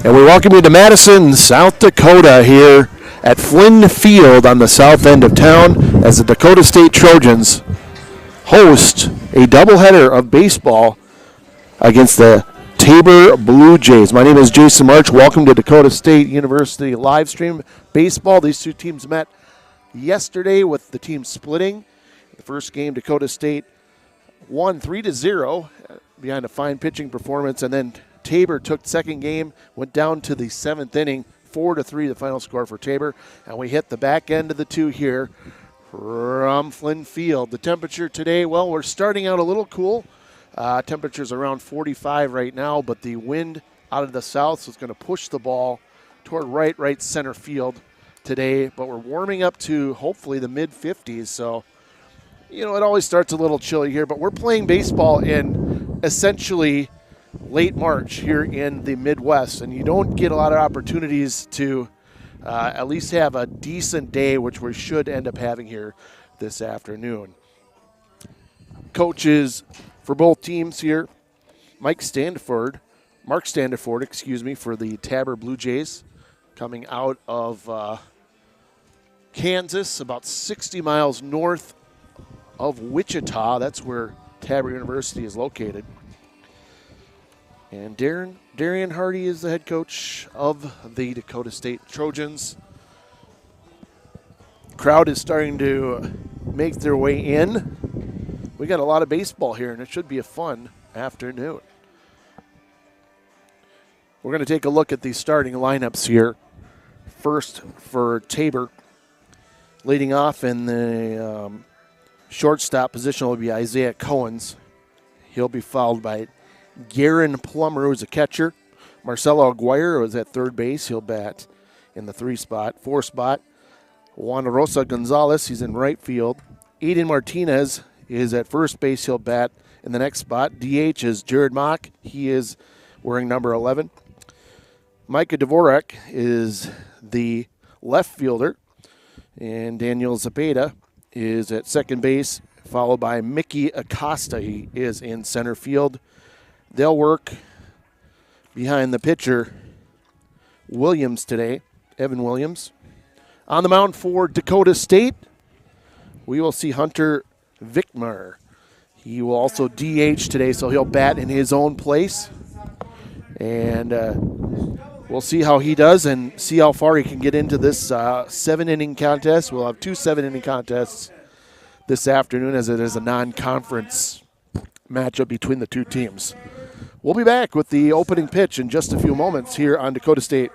And we welcome you to Madison, South Dakota here at Flynn Field on the south end of town as the Dakota State Trojans host a doubleheader of baseball against the Tabor Blue Jays. My name is Jason March. Welcome to Dakota State University live stream baseball. These two teams met yesterday with the team splitting. The first game, Dakota State won 3-0 behind a fine pitching performance, and then Tabor took second game, went down to the seventh inning, 4-3 the final score for Tabor, and we hit the back end of the two here from Flynn Field. The temperature today, well, we're starting out a little cool. Temperature's around 45 right now, but the wind out of the south, so it's going to push the ball toward right center field today, but we're warming up to hopefully the mid-50s, so it always starts a little chilly here, but we're playing baseball in essentially late March here in the Midwest, and you don't get a lot of opportunities to at least have a decent day, which we should end up having here this afternoon. Coaches for both teams here, Mark Standiford, for the Tabor Blue Jays, coming out of Kansas, about 60 miles north of Wichita. That's where Tabor University is located. And Darian Hardy is the head coach of the Dakota State Trojans. Crowd is starting to make their way in. We got a lot of baseball here, and it should be a fun afternoon. We're going to take a look at the starting lineups here. First for Tabor, leading off in the shortstop position will be Isaiah Cohens. He'll be followed by Garen Plummer, who's a catcher. Marcelo Aguirre is at third base. He'll bat in the 4 spot. Juan Rosa Gonzalez, he's in right field. Aiden Martinez is at first base. He'll bat in the next spot. DH is Jared Mock. He is wearing number 11. Micah Dvorak is the left fielder. And Daniel Zapata is at second base, followed by Mickey Acosta. He is in center field. They'll work behind the pitcher, Williams, today, Evan Williams. On the mound for Dakota State, we will see Hunter Vickmar. He will also DH today, so he'll bat in his own place. And we'll see how he does and see how far he can get into this 7-inning contest. We'll have 2 7-inning contests this afternoon, as it is a non-conference matchup between the two teams. We'll be back with the opening pitch in just a few moments here on Dakota State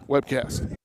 Webcast.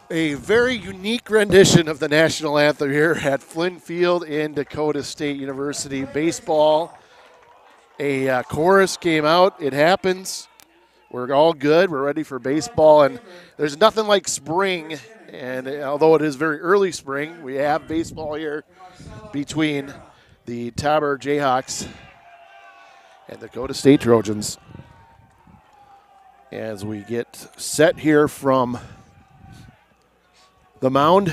A very unique rendition of the national anthem here at Flynn Field in Dakota State University. Baseball, a chorus came out. It happens. We're all good. We're ready for baseball. And there's nothing like spring. And although it is very early spring, we have baseball here between the Tabor Jayhawks and the Dakota State Trojans. As we get set here from the mound,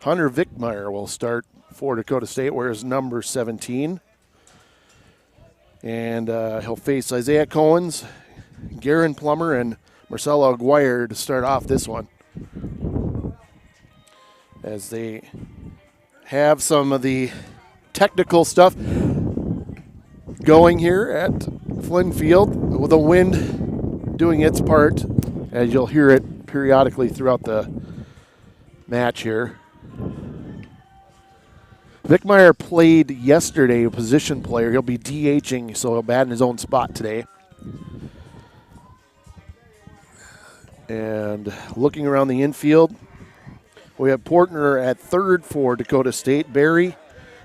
Hunter Vickmeyer will start for Dakota State, wears number 17. And he'll face Isaiah Cohens, Garen Plummer, and Marcelo Aguirre to start off this one. As they have some of the technical stuff going here at Flynn Field, with the wind doing its part, as you'll hear it periodically throughout the match here. Vickmeyer played yesterday, a position player. He'll be DHing, so he'll bat in his own spot today. And looking around the infield, we have Portner at third for Dakota State, Barry,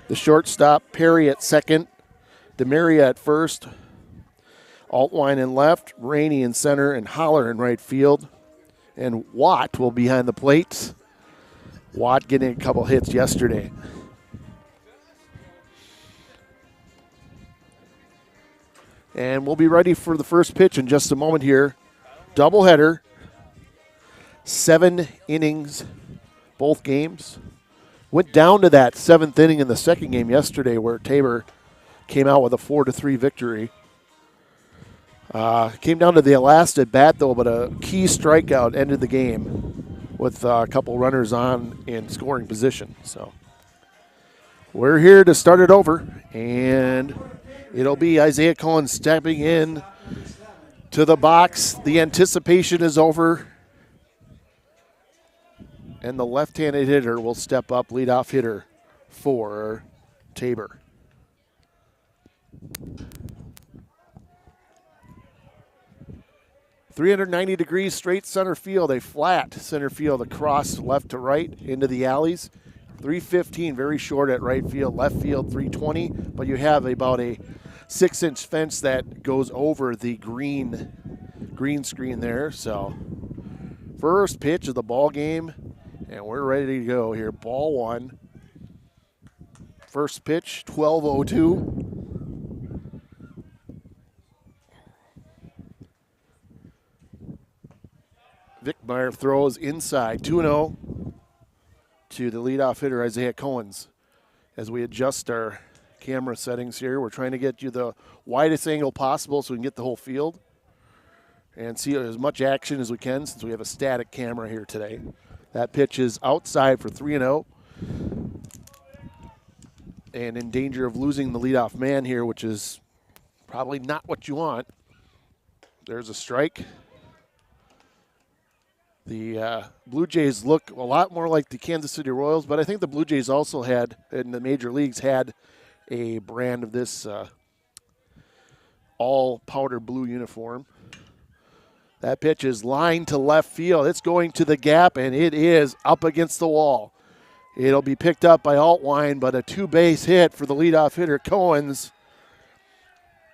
the shortstop, Perry at second, Demaria at first, Altwine in left, Rainey in center, and Holler in right field. And Watt will be behind the plate. Watt getting a couple hits yesterday. And we'll be ready for the first pitch in just a moment here. Doubleheader, 7 innings, both games. Went down to that 7th inning in the second game yesterday where Tabor came out with a 4-3 victory. Came down to the last at bat, though, but a key strikeout ended the game with a couple runners on in scoring position. So we're here to start it over, and it'll be Isaiah Cohen stepping in to the box. The anticipation is over, and the left-handed hitter will step up, leadoff hitter for Tabor. .390 degrees straight center field, a flat center field across left to right into the alleys. 315, very short at right field, left field 320, but you have about a 6-inch fence that goes over the green screen there. So first pitch of the ball game, and we're ready to go here. Ball one. First pitch, 12:02. Vickmeyer throws inside, 2-0 to the leadoff hitter, Isaiah Cohens. As we adjust our camera settings here, we're trying to get you the widest angle possible so we can get the whole field and see as much action as we can since we have a static camera here today. That pitch is outside for 3-0 and in danger of losing the leadoff man here, which is probably not what you want. There's a strike. The Blue Jays look a lot more like the Kansas City Royals, but I think the Blue Jays also had, in the major leagues, had a brand of this all powder blue uniform. That pitch is lined to left field. It's going to the gap, and it is up against the wall. It'll be picked up by Altwine, but a 2-base hit for the leadoff hitter, Cohens.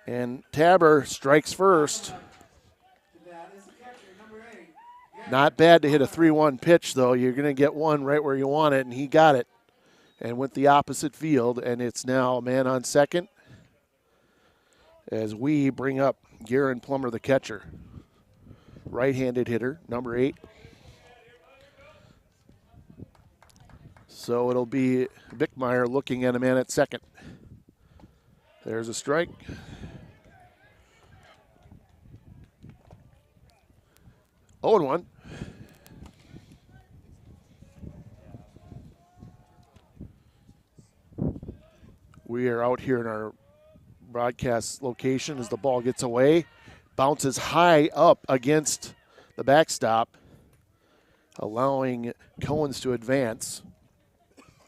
And Tabor strikes first. Not bad to hit a 3-1 pitch, though. You're going to get one right where you want it, and he got it and went the opposite field, and it's now a man on second as we bring up Garen Plummer, the catcher. Right-handed hitter, number 8. So it'll be Vickmeyer looking at a man at second. There's a strike. Oh, and 1. We are out here in our broadcast location as the ball gets away. Bounces high up against the backstop, allowing Cohens to advance.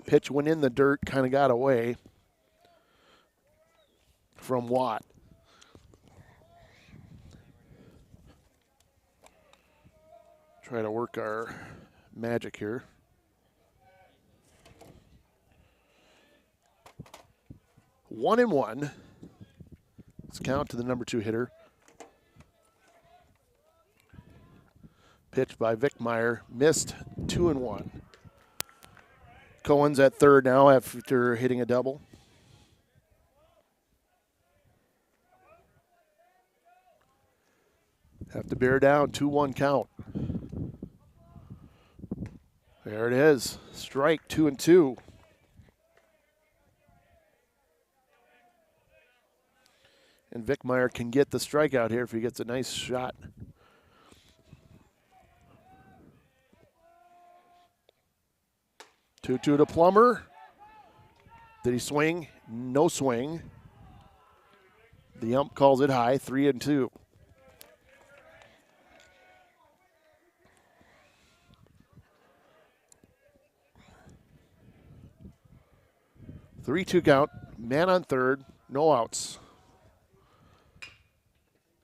Pitch went in the dirt, kind of got away from Watt. Try to work our magic here. One and one. Let's count to the number 2 hitter. Pitch by Vickmeyer, missed, 2-1. Cohen's at third now after hitting a double. Have to bear down, 2-1 count. There it is, strike, 2-2. And Vickmeyer can get the strikeout here if he gets a nice shot. Two to Plummer. Did he swing? No swing. The ump calls it high, 3-2. Three-two count. Man on third. No outs.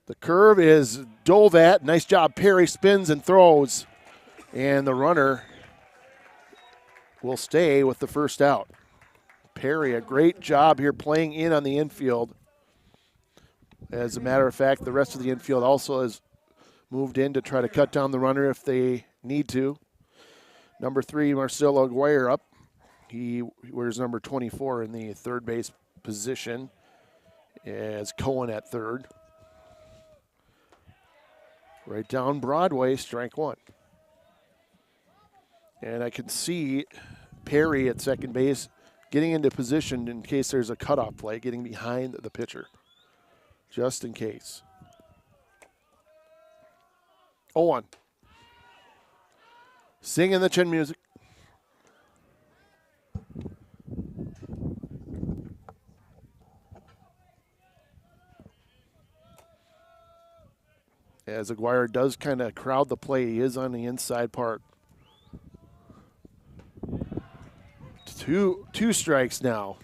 The curve is dove at. Nice job. Perry spins and throws. And the runner will stay with the first out. Perry, a great job here playing in on the infield. As a matter of fact, the rest of the infield also has moved in to try to cut down the runner if they need to. Number 3, Marcelo Aguirre up. He wears number 24 in the third base position as Cohen at third. Right down Broadway, strike one. And I can see Perry at second base getting into position in case there's a cutoff play, getting behind the pitcher, just in case. 0-1. Singing the chin music. As Aguirre does kind of crowd the plate, he is on the inside part. Two strikes now.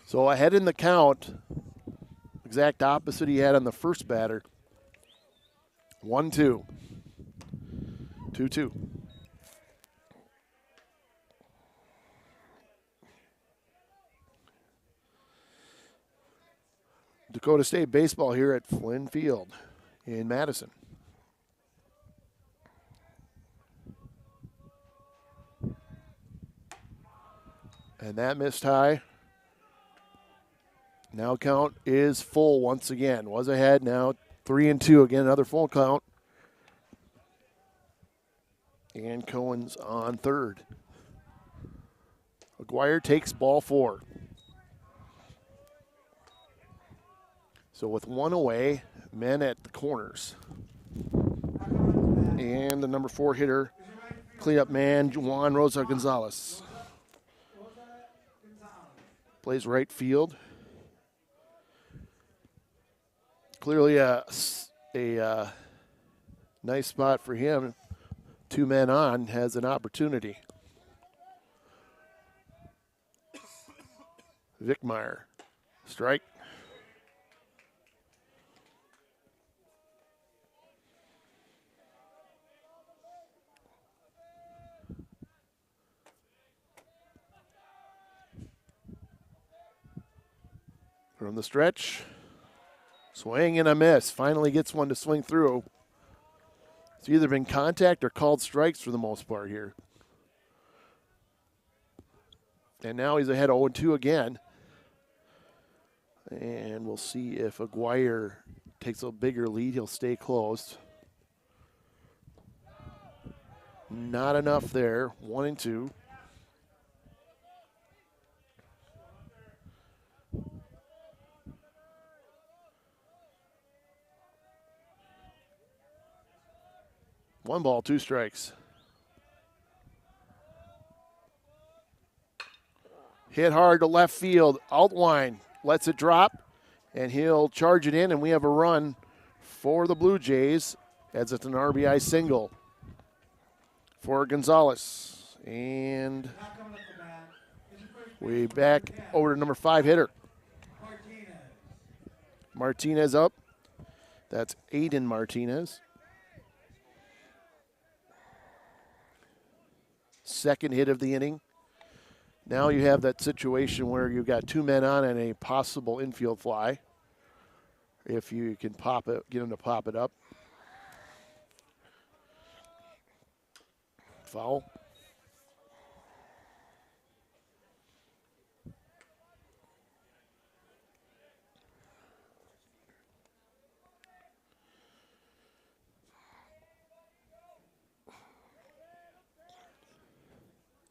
So ahead in the count, exact opposite he had on the first batter. 1-2. 2-2. Dakota State baseball here at Flynn Field in Madison. And that missed high. Now count is full once again. Was ahead, now 3-2. Again, another full count. And Cohen's on third. Aguirre takes ball 4. So with one away, men at the corners. And the number 4 hitter, cleanup man, Juan Rosa Gonzalez. Plays right field. Clearly a nice spot for him. 2 men on, has an opportunity. Vickmeyer, strike. From the stretch, swing and a miss. Finally gets one to swing through. It's either been contact or called strikes for the most part here. And now he's ahead 0-2 again. And we'll see if Aguirre takes a bigger lead. He'll stay close. Not enough there. 1-2. One ball, 2 strikes. Hit hard to left field. Outline lets it drop, and he'll charge it in, and we have a run for the Blue Jays as it's an RBI single for Gonzalez. And we back over to number 5 hitter. Martinez up. That's Aiden Martinez. Second hit of the inning. Now you have that situation where you've got 2 men on and a possible infield fly. If you can pop it, get him to pop it up. Foul.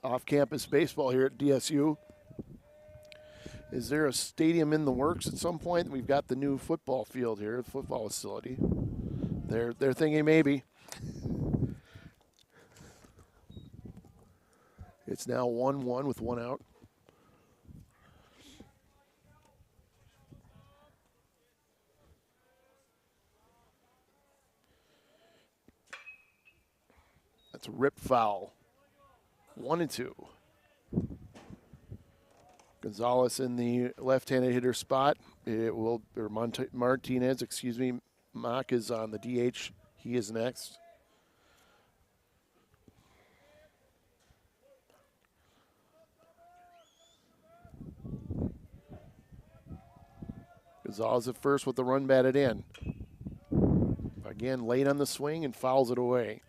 Off-campus baseball here at DSU. Is there a stadium in the works at some point? We've got the new football field here, the football facility. They're thinking maybe. It's now 1-1 with 1 out. That's a rip foul. 1-2. Gonzalez in the left-handed hitter spot. It will, or Martinez, excuse me. Mock is on the DH. He is next. Gonzalez at first with the run batted in. Again, late on the swing and fouls it away.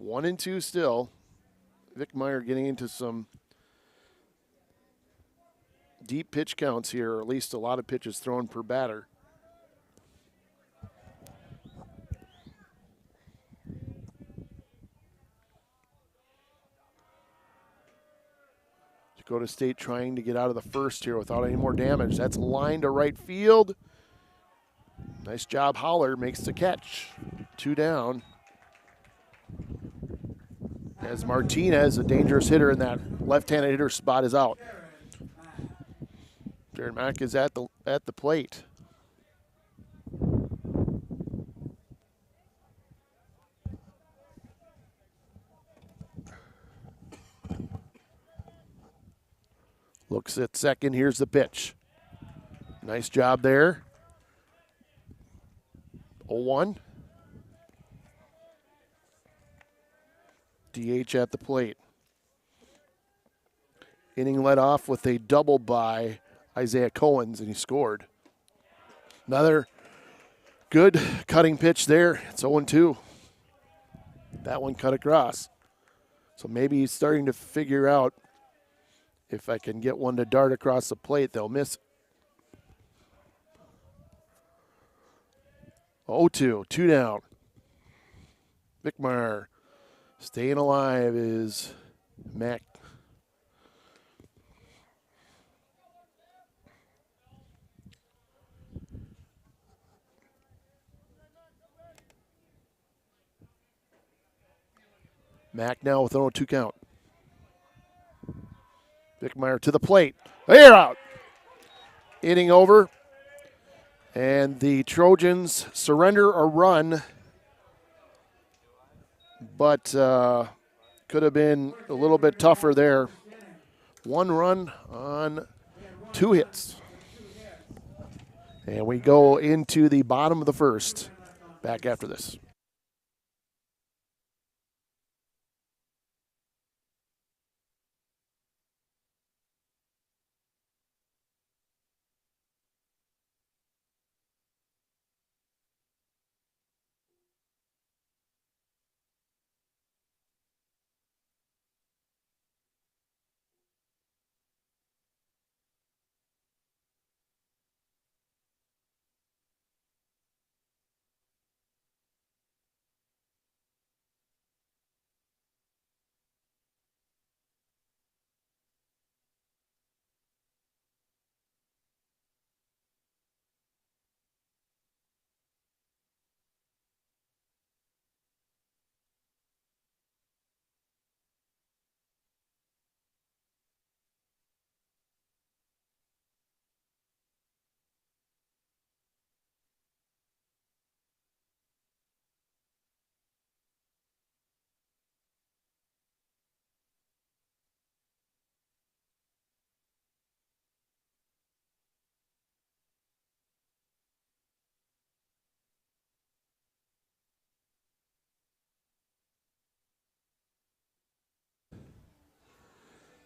1-2 still. Vic Meyer getting into some deep pitch counts here, or at least a lot of pitches thrown per batter. Dakota State trying to get out of the first here without any more damage. That's line to right field. Nice job, Holler makes the catch. 2 down. As Martinez, a dangerous hitter in that left-handed hitter spot, is out. Jared Mack is at the plate. Looks at second. Here's the pitch. Nice job there. 0-1. DH at the plate. Inning led off with a double by Isaiah Cohens, and he scored. Another good cutting pitch there. It's 0-2. That one cut across. So maybe he's starting to figure out if I can get one to dart across the plate, they'll miss. 0-2, 2 down. Vickmeyer staying alive is Mack. Mack now with an 0-2 count. Vickmeyer to the plate. They're out. Inning over. And the Trojans surrender a run, but could have been a little bit tougher there. 1 run on 2 hits. And we go into the bottom of the first. Back after this.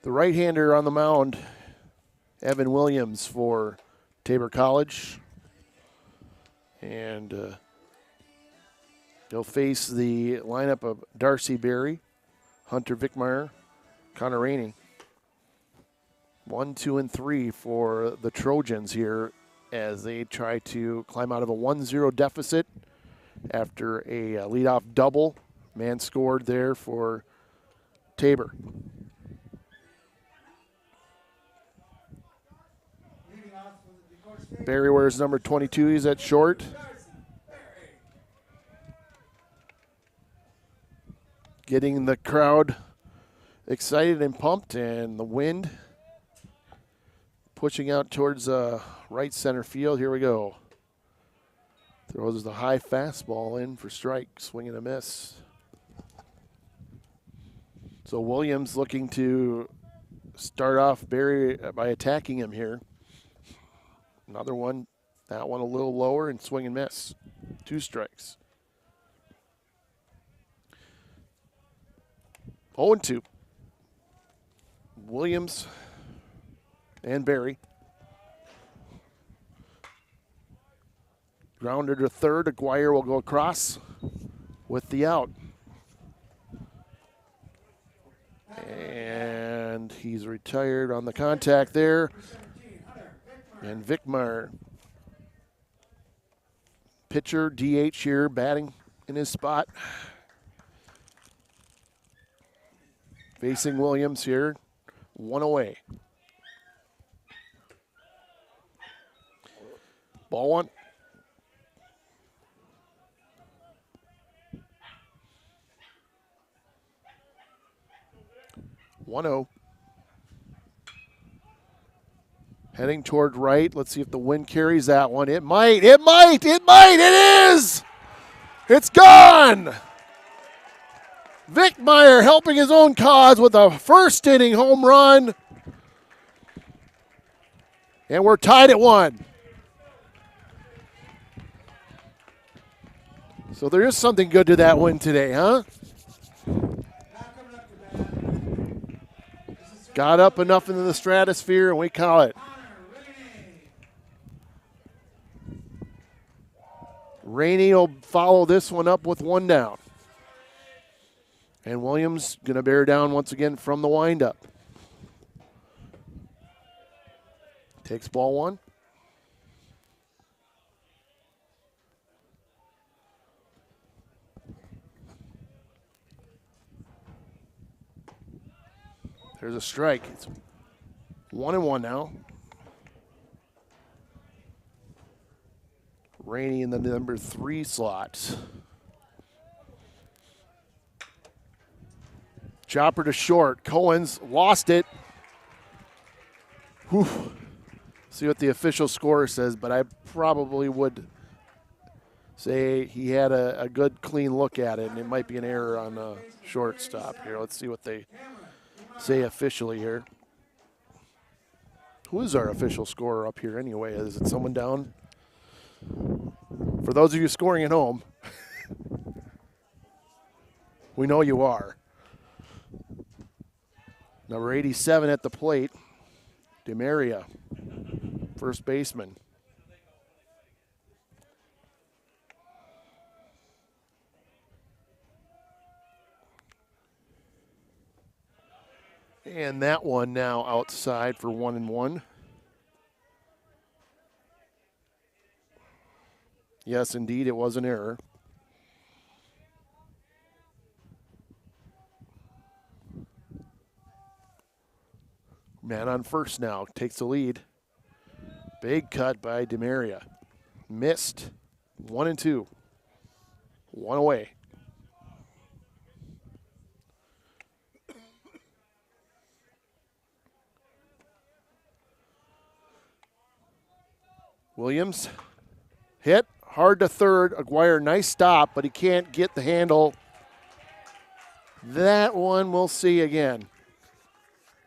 The right-hander on the mound, Evan Williams for Tabor College. And he'll face the lineup of Darcy Berry, Hunter Vickmeyer, Connor Rainey. 1, 2, and 3 for the Trojans here as they try to climb out of a 1-0 deficit after a leadoff double. Man scored there for Tabor. Barry wears number 22. He's at short. Getting the crowd excited and pumped, and the wind pushing out towards right center field. Here we go. Throws the high fastball in for strike, swing and a miss. So Williams looking to start off Barry by attacking him here. Another one, that one a little lower, and swing and miss. 2 strikes. 0-2. Williams and Barry. Grounder to third. Aguirre will go across with the out. And he's retired on the contact there. And Vickmeyer, pitcher, DH here, batting in his spot. Facing Williams here, 1 away. Ball 1. One-0. Heading toward right. Let's see if the wind carries that one. It might. It is! It's gone! Vickmeyer helping his own cause with a first inning home run. And we're tied at 1. So there is something good to that win today, huh? Got up enough into the stratosphere, and we call it. Rainey will follow this one up with 1 down. And Williams going to bear down once again from the windup. Takes ball 1. There's a strike. It's 1-1 now. Rainey in the number 3 slot. Chopper to short. Cohen's lost it. Whew. See what the official score says, but I probably would say he had a good, clean look at it, and it might be an error on the shortstop here. Let's see what they say officially here. Who is our official scorer up here anyway? Is it someone down? For those of you scoring at home, we know you are. Number 87 at the plate, DeMaria, first baseman. And that one now outside for 1-1. Yes, indeed, it was an error. Man on first now, takes the lead. Big cut by DeMaria. Missed. 1-2. 1 away. Williams hit hard to third. Aguirre, nice stop, but he can't get the handle. That one we'll see again.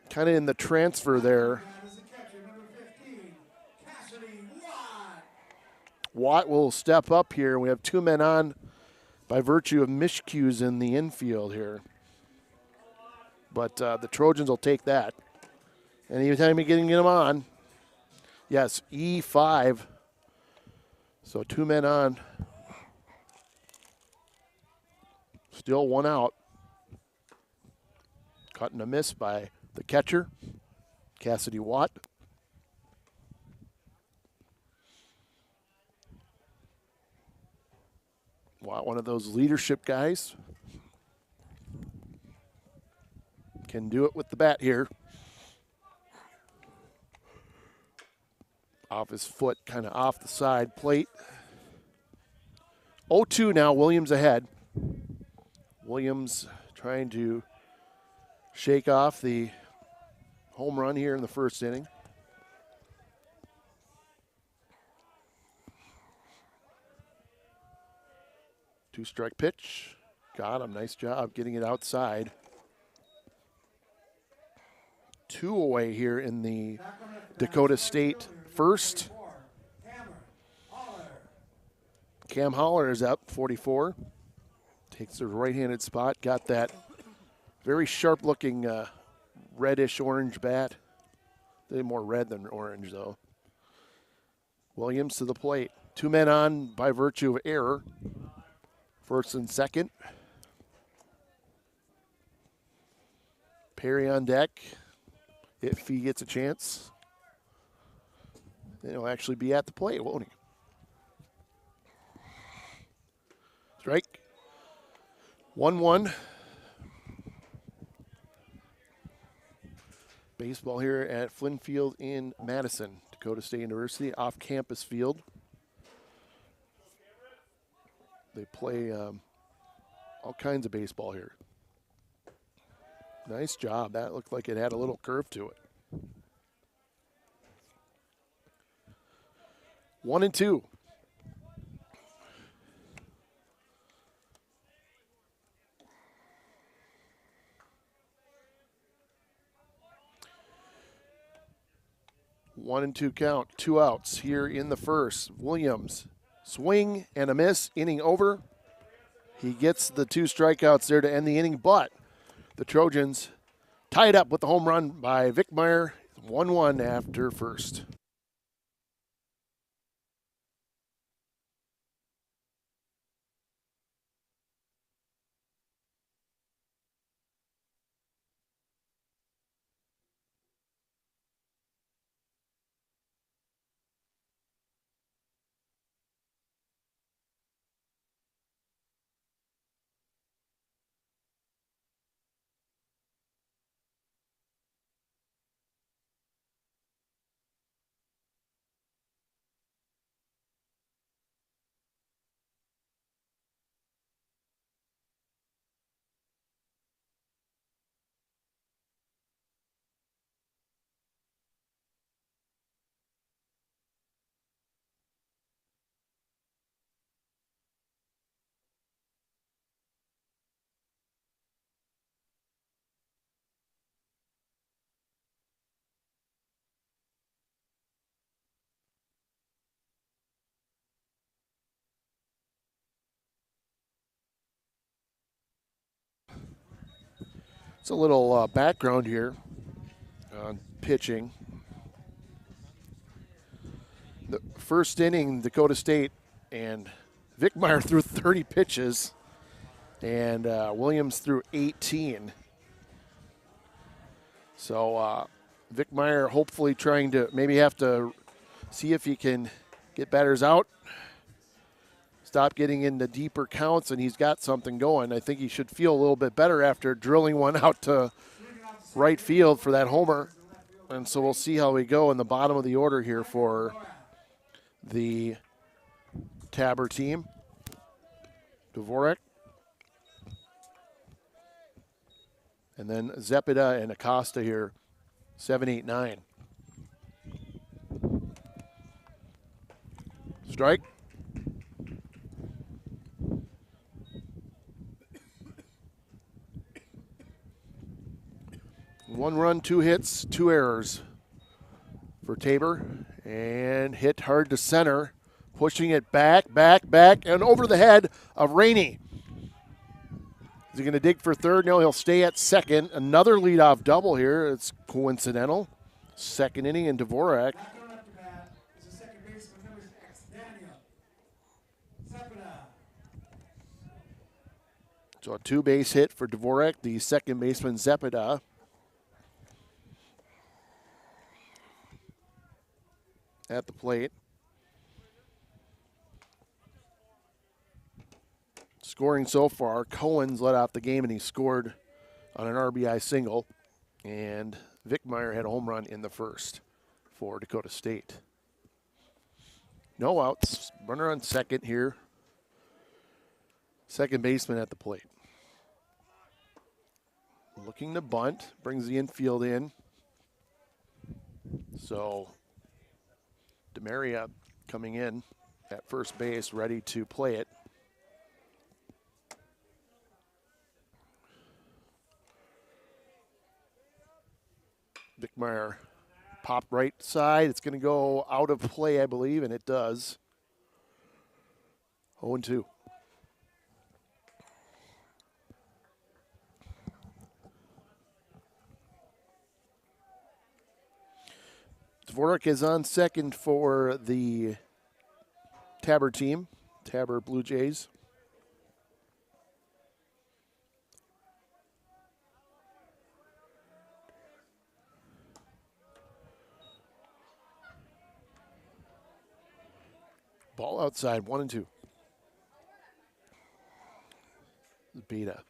Kind of in the transfer there. Watt will step up here. We have 2 men on by virtue of miscues in the infield here. But the Trojans will take that. Anytime you can get him on. Yes, E5. So 2 men on. Still 1 out. Cut and a miss by the catcher, Cassidy Watt. Watt, one of those leadership guys. Can do it with the bat here. Off his foot, kind of off the side plate. 0-2 now, Williams ahead. Williams trying to shake off the home run here in the first inning. Two-strike pitch. Got him. Nice job getting it outside. 2 away here in the Dakota State first. Cam Holler is up, 44. Takes the right-handed spot. Got that very sharp-looking reddish-orange bat. They're more red than orange, though. Williams to the plate. 2 men on by virtue of error. First and second. Perry on deck. If he gets a chance, then he'll actually be at the plate, won't he? Strike. 1-1. Baseball here at Flynn Field in Madison, Dakota State University, off-campus field. They play all kinds of baseball here. Nice job. That looked like it had a little curve to it. 1-2. One and two count, 2 outs here in the first. Williams, swing and a miss, inning over. He gets the 2 strikeouts there to end the inning, but the Trojans tied up with the home run by Vickmeyer, 1-1 after first. It's a little background here on pitching. The first inning, Dakota State, and Vickmeyer threw 30 pitches, and Williams threw 18. So Vickmeyer hopefully trying to maybe have to see if he can get batters out, stop getting into deeper counts, and he's got something going. I think he should feel a little bit better after drilling one out to right field for that homer. And so we'll see how we go in the bottom of the order here for the Tabor team. Dvorak. And then Zepeda and Acosta here, 7, 8, 9. Strike. One run, 2 hits, 2 errors for Tabor. And hit hard to center. Pushing it back, and over the head of Rainey. Is he going to dig for third? No, he'll stay at second. Another leadoff double here. It's coincidental. Second inning, and Dvorak so a two-base hit for Dvorak, the second baseman Zepeda. At the plate. Scoring so far, Cohen's led off the game and he scored on an RBI single. And Vickmeyer had a home run in the first for Dakota State. No outs, runner on second here. Second baseman at the plate. Looking to bunt, brings the infield in. So DeMaria coming in at first base, ready to play it. Vickmeyer popped right side. It's going to go out of play, I believe, and it does. 0-2. Dvorak is on second for the Tabor team, Tabor Blue Jays. Ball outside, 1-2. Beta.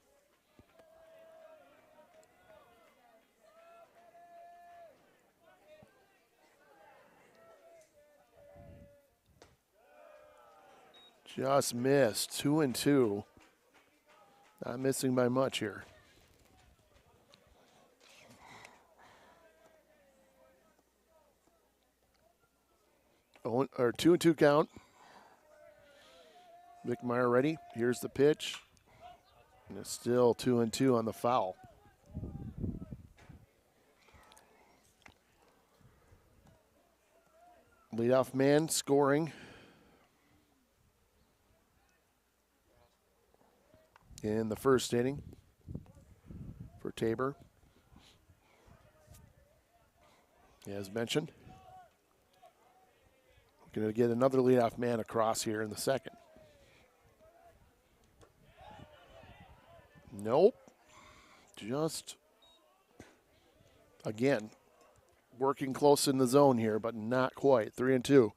Just missed, 2-2. Not missing by much here. Or 2-2 count. Vickmeyer ready. Here's the pitch. And it's still 2-2 on the foul. Leadoff man scoring in the first inning for Tabor. As mentioned, we're going to get another leadoff man across here in the second. Nope. Just, again, working close in the zone here, but not quite. 3-2.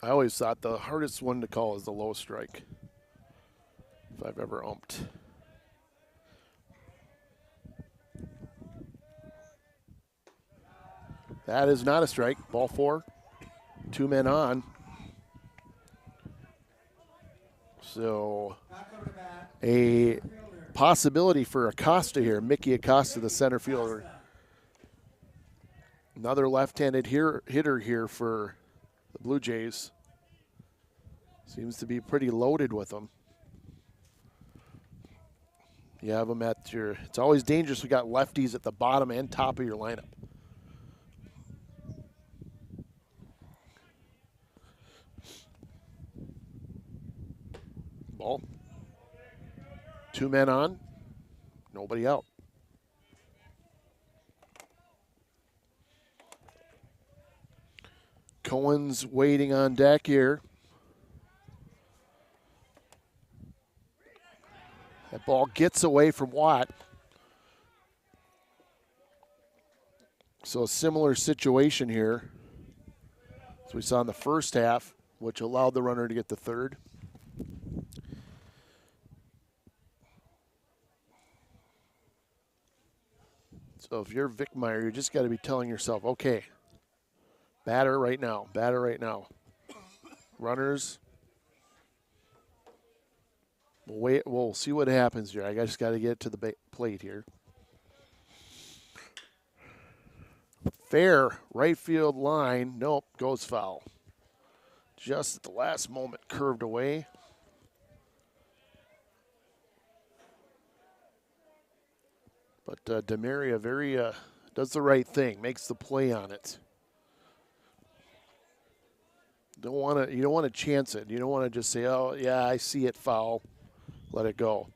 I always thought the hardest one to call is the low strike, if I've ever umped. That is not a strike. Ball four. 2 men on. So a possibility for Acosta here. Mickey Acosta, the center fielder. Another left-handed hitter here for the Blue Jays. Seems to be pretty loaded with them. You have them at your, it's always dangerous. We got lefties at the bottom and top of your lineup. Ball. 2 men on, nobody out. Cohen's waiting on deck here. That ball gets away from Watt. So a similar situation here as we saw in the first half, which allowed the runner to get to third. So if you're Vickmeyer, you just got to be telling yourself, okay, batter right now, batter right now. Runners, we'll see what happens here. I just got to get to the plate here. Fair right field line, nope, goes foul. Just at the last moment, curved away. But DeMaria does the right thing, makes the play on it. You don't want to chance it. You don't want to just say, "Oh yeah, I see it, foul, let it go."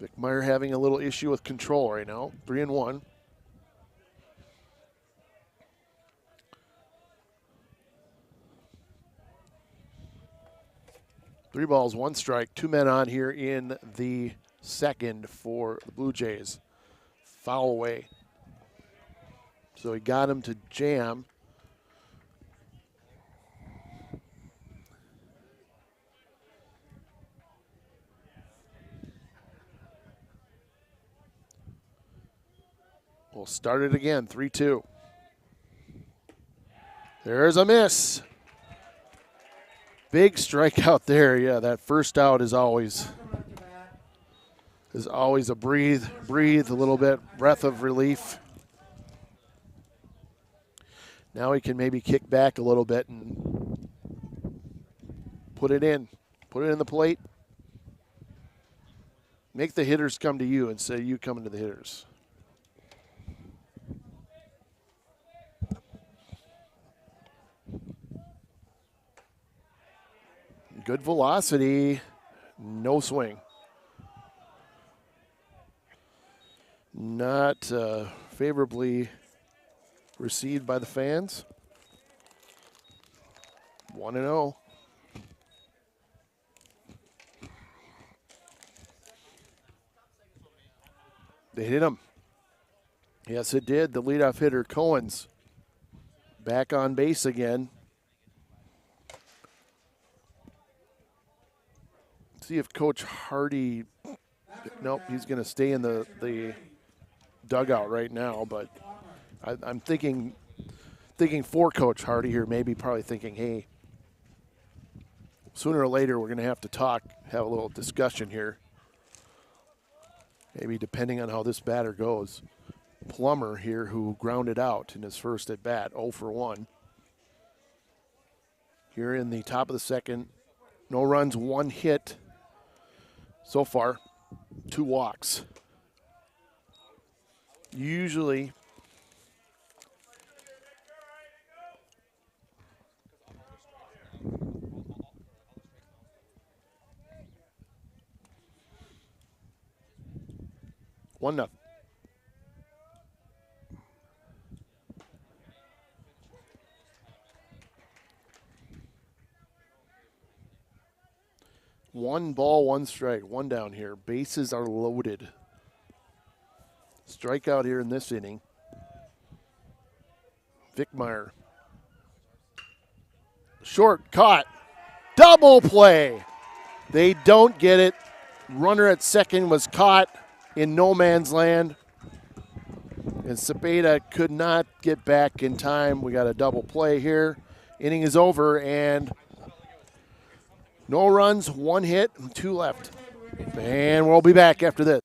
Vickmeyer having a little issue with control right now. 3-1. Three balls, one strike, 2 men on here in the second for the Blue Jays. Foul away. So he got him to jam. We'll start it again, 3-2. There's a miss. Big strikeout there. Yeah, that first out is always a breathe a little bit, breath of relief. Now he can maybe kick back a little bit and put it in the plate. Make the hitters come to you instead of you coming to the hitters. Good velocity, no swing. Not favorably received by the fans. 1-0. They hit him. Yes, it did. The leadoff hitter, Cohen's, back on base again. See if Coach Hardy, nope, he's going to stay in the dugout right now, but I'm thinking for Coach Hardy here, maybe probably thinking, hey, sooner or later we're going to have to talk, have a little discussion here. Maybe depending on how this batter goes. Plummer here, who grounded out in his first at bat, 0 for 1. Here in the top of the second, no runs, 1 hit so far, 2 walks. Usually, one nothing. One ball, one strike, one down here. Bases are loaded. Strikeout here in this inning. Vickmeyer. Short, caught. Double play. They don't get it. Runner at second was caught in no man's land. And Cepeda could not get back in time. We got a double play here. Inning is over, and no runs, 1 hit, and 2 left. And we'll be back after this.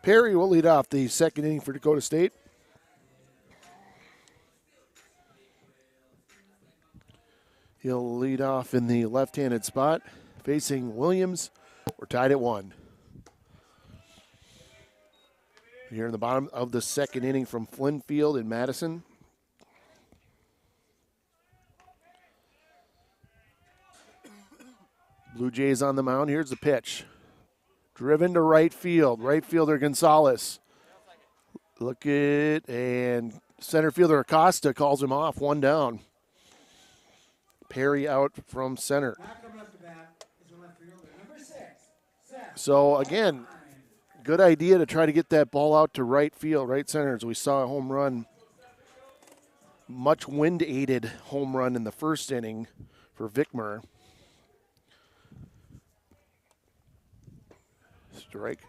Perry will lead off the second inning for Dakota State. He'll lead off in the left-handed spot, facing Williams. We're tied at 1. Here in the bottom of the second inning from Flynn Field in Madison. Blue Jays on the mound. Here's the pitch. Driven to right field. Right fielder Gonzalez. Look at, and center fielder Acosta calls him off. 1 down. Perry out from center. So again, good idea to try to get that ball out to right field, right center, as we saw a home run. Much wind-aided home run in the first inning for Vickmer. Strike.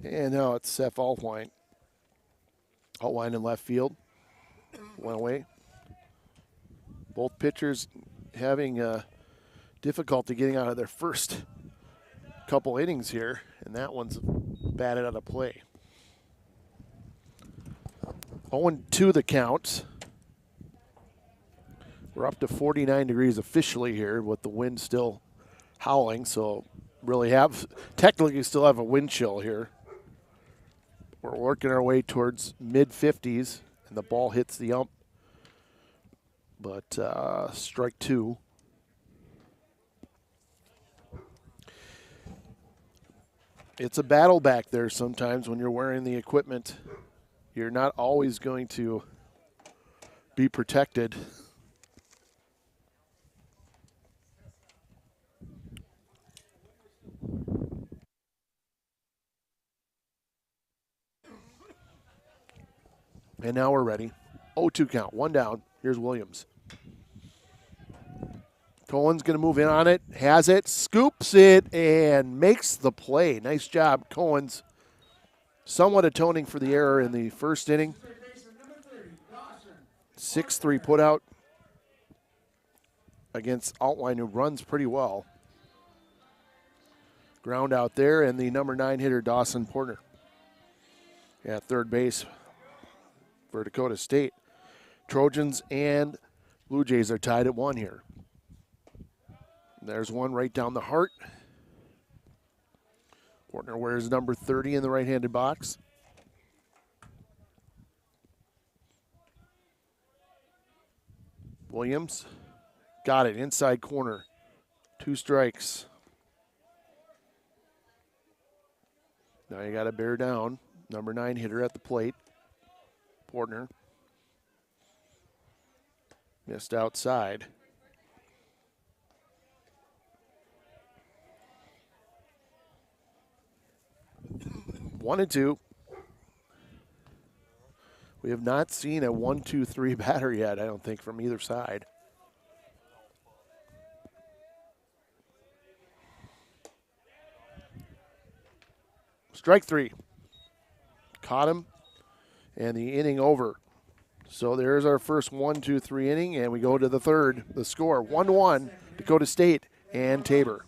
And now it's Seth Altwine. Altwine in left field. Went away. Both pitchers having difficulty getting out of their first couple innings here, and that one's batted out of play. 0-2 the count. We're up to 49 degrees officially here with the wind still howling, so really technically still have a wind chill here. We're working our way towards mid-50s, and the ball hits the ump. But strike 2. It's a battle back there sometimes when you're wearing the equipment. You're not always going to be protected. And now we're ready. 0-2 count, 1 down. Here's Williams. Cohen's going to move in on it, has it, scoops it, and makes the play. Nice job, Cohen's. Somewhat atoning for the error in the first inning. 6-3 put out against Altwine, who runs pretty well. Ground out there, and the number 9 hitter, Dawson Porter, at third base for Dakota State. Trojans and Blue Jays are tied at 1 here. There's one right down the heart. Portner wears number 30 in the right-handed box. Williams got it, inside corner. 2 strikes. Now you got to bear down. Number 9 hitter at the plate. Portner missed outside. 1-2. We have not seen a 1-2-3 batter yet, I don't think, from either side. Strike 3. Caught him, and the inning over. So there's our first 1-2-3 inning, and we go to the third. The score, 1-1, Dakota State and Tabor.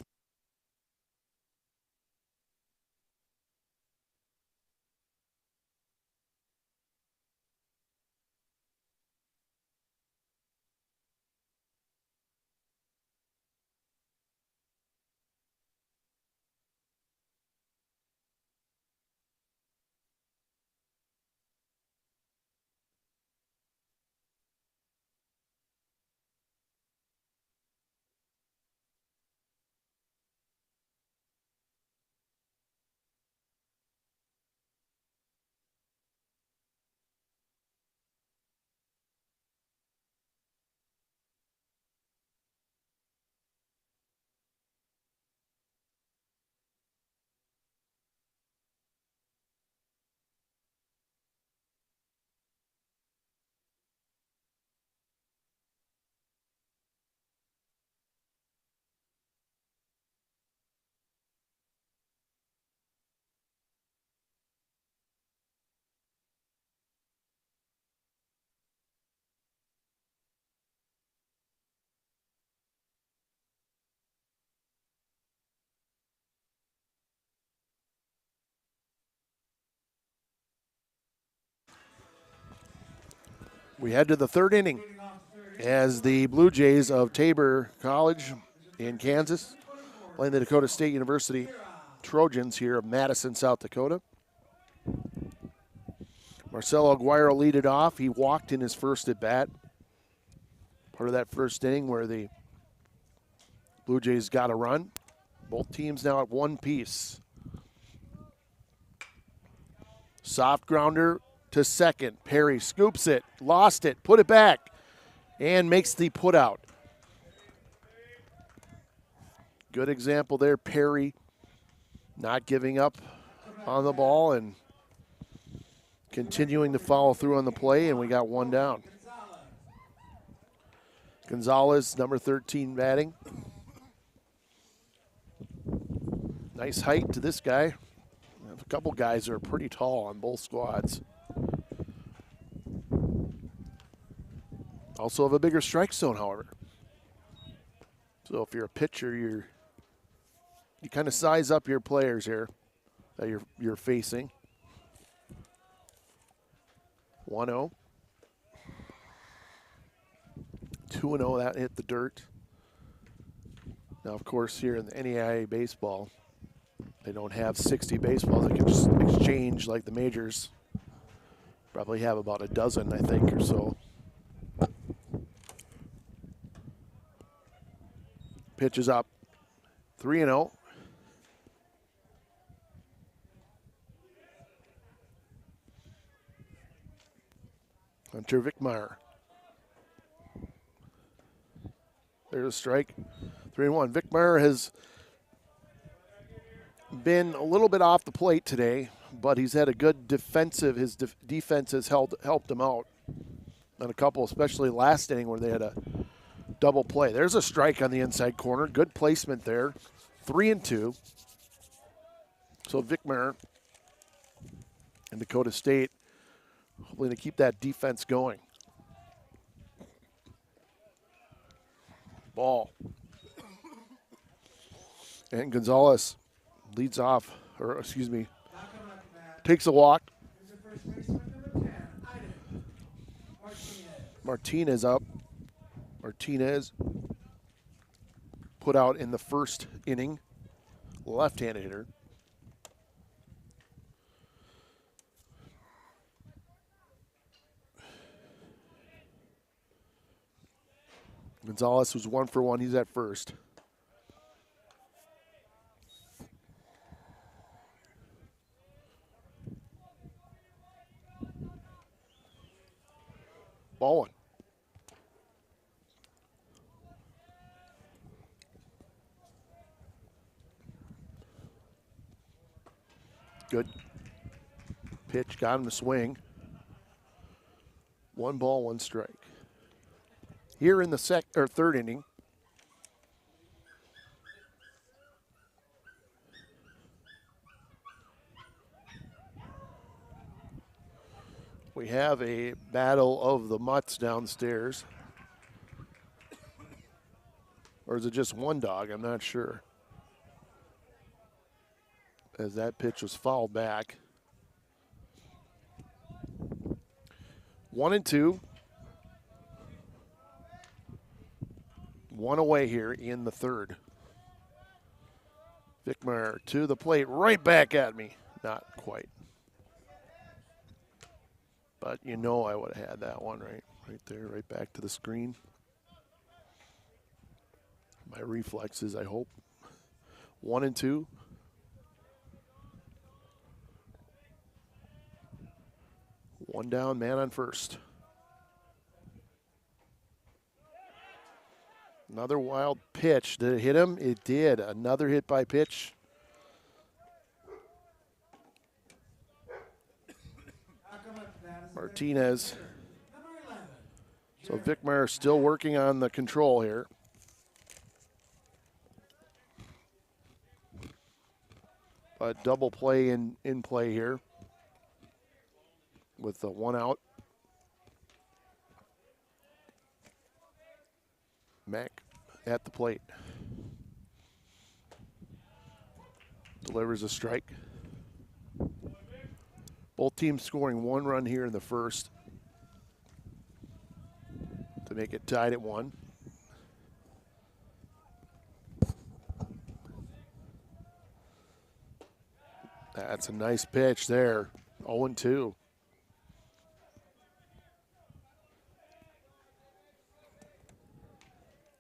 We head to the third inning as the Blue Jays of Tabor College in Kansas playing the Dakota State University Trojans here of Madison, South Dakota. Marcelo Aguirre will lead it off. He walked in his first at bat. Part of that first inning where the Blue Jays got a run. Both teams now at one piece. Soft grounder to second. Perry scoops it, lost it, put it back, and makes the put out. Good example there, Perry not giving up on the ball and continuing to follow through on the play, and we got one down. Gonzalez, number 13, batting. Nice height to this guy. A couple guys are pretty tall on both squads. Also have a bigger strike zone, however. So if you're a pitcher, you kind of size up your players here that you're facing. 1-0. 2-0, that hit the dirt. Now, of course, here in the NAIA baseball, they don't have 60 baseballs. They can just exchange like the majors. Probably have about a dozen, I think, or so. Pitch is up. 3-0. Hunter Vickmeyer. There's a strike. 3-1. Vickmeyer has been a little bit off the plate today, but he's had a good defensive. His defense has helped him out on a couple, especially last inning where they had a double play. There's a strike on the inside corner. Good placement there. 3-2. So Vickmeyer and Dakota State hopefully to keep that defense going. Ball. And Gonzalez leads off, or excuse me, takes a walk. Martinez up. Martinez put out in the first inning. Left-handed hitter. Gonzalez was 1 for 1. He's at first. Ball one. Good pitch, got him to swing. 1 ball, 1 strike. Here in the third inning, we have a battle of the mutts downstairs. Or is it just one dog? I'm not sure. As that pitch was fouled back. 1-2. 1 away here in the third. Vickmeyer to the plate, right back at me. Not quite. But you know I would have had that one right there, right back to the screen. My reflexes, I hope. 1-2. One down, man on first. Another wild pitch. Did it hit him? It did. Another hit by pitch. Martinez. So Vickmeyer still working on the control here. But double play in play here with the 1 out. Mack at the plate. Delivers a strike. Both teams scoring 1 run here in the first. to make it tied at 1. That's a nice pitch there. 0-2.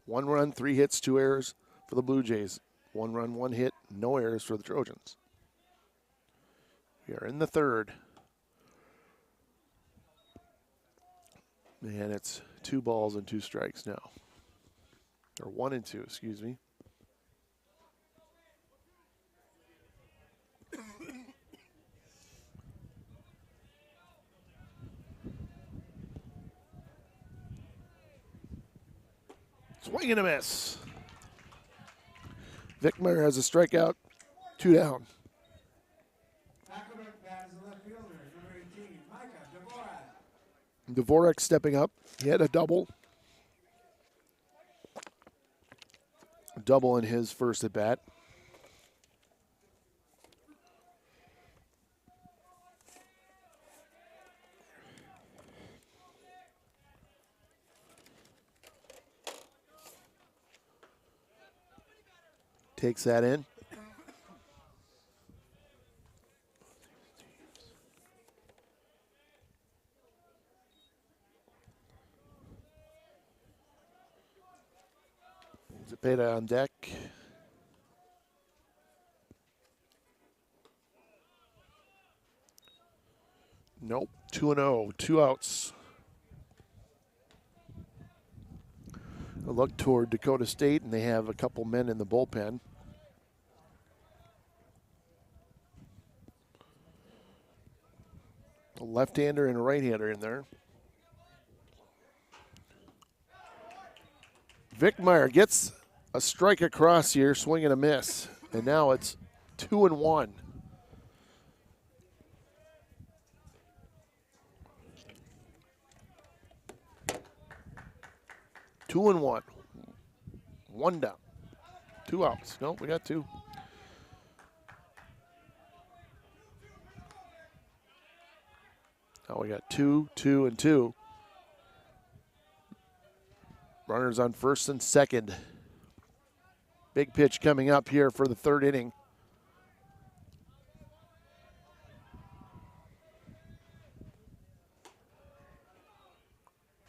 One run, 3 hits, 2 errors for the Blue Jays. 1 run, 1 hit, no errors for the Trojans. We are in the 3rd. And it's 2 balls and 2 strikes now. Or 1 and 2, excuse me. Swing and a miss. Vickmeyer has a strikeout, 2 down. Dvorak stepping up. He had a double. Double in his first at bat. Takes that in. Dakota on deck. Nope, 2-0, 2 outs. A look toward Dakota State, and they have a couple men in the bullpen. A left-hander and a right-hander in there. Vickmeyer gets a strike across here, swing and a miss. And now it's 2-1. Two and one. 1 down. 2 outs. No, we got 2. Now we got 2, 2, and 2. Runners on first and second. Big pitch coming up here for the 3rd inning.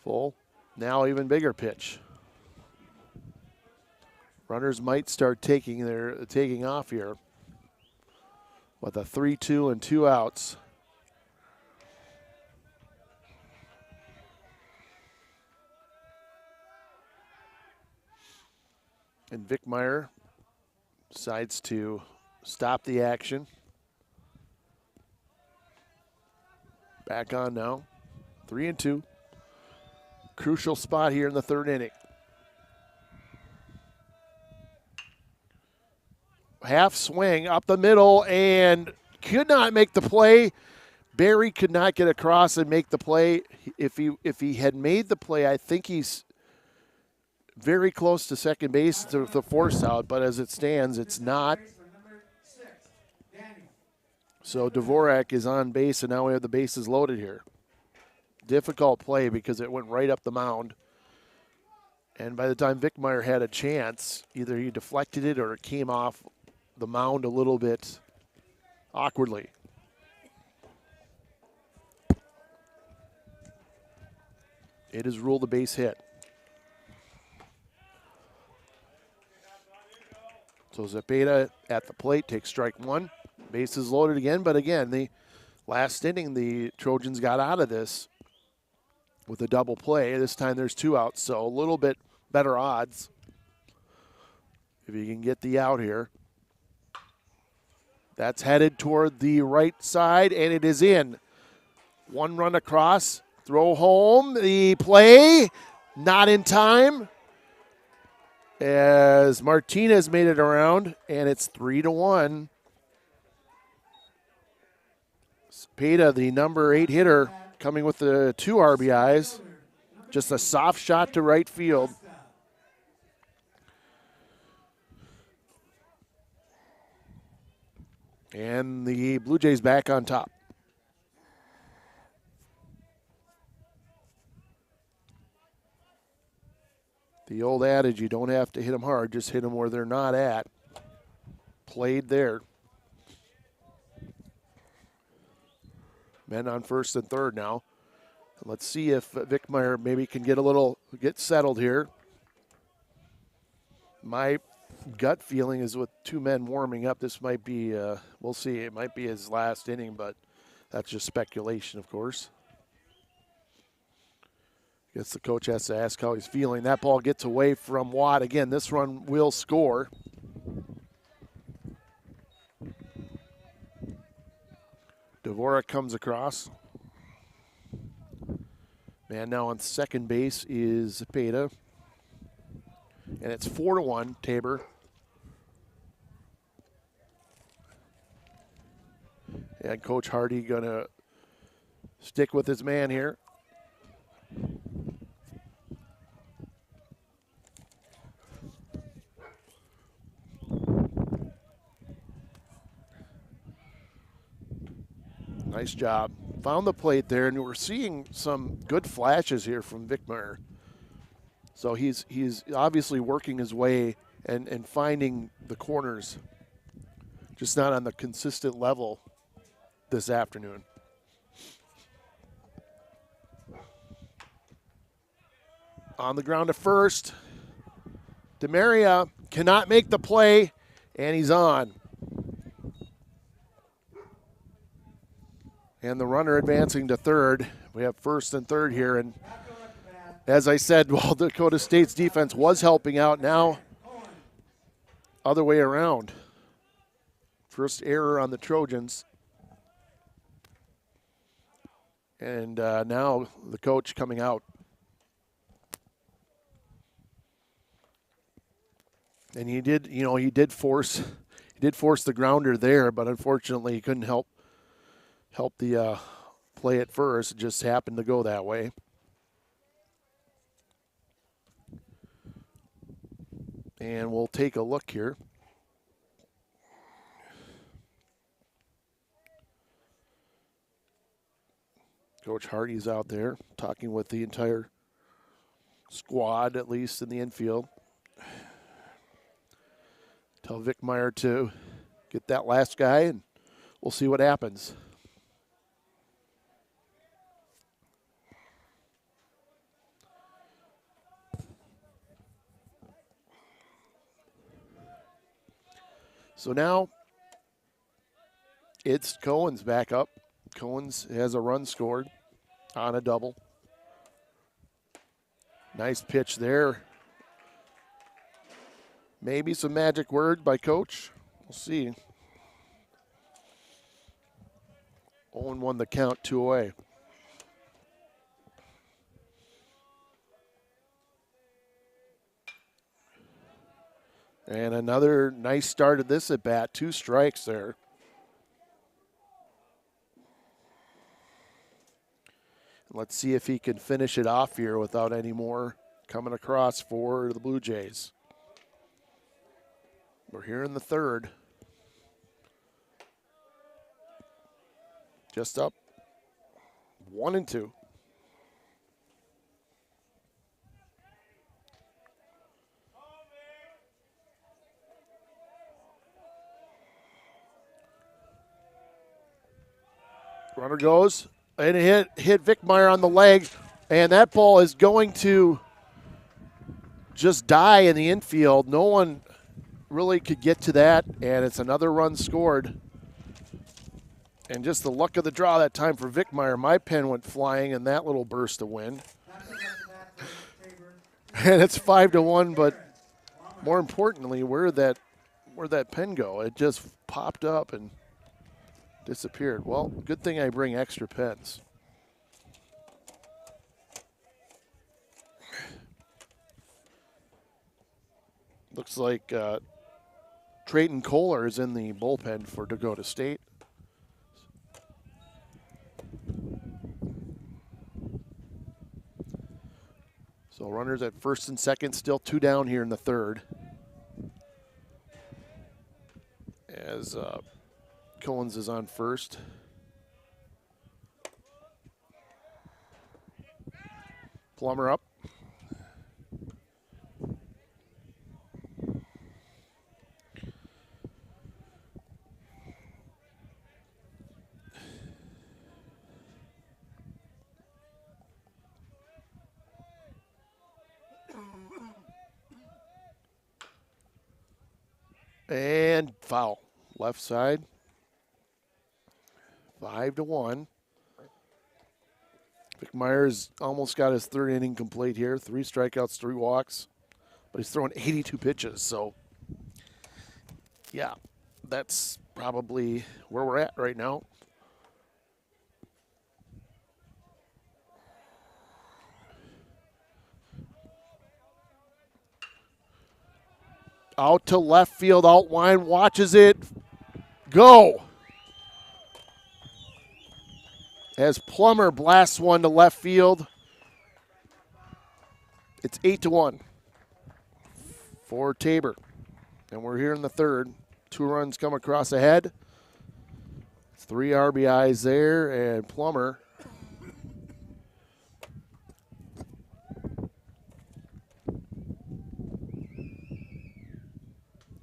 Full. Now even bigger pitch. Runners might start taking off here with a 3-2 and 2 outs. And Vickmeyer decides to stop the action. Back on now. 3-2. Crucial spot here in the 3rd inning. Half swing up the middle and could not make the play. Barry could not get across and make the play. If he had made the play, I think he's very close to second base to the force out, but as it stands, it's not. So Dvorak is on base, and now we have the bases loaded here. Difficult play because it went right up the mound. And by the time Vickmeyer had a chance, either he deflected it or it came off the mound a little bit awkwardly. It is ruled a base hit. So Zepeda at the plate takes strike 1. Bases loaded again, but again, the last inning, the Trojans got out of this with a double play. This time there's 2 outs, so a little bit better odds if you can get the out here. That's headed toward the right side, and it is in. 1 run across, throw home, the play, not in time, as Martinez made it around, and it's 3-1. Zepeda, the number 8 hitter, coming with the 2 RBIs. Just a soft shot to right field. And the Blue Jays back on top. The old adage, you don't have to hit them hard, just hit them where they're not at. Played there. Men on first and third now. Let's see if Vickmeyer maybe can get settled here. My gut feeling is with two men warming up, this might be, we'll see, it might be his last inning, but that's just speculation, of course. Guess the coach has to ask how he's feeling. That ball gets away from Watt. Again, this run will score. Dvorak comes across. Man now on second base is Peta. And it's 4-1, Tabor. And Coach Hardy gonna stick with his man here. Nice job. Found the plate there, and we're seeing some good flashes here from Vickmeyer. So he's obviously working his way and finding the corners, just not on the consistent level this afternoon. On the ground to first. DeMaria cannot make the play, and he's on. And the runner advancing to third. We have first and third here. And as I said, while Dakota State's defense was helping out, now other way around. First error on the Trojans. And now the coach coming out. And he did force the grounder there, but unfortunately he couldn't help the play at first. It just happened to go that way. And we'll take a look here. Coach Hardy's out there talking with the entire squad, at least in the infield. Tell Vickmeyer to get that last guy, and we'll see what happens. So now it's Cohen's back up. Cohen's has a run scored on a double. Nice pitch there. Maybe some magic word by Coach. We'll see. 0-1 the count, 2 away. And another nice start of this at bat. 2 strikes there. Let's see if he can finish it off here without any more coming across for the Blue Jays. We're here in the third. Just up 1-2. Runner goes, and it hit Vickmeyer on the leg, and that ball is going to just die in the infield. No one really could get to that, and it's another run scored. And just the luck of the draw that time for Vickmeyer. My pen went flying in that little burst of wind. And it's 5-1, but more importantly, where'd that pen go? It just popped up and disappeared. Well, good thing I bring extra pens. Looks like Trayton Kohler is in the bullpen for Dakota State. So runners at first and second, still 2 down here in the third. As Collins is on first. Plummer up. And foul. Left side. 5-1. Vic Myers almost got his third inning complete here. 3 strikeouts, 3 walks. But he's throwing 82 pitches. So, yeah, that's probably where we're at right now. Out to left field. Outline watches it go. As Plummer blasts one to left field. It's 8-1 for Tabor. And we're here in the third. 2 runs come across ahead. 3 RBIs there, and Plummer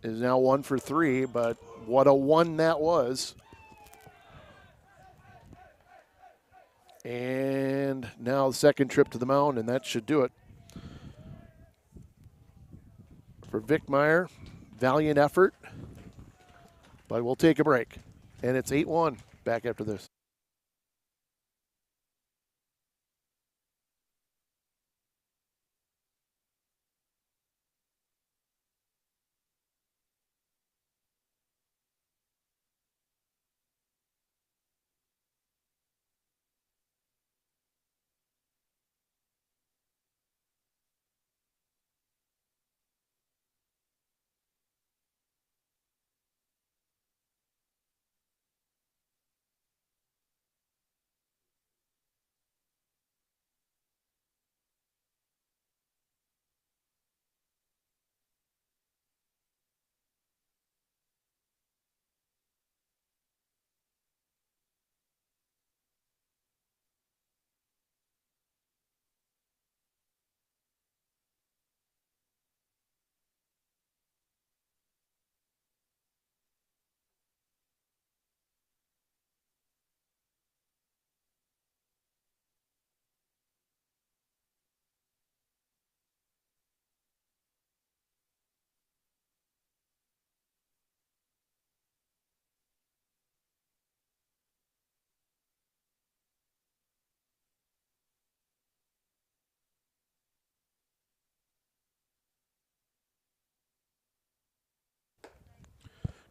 is now 1 for 3, but what a one that was. And now the second trip to the mound, and that should do it. For Vic Meyer, valiant effort, but we'll take a break. And it's 8-1. Back after this.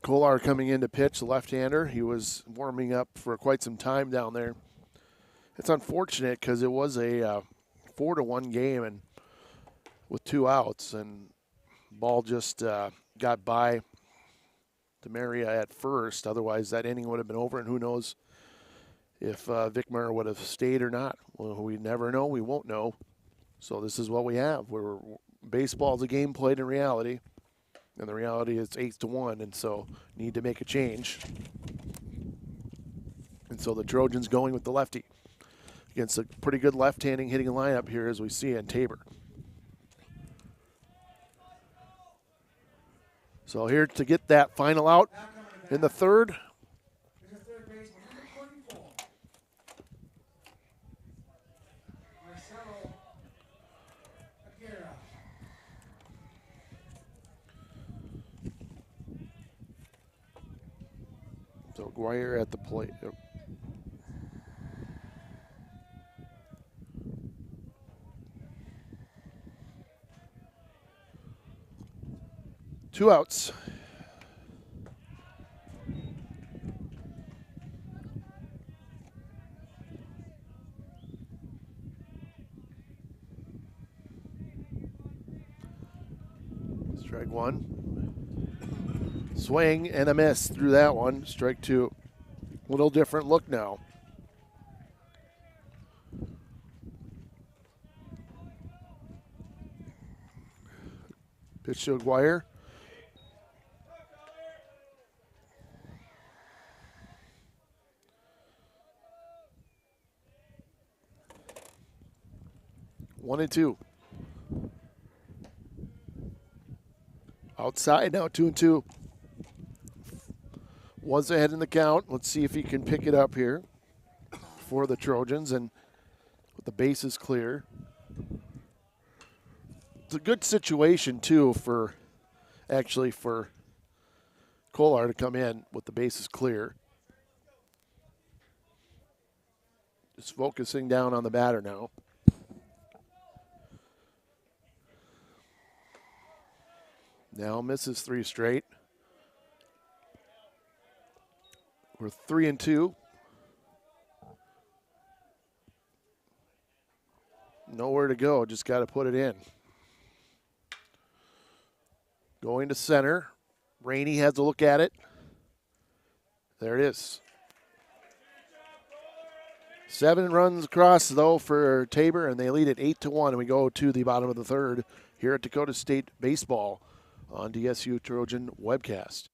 Kolar coming in to pitch, the left-hander. He was warming up for quite some time down there. It's unfortunate because it was a 4-1 game and with 2 outs, and ball just got by DeMaria at first. Otherwise, that inning would have been over, and who knows if Vic Meyer would have stayed or not. Well, we never know. We won't know. So this is what we have. Baseball is a game played in reality. And the reality is 8-1, and so need to make a change. And so the Trojans going with the lefty against a pretty good left-handing hitting lineup here as we see in Tabor. So here to get that final out in the third. So Guire at the plate. 2 outs. Strike 1. Swing and a miss through that one. Strike 2. Little different look now. Pitch to Aguirre. One and 2. Outside now, 2-2. Was ahead in the count. Let's see if he can pick it up here for the Trojans, and with the bases clear. It's a good situation too for Kolar to come in with the bases clear. Just focusing down on the batter now. Now misses 3 straight. We're 3-2. Nowhere to go, just got to put it in. Going to center. Rainey has a look at it. There it is. 7 runs across, though, for Tabor, and they lead it 8-1. And we go to the bottom of the third here at Dakota State Baseball on DSU Trojan webcast.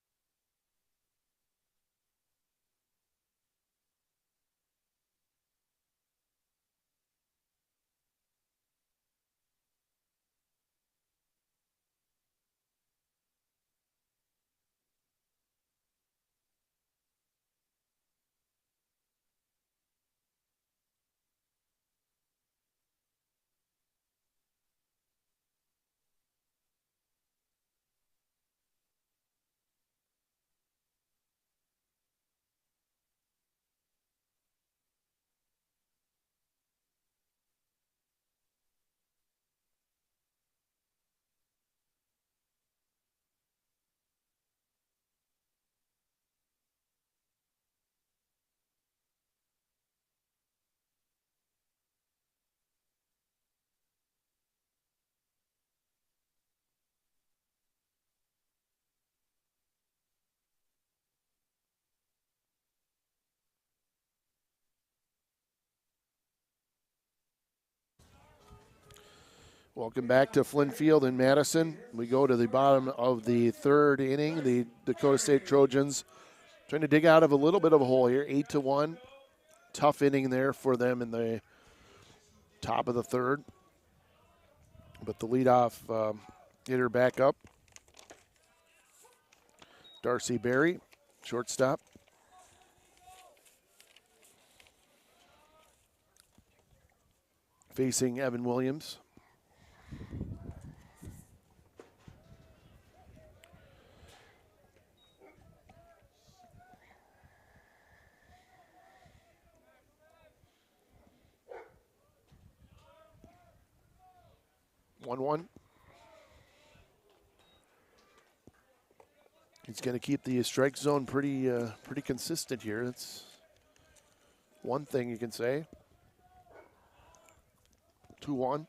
Welcome back to Flynn Field in Madison. We go to the bottom of the third inning. The Dakota State Trojans trying to dig out of a little bit of a hole here, 8-1. Tough inning there for them in the top of the third. But the leadoff hitter back up. Darcy Berry, shortstop. Facing Evan Williams. One. He's going to keep the strike zone pretty consistent here. That's one thing you can say. 2-1.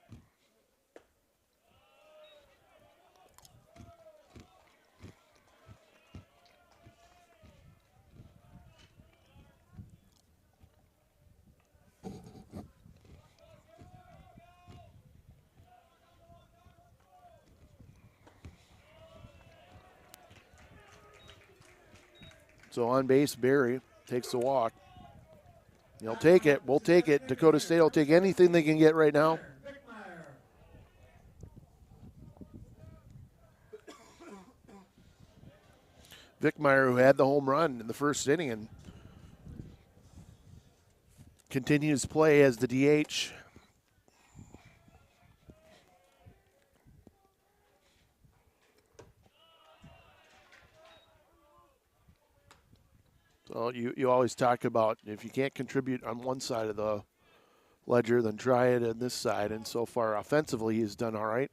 So on base, Berry takes the walk. He'll take it. We'll take it. Dakota State will take anything they can get right now. Vickmeyer, who had the home run in the first inning and continues to play as the DH. So you always talk about if you can't contribute on one side of the ledger, then try it on this side. And so far, offensively, he's done all right.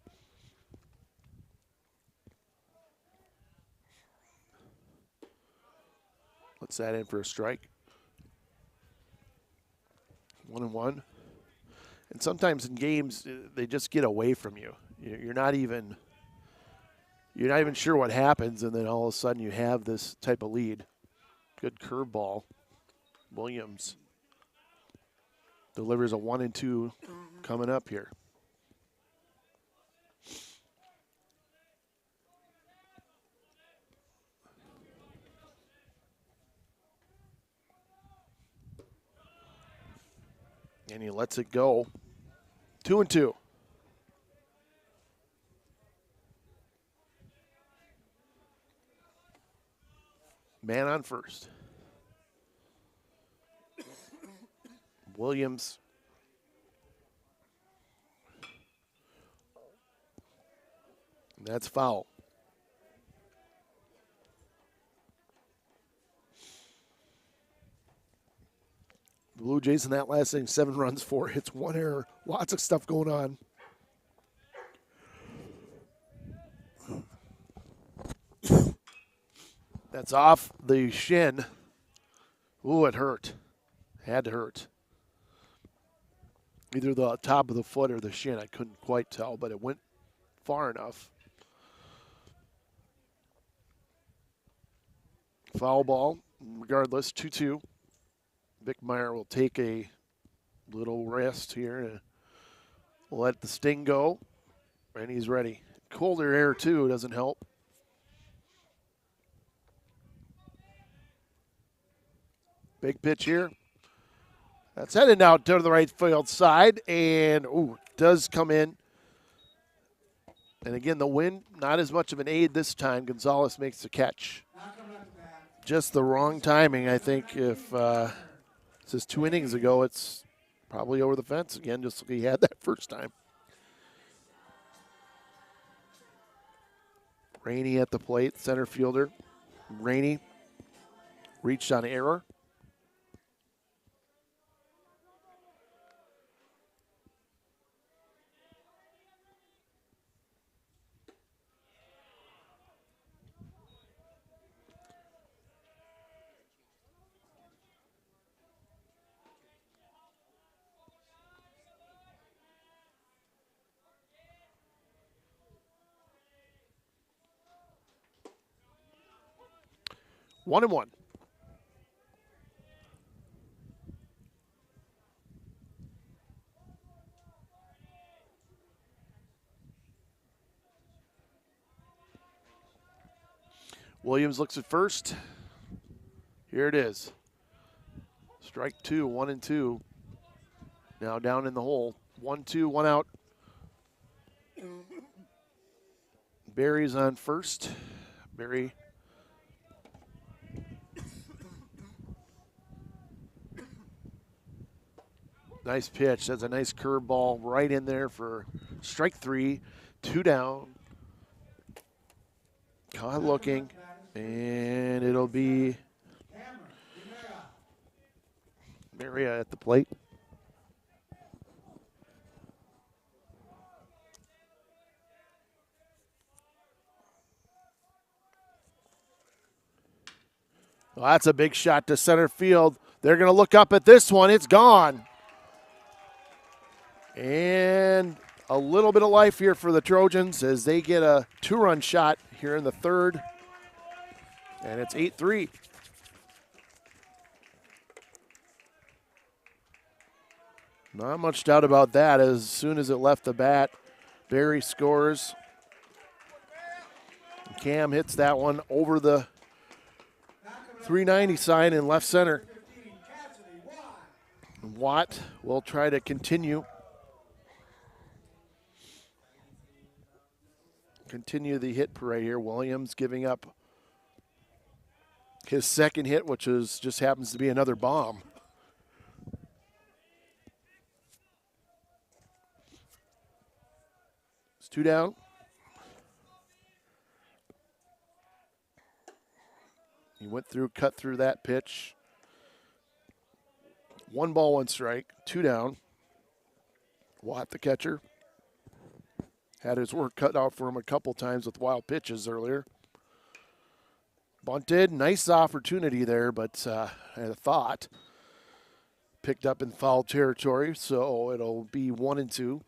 Let's that in for a strike. 1-1. And sometimes in games, they just get away from you. You're not even sure what happens, and then all of a sudden you have this type of lead. Good curveball. Williams delivers a 1-2 coming up here. And he lets it go. 2-2. Man on first. Williams. That's foul. Blue Jays in that last inning, 7 runs, 4 hits, 1 error. Lots of stuff going on. That's off the shin. Ooh, it hurt. Had to hurt. Either the top of the foot or the shin. I couldn't quite tell, but it went far enough. Foul ball, regardless, 2-2. Bickmeyer will take a little rest here and let the sting go, and he's ready. Colder air, too, doesn't help. Big pitch here. That's headed out to the right field side, and does come in. And again, the wind, not as much of an aid this time. Gonzalez makes the catch. Just the wrong timing, I think. If this is 2 innings ago, it's probably over the fence again, just like he had that first time. Rainey at the plate, center fielder. Rainey reached on error. One and one. Williams looks at first. Here it is. Strike 2, 1-2. Now down in the hole. 1-2, 1 out. Barry's on first. Barry. Nice pitch. That's a nice curveball right in there for strike 3. 2 down. Caught looking. And it'll be Maria at the plate. Well, that's a big shot to center field. They're going to look up at this one. It's gone. And a little bit of life here for the Trojans as they get a 2-run shot here in the third. And it's 8-3. Not much doubt about that. As soon as it left the bat, Barry scores. Cam hits that one over the 390 sign in left center. Watt will try to continue the hit parade here. Williams giving up his second hit, which is just happens to be another bomb. It's 2 down. He went through, cut through that pitch. 1 ball, 1 strike, 2 down. Watt, the catcher, had his work cut out for him a couple times with wild pitches earlier. Bunted, nice opportunity there, but I had a thought. Picked up in foul territory, so it'll be 1-2.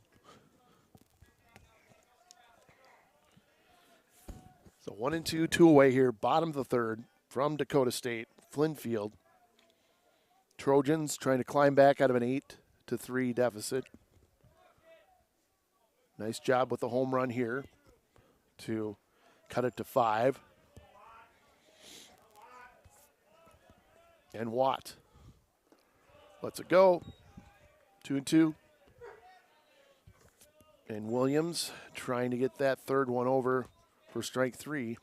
So 1-2, 2 away here, bottom of the third from Dakota State, Flynn Field. Trojans trying to climb back out of an 8-3 deficit. Nice job with the home run here to cut it to 5. And Watt lets it go. 2-2. And Williams trying to get that third one over for strike 3.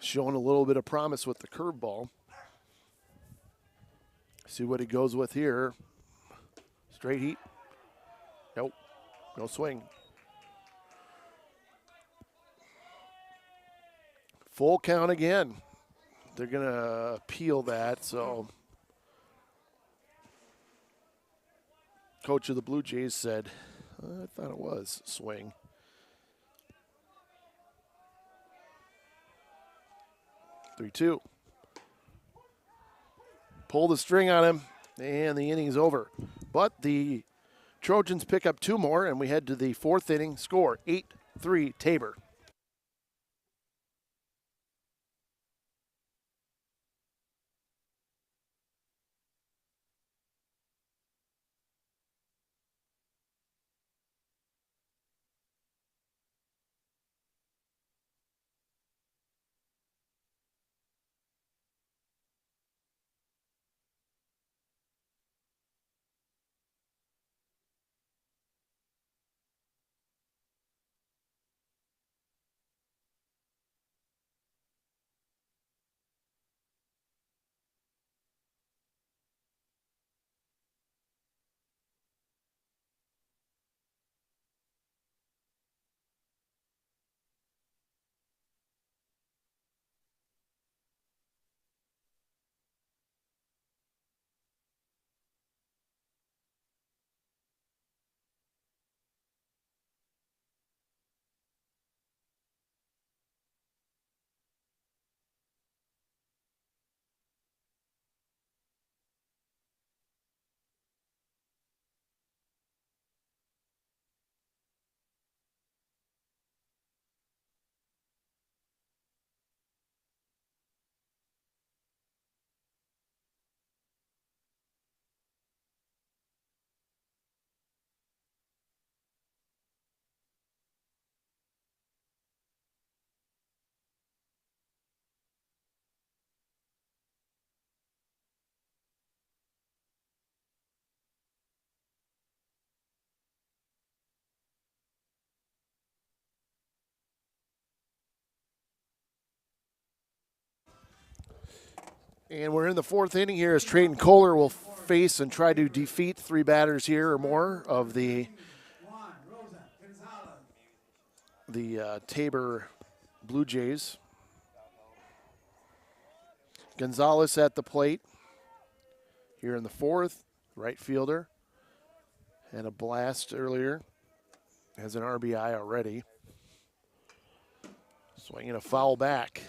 Showing a little bit of promise with the curveball. See what he goes with here. Straight heat. Nope. No swing. Full count again. they're going to appeal that, so coach of the Blue Jays said, I thought it was swing. Three-two. Pull the string on him, and the inning's over. But the Trojans pick up 2 more, and we head to the 4th inning. Score 8-3 Tabor. And we're in the 4th inning here as Trayton Kohler will face and try to defeat 3 batters here or more of the Tabor Blue Jays. Gonzalez at the plate here in the 4th, right fielder. Had a blast earlier, has an RBI already. Swinging a foul back.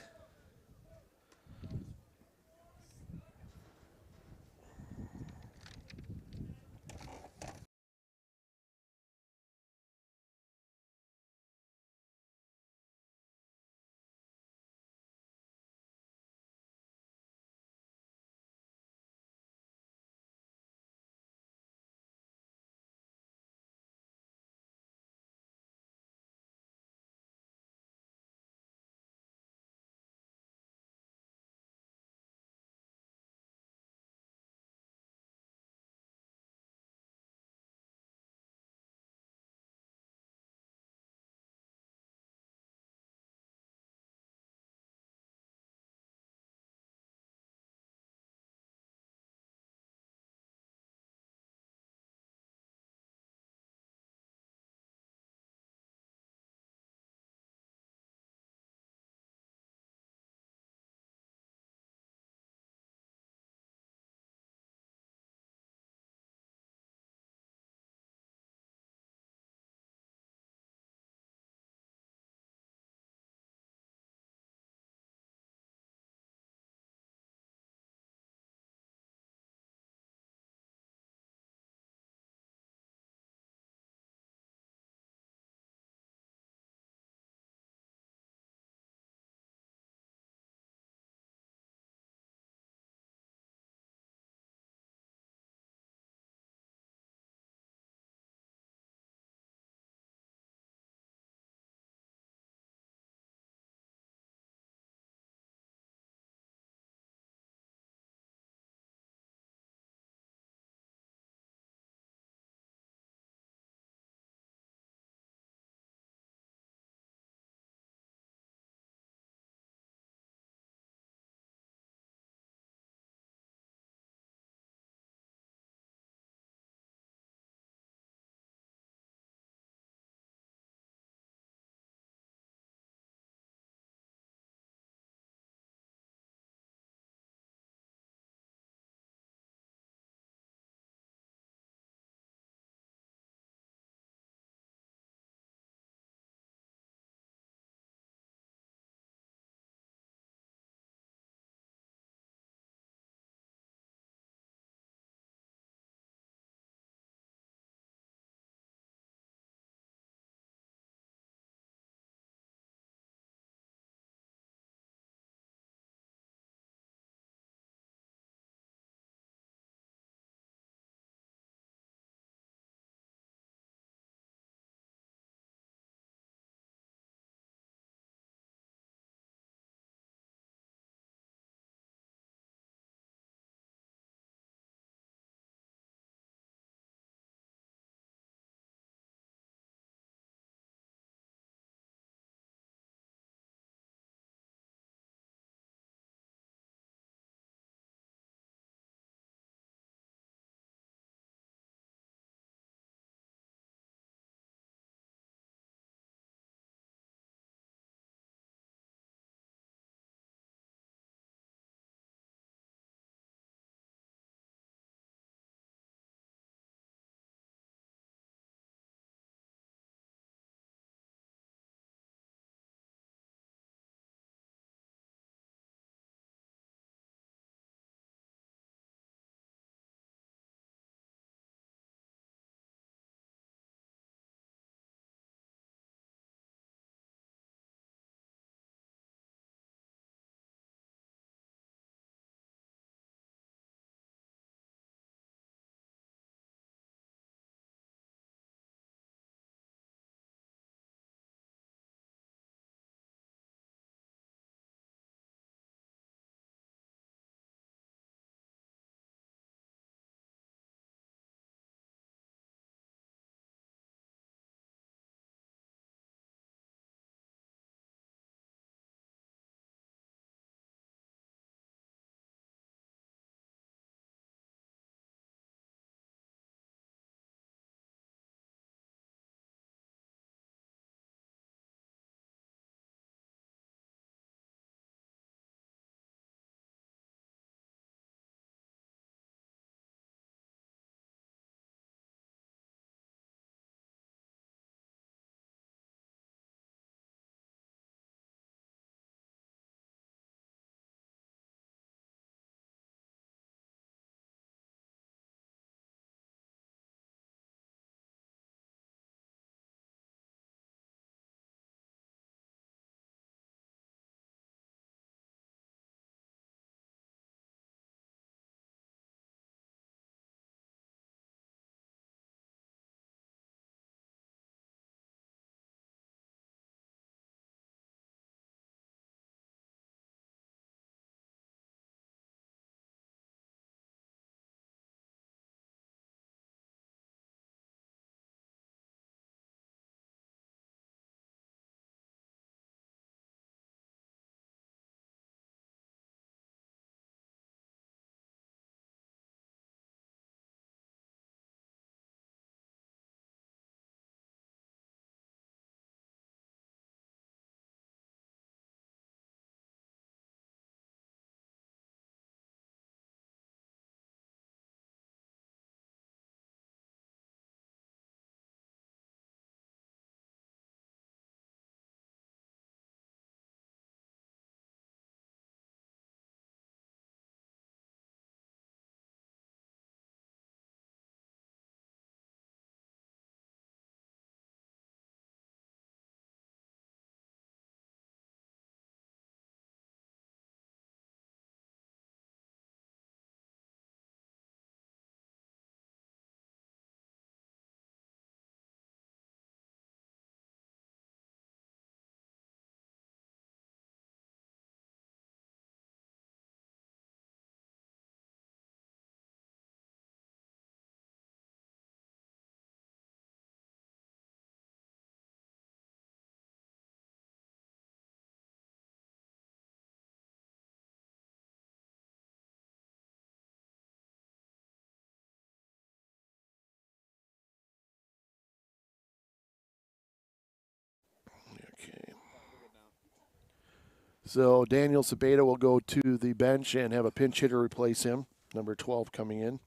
So Daniel Sabeda will go to the bench and have a pinch hitter replace him, number 12 coming in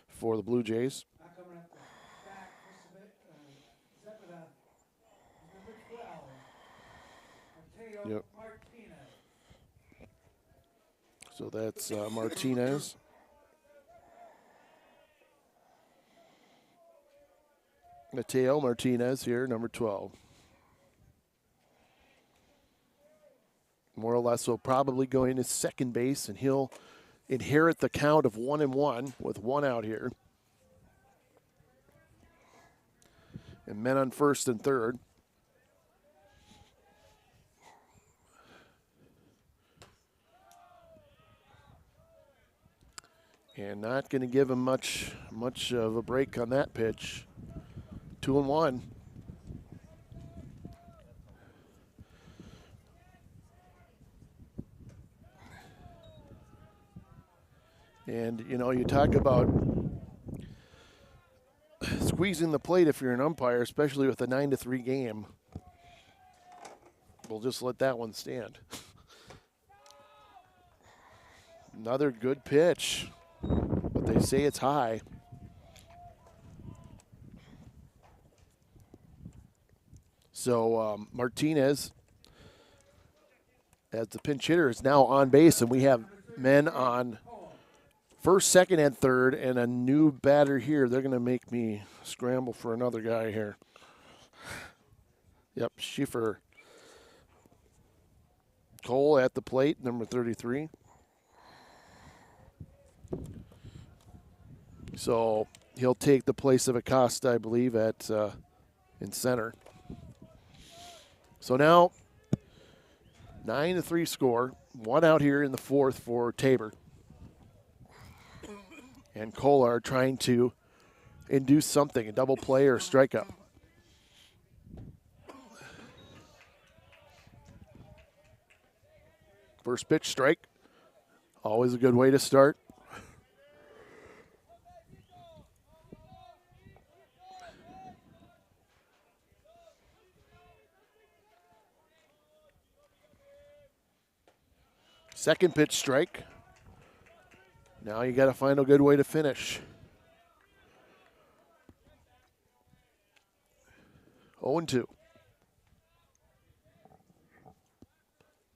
for the Blue Jays. Yep. So that's Martinez. Mateo Martinez here, number 12. More or less will probably go into second base, and he'll inherit the count of 1-1 with one out here. And men on first and third. And not going to give him much of a break on that pitch. 2-1. And, you know, you talk about squeezing the plate if you're an umpire, especially with a 9-3 game. We'll just let that one stand. Another good pitch, but they say it's high. So Martinez, as the pinch hitter, is now on base, and we have men on first, second, and third, and a new batter here. They're going to make me scramble for another guy here. Yep, Schiffer. Cole at the plate, number 33. So he'll take the place of Acosta, I believe, at in center. So now 9-3 score. One out here in the fourth for Tabor. And Kolar trying to induce something, a double play or a strikeout. First pitch strike. Always a good way to start. Second pitch strike. Now you got to find a good way to finish. 0-2.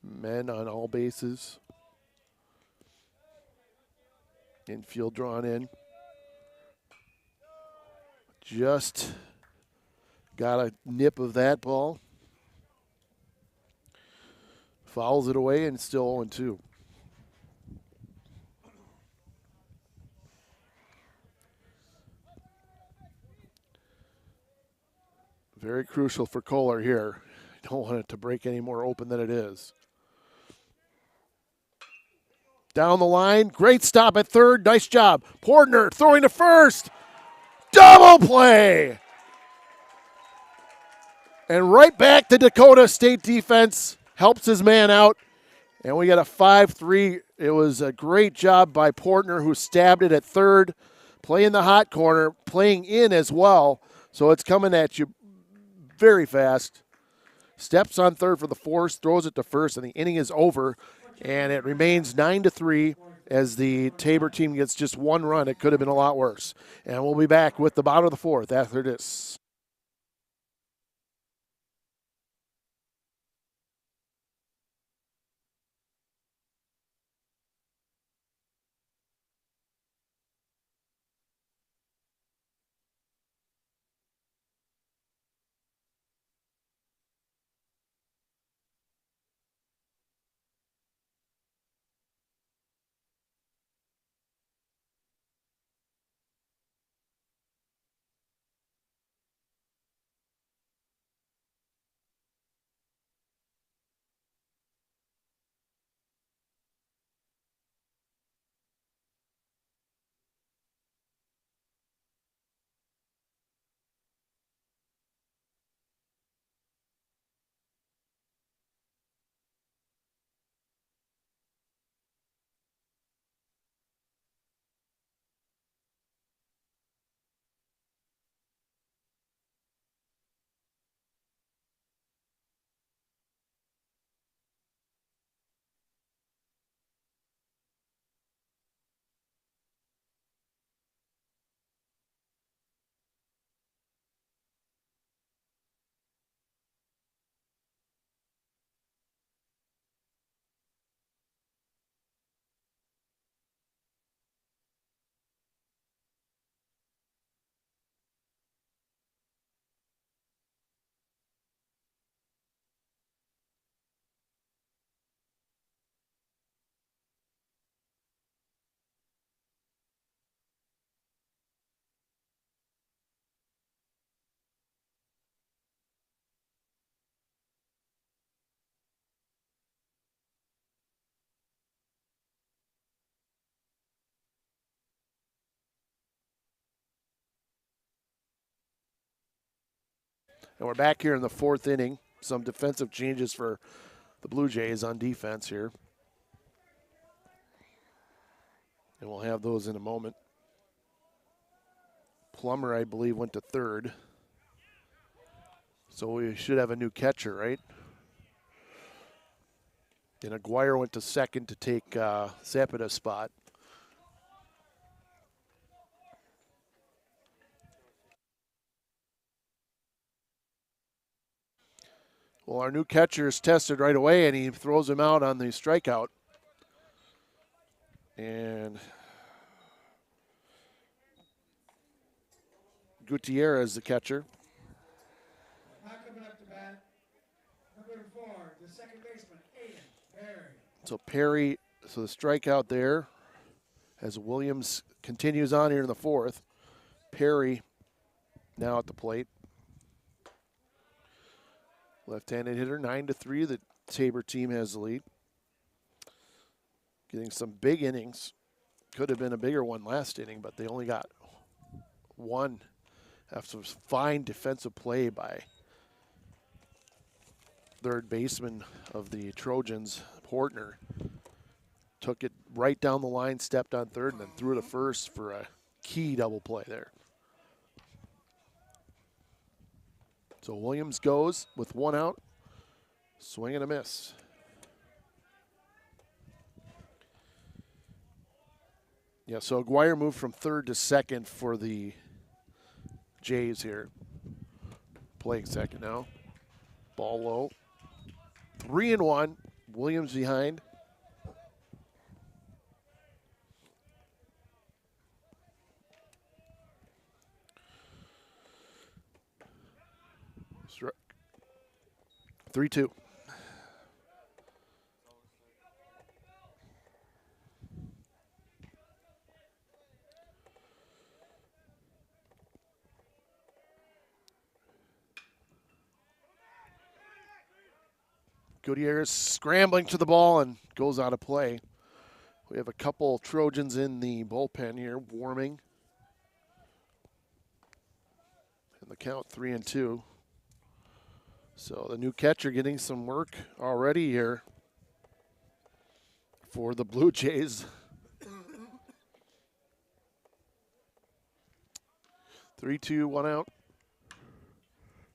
Men on all bases. Infield drawn in. Just got a nip of that ball. Fouls it away, and it's still 0-2. Very crucial for Kolar here. Don't want it to break any more open than it is. Down the line, great stop at third, nice job. Portner throwing to first, double play! And right back to Dakota State defense, helps his man out. And we got a 5-3. It was a great job by Portner, who stabbed it at third, playing the hot corner, playing in as well. So it's coming at you very fast. Steps on third for the force, throws it to first, and the inning is over. And it remains 9-3 as the Tabor team gets just one run. It could have been a lot worse. And we'll be back with the bottom of the fourth after this. And we're back here in the fourth inning. Some defensive changes for the Blue Jays on defense here. And we'll have those in a moment. Plummer, I believe, went to third. So we should have a new catcher, right? And Aguirre went to second to take Zapida's spot. Well, our new catcher is tested right away, and he throws him out on the strikeout. And Gutierrez, the catcher. Now coming up to bat, number 4, the second baseman, Perry. So Perry, so the strikeout there as Williams continues on here in the fourth. Perry now at the plate. Left-handed hitter, 9-3. The Tabor team has the lead. Getting some big innings. Could have been a bigger one last inning, but they only got one after fine defensive play by third baseman of the Trojans, Portner. Took it right down the line, stepped on third, and then threw to first for a key double play there. So Williams goes with one out, swing and a miss. Yeah, so Aguirre moved from third to second for the Jays here. Playing second now. Ball low. 3-1. Williams behind. Strike. 3-2. Gutierrez scrambling to the ball and goes out of play. We have a couple Trojans in the bullpen here, warming. And the count 3-2. So the new catcher getting some work already here for the Blue Jays. 3-2, one out.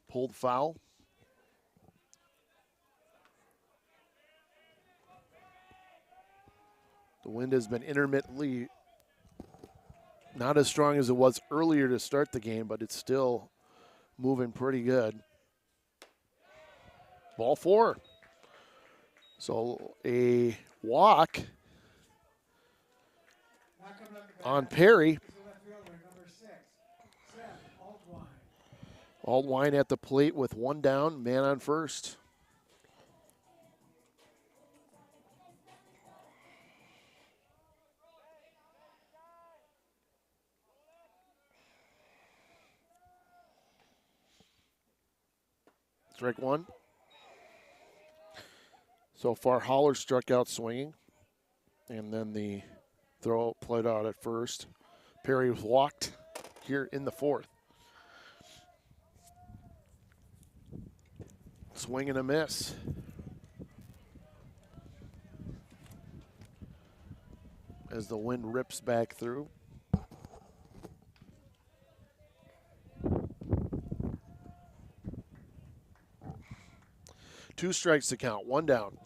Pulled foul. The wind has been intermittently not as strong as it was earlier to start the game, but it's still moving pretty good. Ball 4. So a walk on Perry. Aldwine at the plate with one down, man on first. Strike one. So far, Holler struck out swinging, and then the throw played out at first. Perry was walked here in the fourth. Swing and a miss. As the wind rips back through. Two strikes to count, one down.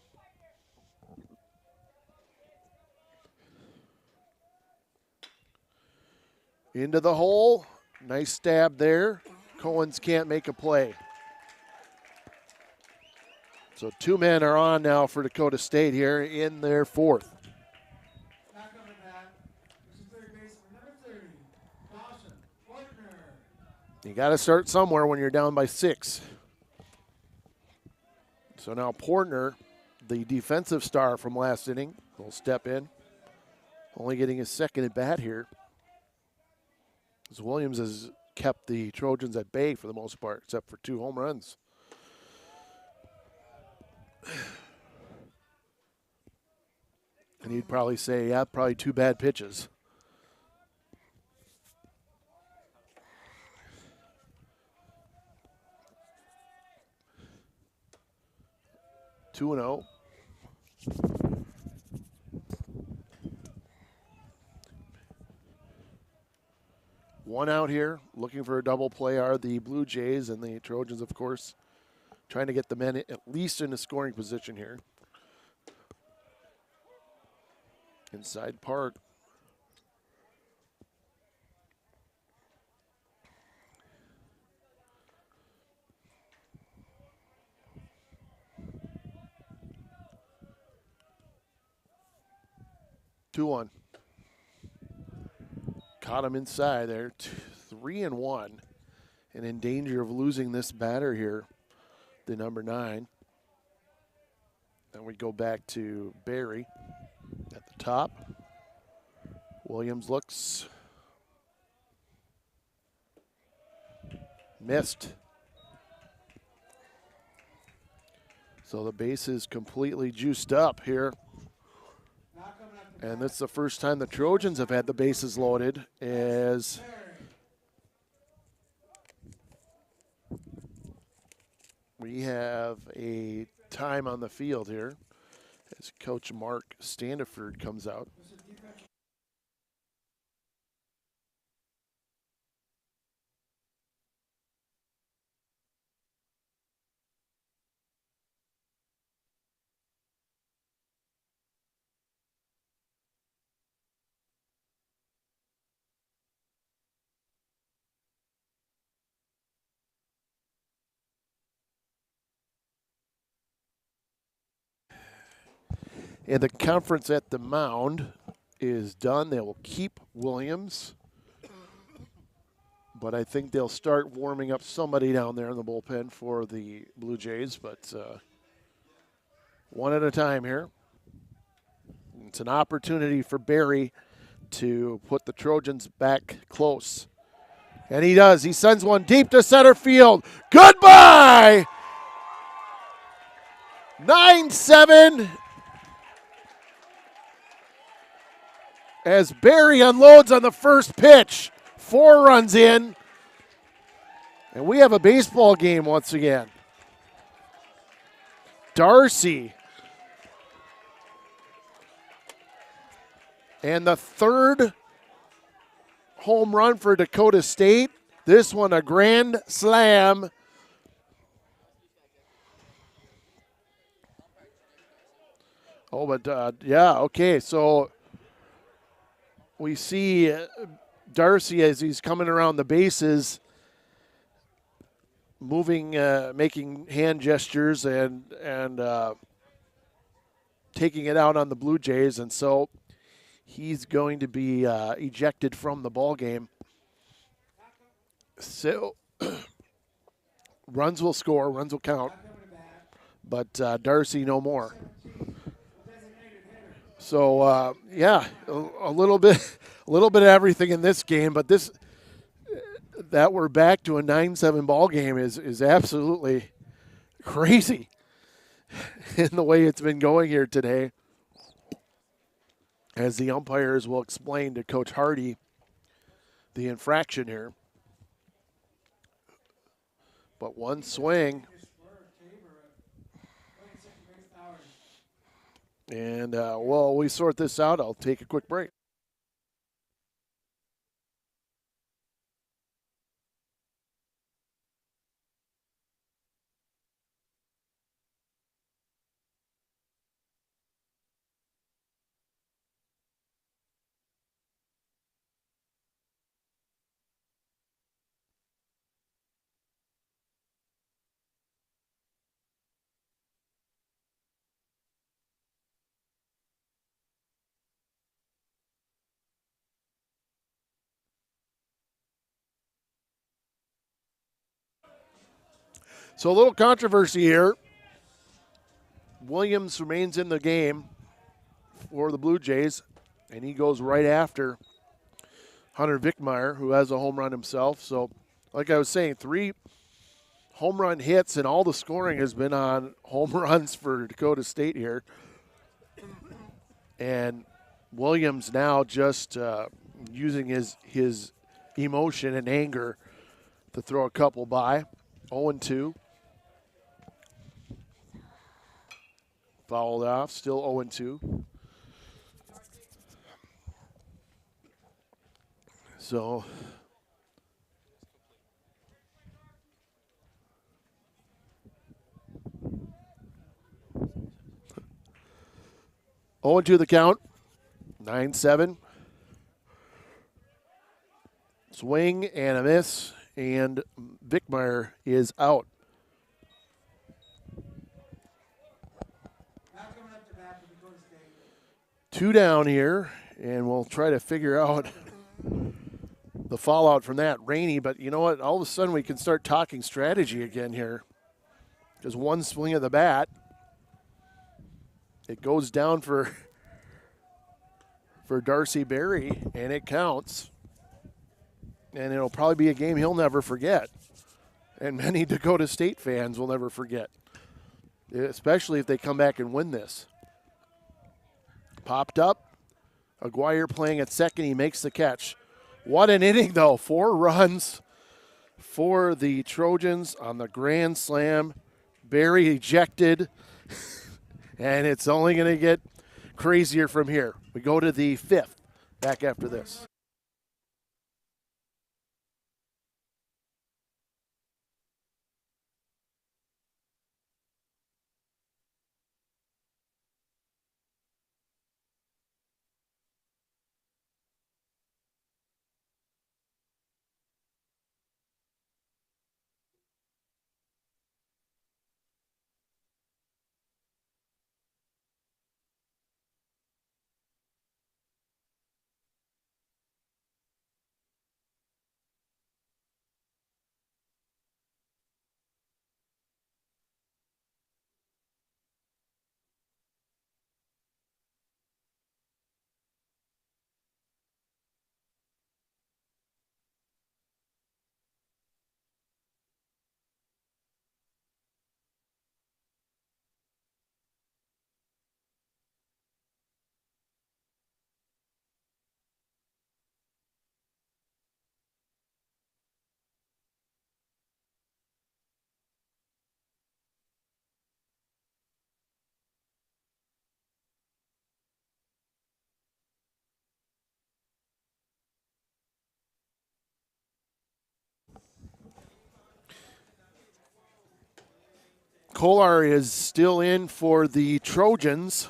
Into the hole. Nice stab there. Cohen's can't make a play. So two men are on now for Dakota State here in their fourth. You got to start somewhere when you're down by 6. So now Portner, the defensive star from last inning, will step in. Only getting his second at bat here. As Williams has kept the Trojans at bay for the most part, except for 2 home runs. And he'd probably say, yeah, probably 2 bad pitches. 2-0. One out here, looking for a double play are the Blue Jays, and the Trojans, of course, trying to get the men at least in a scoring position here. Inside Park. Two one. Caught him inside there. 3-1, and in danger of losing this batter here, the number 9. Then we go back to Barry at the top. Williams looks. Missed. So the base is completely juiced up here. And this is the first time the Trojans have had the bases loaded, as we have a time on the field here as Coach Mark Standiford comes out. And the conference at the mound is done. They will keep Williams, but I think they'll start warming up somebody down there in the bullpen for the Blue Jays, but one at a time here. It's an opportunity for Barry to put the Trojans back close. And he does. He sends one deep to center field. Goodbye! 9-7. As Barry unloads on the first pitch. 4 runs in. And we have a baseball game once again. Darcy. And the third home run for Dakota State. This one a grand slam. Oh, but yeah, okay, so we see Darcy as he's coming around the bases, moving, making hand gestures and taking it out on the Blue Jays, and so he's going to be ejected from the ball game. So runs will score, runs will count, but Darcy no more. So yeah, a little bit of everything in this game, but this that we're back to a 9-7 ball game is absolutely crazy in the way it's been going here today. As the umpires will explain to Coach Hardy the infraction here. But one swing. And while we sort this out, I'll take a quick break. So a little controversy here. Williams remains in the game for the Blue Jays, and he goes right after Hunter Vickmeyer, who has a home run himself. So, like I was saying, 3 home run hits, and all the scoring has been on home runs for Dakota State here. And Williams now just using his emotion and anger to throw a couple by. 0-2. Fouled off, still 0-2. So, to the count. 9-7. Swing and a miss, and Vickmeyer is out. Now coming up to bat for Dakota State. 2 down here, and we'll try to figure out the fallout from that. Rainy, but you know what? All of a sudden we can start talking strategy again here. Because one swing of the bat, it goes down for Darcy Berry, and it counts. And it'll probably be a game he'll never forget. And many Dakota State fans will never forget. Especially if they come back and win this. Popped up. Aguirre playing at second. He makes the catch. What an inning, though. 4 runs for the Trojans on the grand slam. Berry ejected. And it's only going to get crazier from here. We go to the 5th back after this. Kolar is still in for the Trojans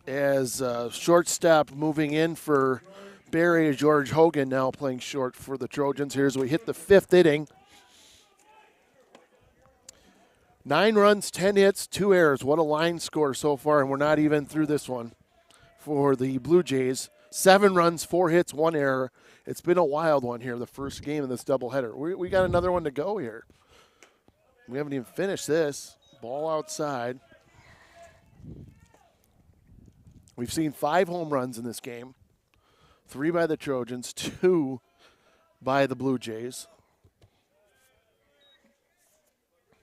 as shortstop moving in for Barry. George Hogan now playing short for the Trojans here as we hit the 5th inning. 9 runs, 10 hits, 2 errors. What a line score so far, and we're not even through this one for the Blue Jays. 7 runs, 4 hits, 1 error. It's been a wild one here, the first game of this doubleheader. We got another one to go here. We haven't even finished this. Ball outside. We've seen 5 home runs in this game. 3 by the Trojans, 2 by the Blue Jays.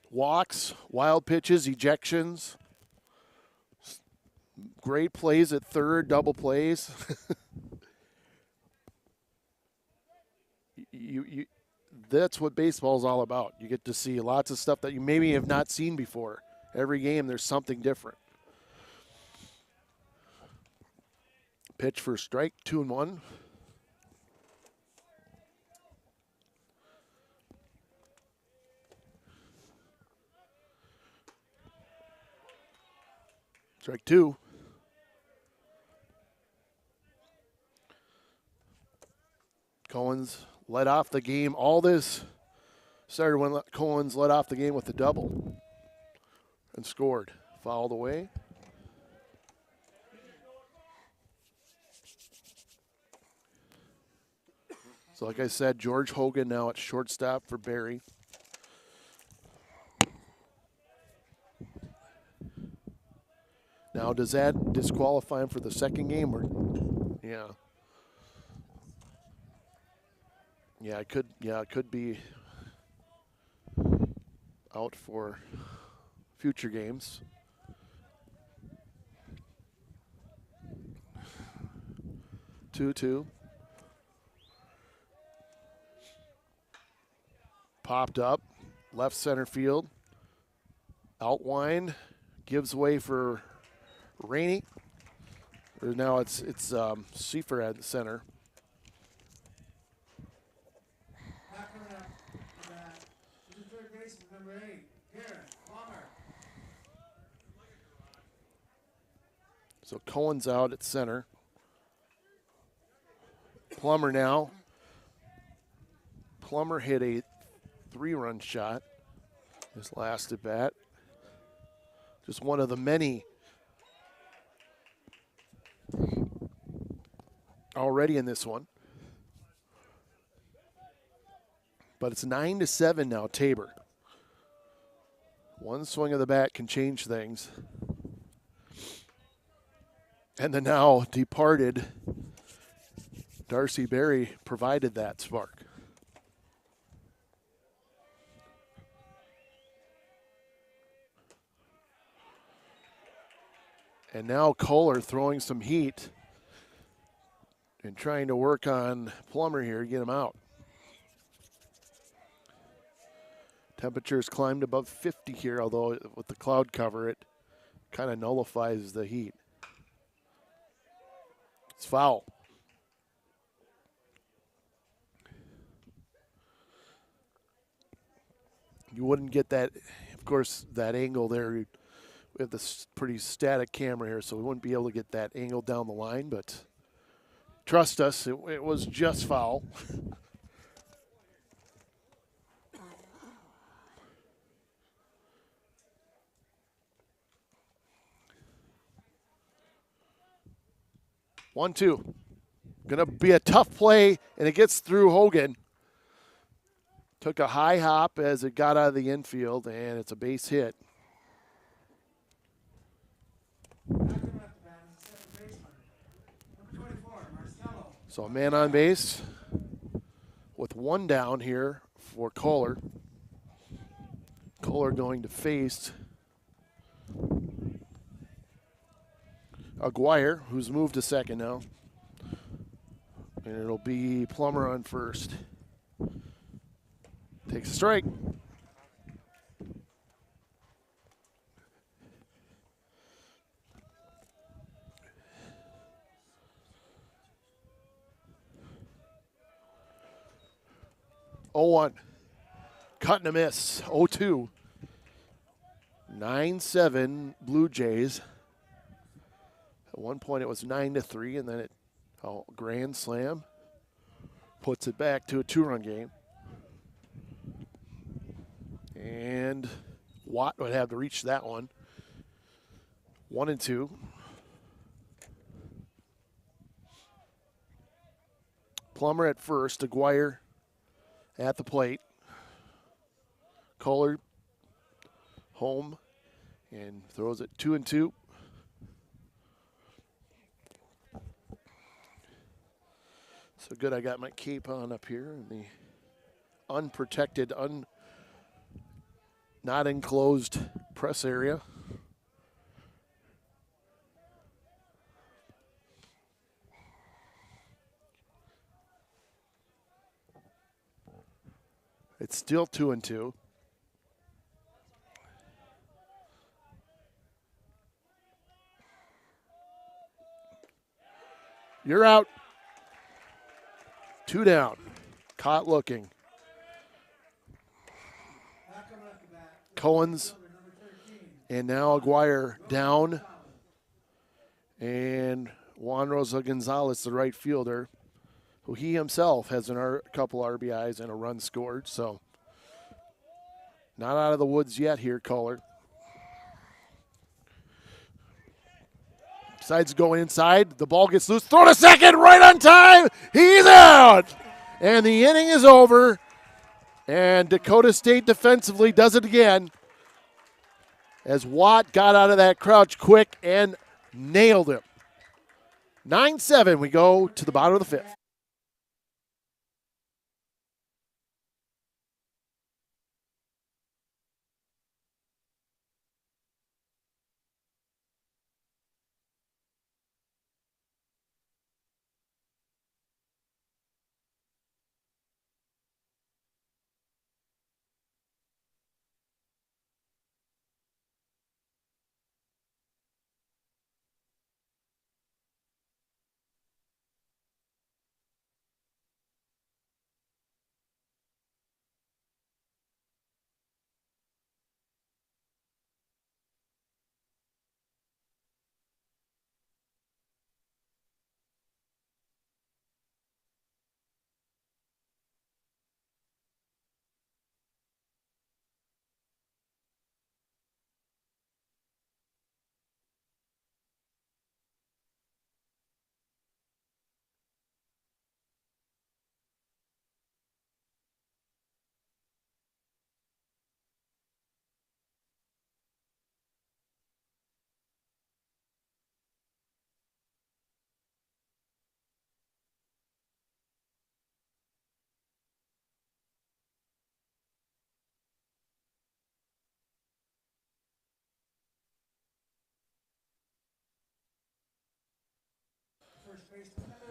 Walks, wild pitches, ejections. Great plays at third, double plays. That's what baseball's all about. You get to see lots of stuff that you maybe have not seen before. Every game there's something different. Pitch for strike, 2-1. Strike 2. Cohen's led off the game. All this started when Cohen's led off the game with the double and scored. Fouled away. So like I said, George Hogan now at shortstop for Barry. Now, does that disqualify him for the second game? Or yeah. Yeah, it could be out for future games. Two. Popped up, left center field. Outwind, gives way for Rainey. Or now it's Seifer at the center. Now coming up to bat is the third baseman, number 8, Garrett Plummer. So Cohen's out at center. Plummer now. Plummer hit a 3-run shot his last at bat. Just one of the many already in this one. But it's 9-7 now, Tabor. One swing of the bat can change things. And the now departed Darcy Berry provided that spark. And now Kohler throwing some heat and trying to work on Plummer here, get him out. Temperatures climbed above 50 here, although with the cloud cover, it kind of nullifies the heat. It's foul. You wouldn't get that, of course, that angle there. We have this pretty static camera here, so we wouldn't be able to get that angle down the line, but trust us, it was just foul. One, two. Gonna be a tough play, and it gets through Hogan. Took a high hop as it got out of the infield, and it's a base hit. So a man on base with one down here for Kohler. Kohler going to face Aguirre, who's moved to second now. And it'll be Plummer on first. Takes a strike. Oh, 1. Cut and a miss. 0-2. 9-7 Blue Jays. At one point it was 9-3, and then it grand slam puts it back to a 2-run game. And Watt would have to reach that one. 1-2. Plummer at first. Aguirre at the plate. Kohler home and throws it 2-2. So good, I got my cape on up here in the unprotected, not enclosed press area. It's still 2-2. You're out. 2 down. Caught looking. Cohen's and now Aguirre down. And Juan Rosa Gonzalez, the right fielder, who he himself has a couple RBIs and a run scored. So not out of the woods yet here, Kohler. Decides to go inside. The ball gets loose. Throw to second right on time. He's out. And the inning is over. And Dakota State defensively does it again. As Watt got out of that crouch quick and nailed him. 9-7. We go to the bottom of the 5th.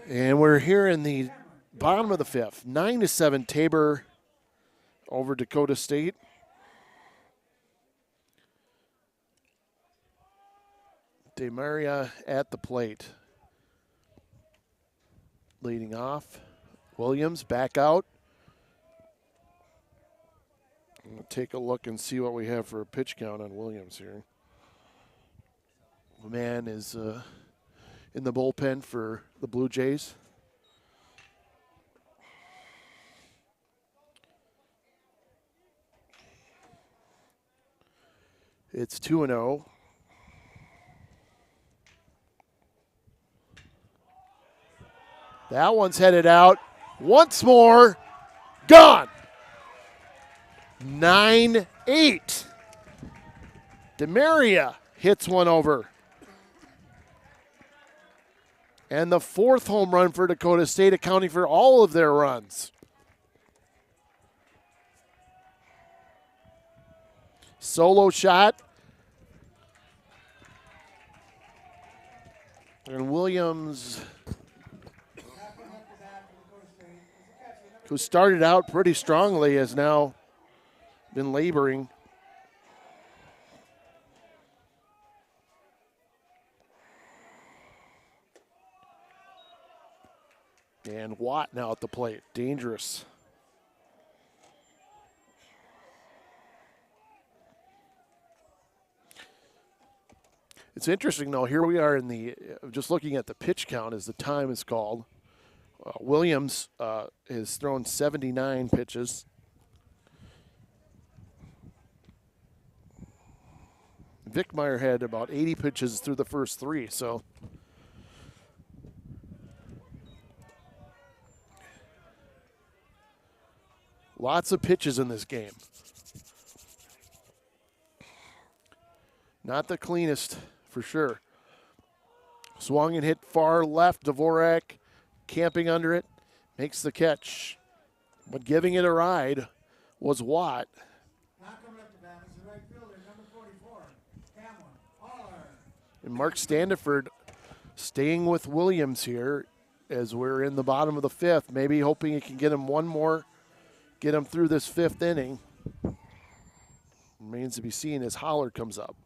And we're here in the bottom of the fifth. 9-7 Tabor over Dakota State. DeMaria at the plate. Leading off. Williams back out. We'll take a look and see what we have for a pitch count on Williams here. The man is in the bullpen for the Blue Jays. It's 2-0. That one's headed out. Once more. Gone. 9-8. DeMaria hits one over. And the fourth home run for Dakota State, accounting for all of their runs. Solo shot. And Williams, who started out pretty strongly, has now been laboring. And Watt now at the plate. Dangerous. It's interesting, though. Here we are in the, just looking at the pitch count as the time is called. Williams has thrown 79 pitches. Vickmeyer had about 80 pitches through the first three, so. Lots of pitches in this game. Not the cleanest, for sure. Swung and hit far left. Dvorak camping under it. Makes the catch. But giving it a ride was Watt. Now coming up to bat is the right fielder, number 44, Hamlin, Haller. And Mark Standiford staying with Williams here as we're in the bottom of the fifth. Maybe hoping he can get him one more, get him through this fifth inning. Remains to be seen as Haller comes up.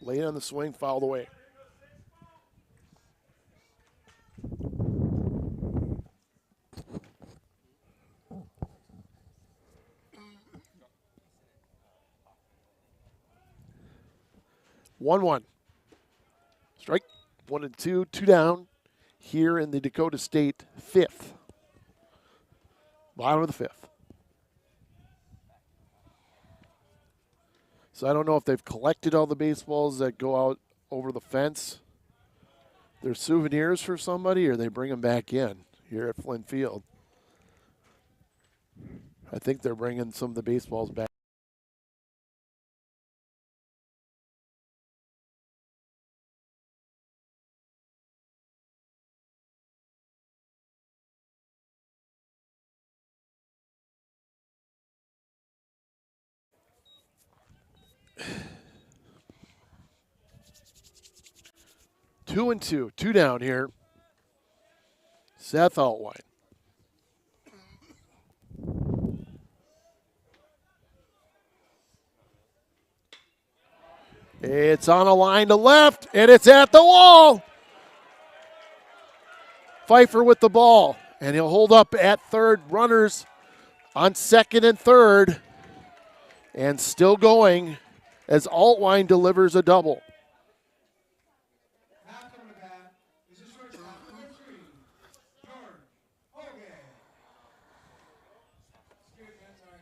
Late on the swing, fouled away. One. Strike. 1 and 2, 2 down here in the Dakota State fifth. Bottom of the fifth. So I don't know if they've collected all the baseballs that go out over the fence. They're souvenirs for somebody, or they bring them back in here at Flynn Field. I think they're bringing some of the baseballs back. Two and two down here. Seth out wide. It's on a line to left, and it's at the wall. Pfeiffer with the ball, and he'll hold up at third. Runners on second and third, and still going as Altwine delivers a double. Now coming to bat is the shortstop, number 3, George Hogan. Excuse me, I'm sorry.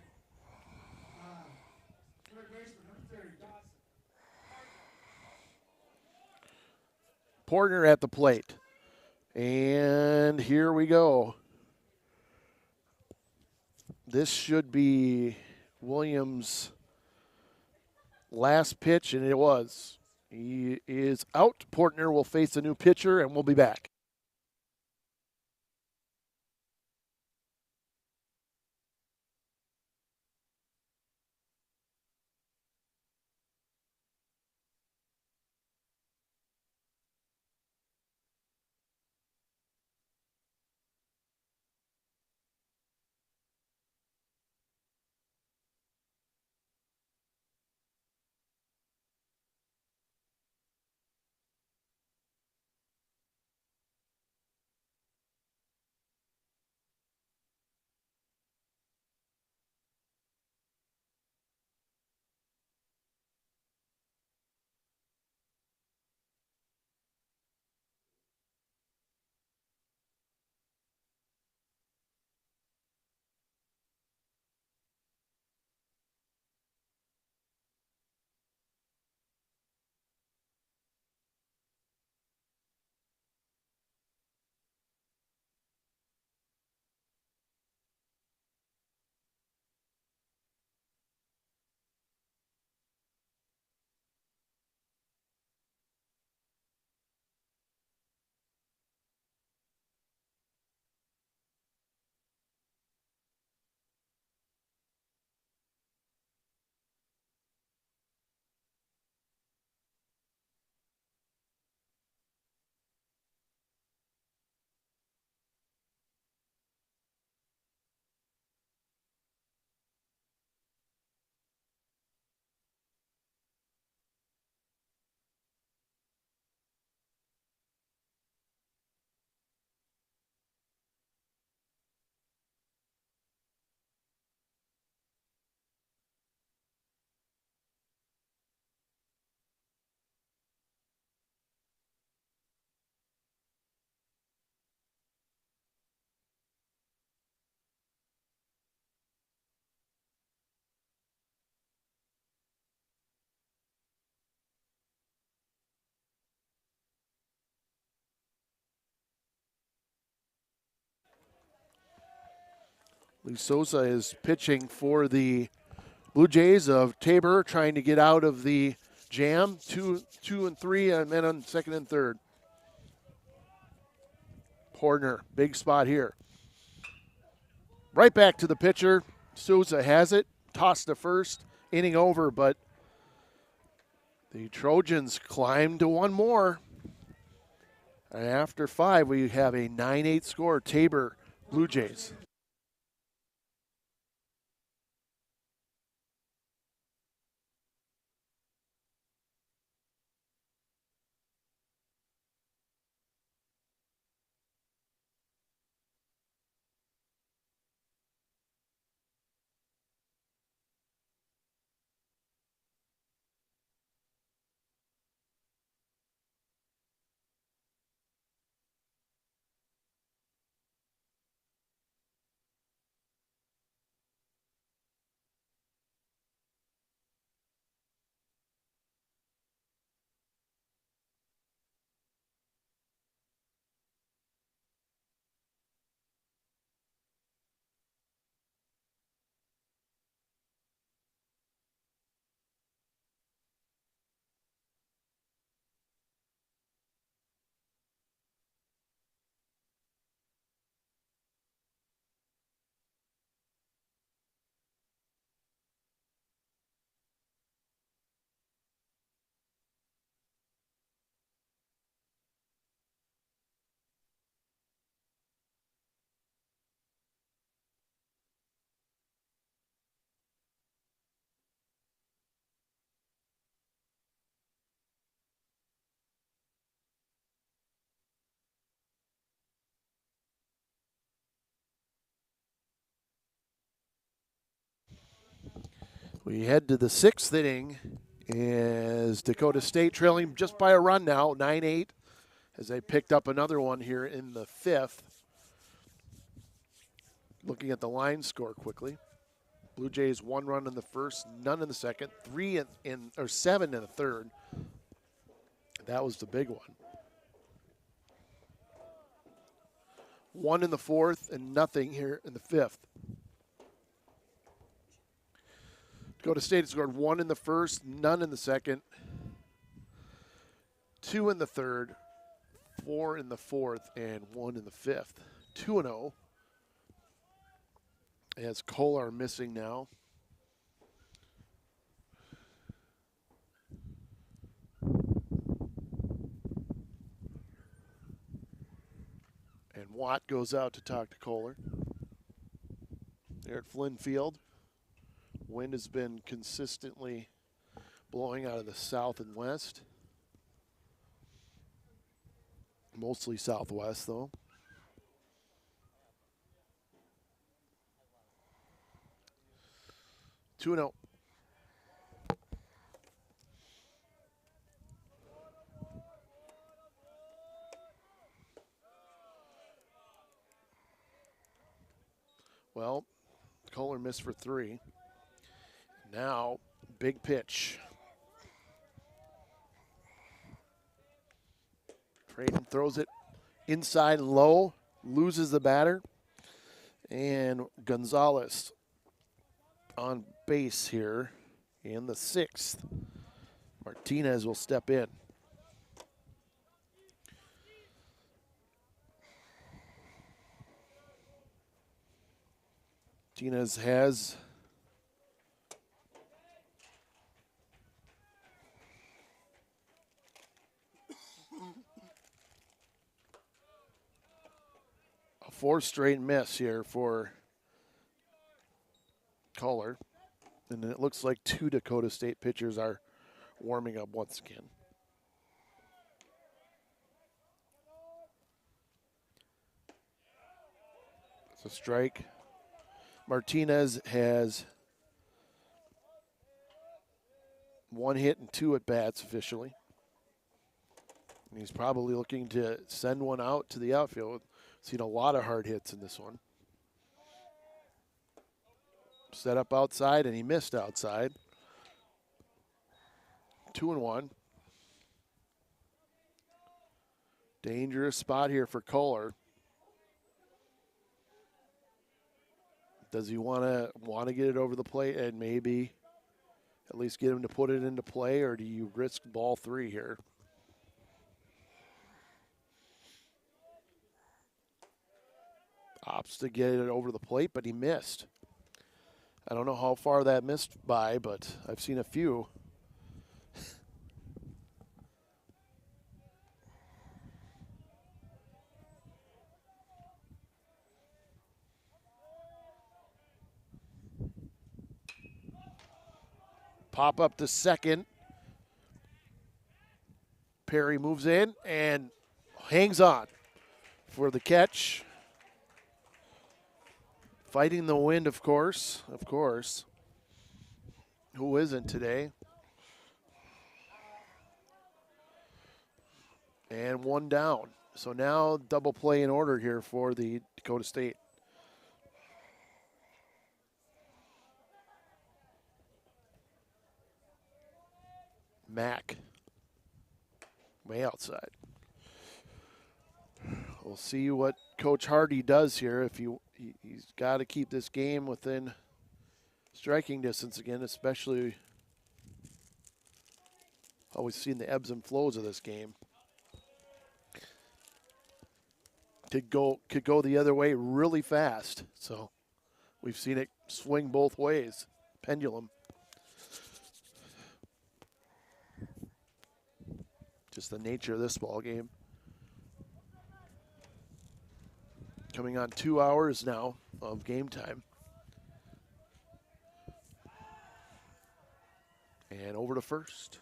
Third baseman, number 30, Dawson. Portner at the plate. And here we go. This should be Williams' last pitch, and it was. He is out. Portner will face a new pitcher, and we'll be back. Lee Sosa is pitching for the Blue Jays of Tabor, trying to get out of the jam. Two and three, and then on second and third. Portner, big spot here. Right back to the pitcher. Souza has it. Tossed to first. Inning over, but the Trojans climb to one more. And after 5, we have a 9-8 score. Tabor Blue Jays. We head to the 6th inning as Dakota State trailing just by a run now, 9-8, as they picked up another one here in the 5th. Looking at the line score quickly. Blue Jays 1 run in the first, none in the second, 7 in the third. That was the big one. 1 in the 4th and nothing here in the 5th. Dakota State scored 1 in the first, none in the second, 2 in the third, 4 in the 4th, and 1 in the 5th. 2-0. As Kohler missing now. And Watt goes out to talk to Kohler. There at Flynn Field. Wind has been consistently blowing out of the south and west. Mostly southwest, though. Two and 0. Well, Kohler missed for 3. Now, big pitch. Trayton throws it inside and low, loses the batter. And Gonzalez on base here in the 6th. Martinez will step in. Martinez has a 4th straight miss here for Kohler. And it looks like 2 Dakota State pitchers are warming up once again. It's a strike. Martinez has 1 hit and 2 at bats officially. And he's probably looking to send one out to the outfield. Seen a lot of hard hits in this one. Set up outside, and he missed outside. 2-1. Dangerous spot here for Kohler. Does he want to get it over the plate and maybe at least get him to put it into play, or do you risk ball 3 here? Opts to get it over the plate, but he missed. I don't know how far that missed by, but I've seen a few. Pop up to second. Perry moves in and hangs on for the catch. Fighting the wind, of course. Of course. Who isn't today? And 1 down. So now double play in order here for the Dakota State. Mack. Way outside. We'll see what Coach Hardy does here. If he's got to keep this game within striking distance again, especially always seen the ebbs and flows of this game. Could go the other way really fast. So we've seen it swing both ways. Pendulum. Just the nature of this ball game. Coming on 2 hours now of game time. And over to first.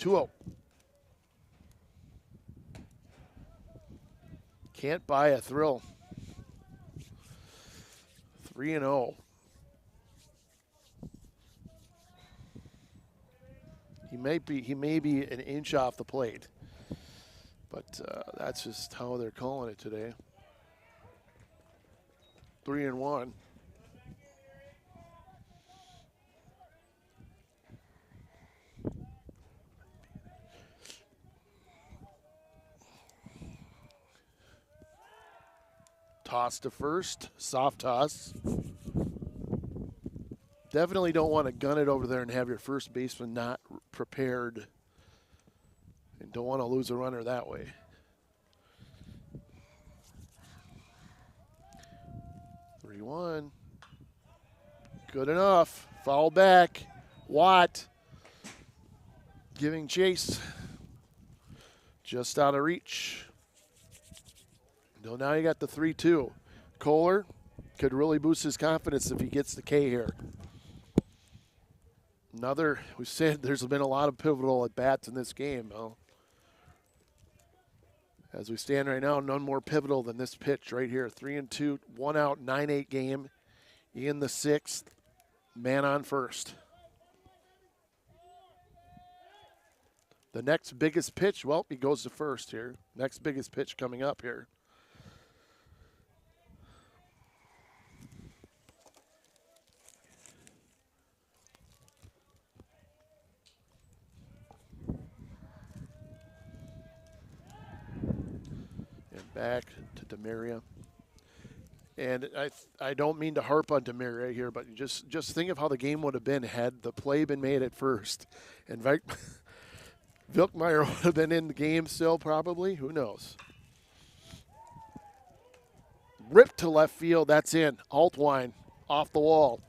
2-0. Can't buy a thrill. 3-0. He may be an inch off the plate, but that's just how they're calling it today. 3-1. Toss to first, soft toss. Definitely don't want to gun it over there and have your first baseman not prepared. And don't want to lose a runner that way. 3-1. Good enough. Foul back. Watt giving chase. Just out of reach. No, now you got the 3-2. Kohler could really boost his confidence if he gets the K here. We said there's been a lot of pivotal at bats in this game. Well, as we stand right now, none more pivotal than this pitch right here. 3-2, 1 out, 9-8 game. In the 6th, man on first. The next biggest pitch, well, he goes to first here. Next biggest pitch coming up here. And back to Demaria. And I don't mean to harp on Demaria here, but just think of how the game would have been had the play been made at first. And Vilkmeyer would have been in the game still probably. Who knows? Ripped to left field. That's in. Altwine off the wall.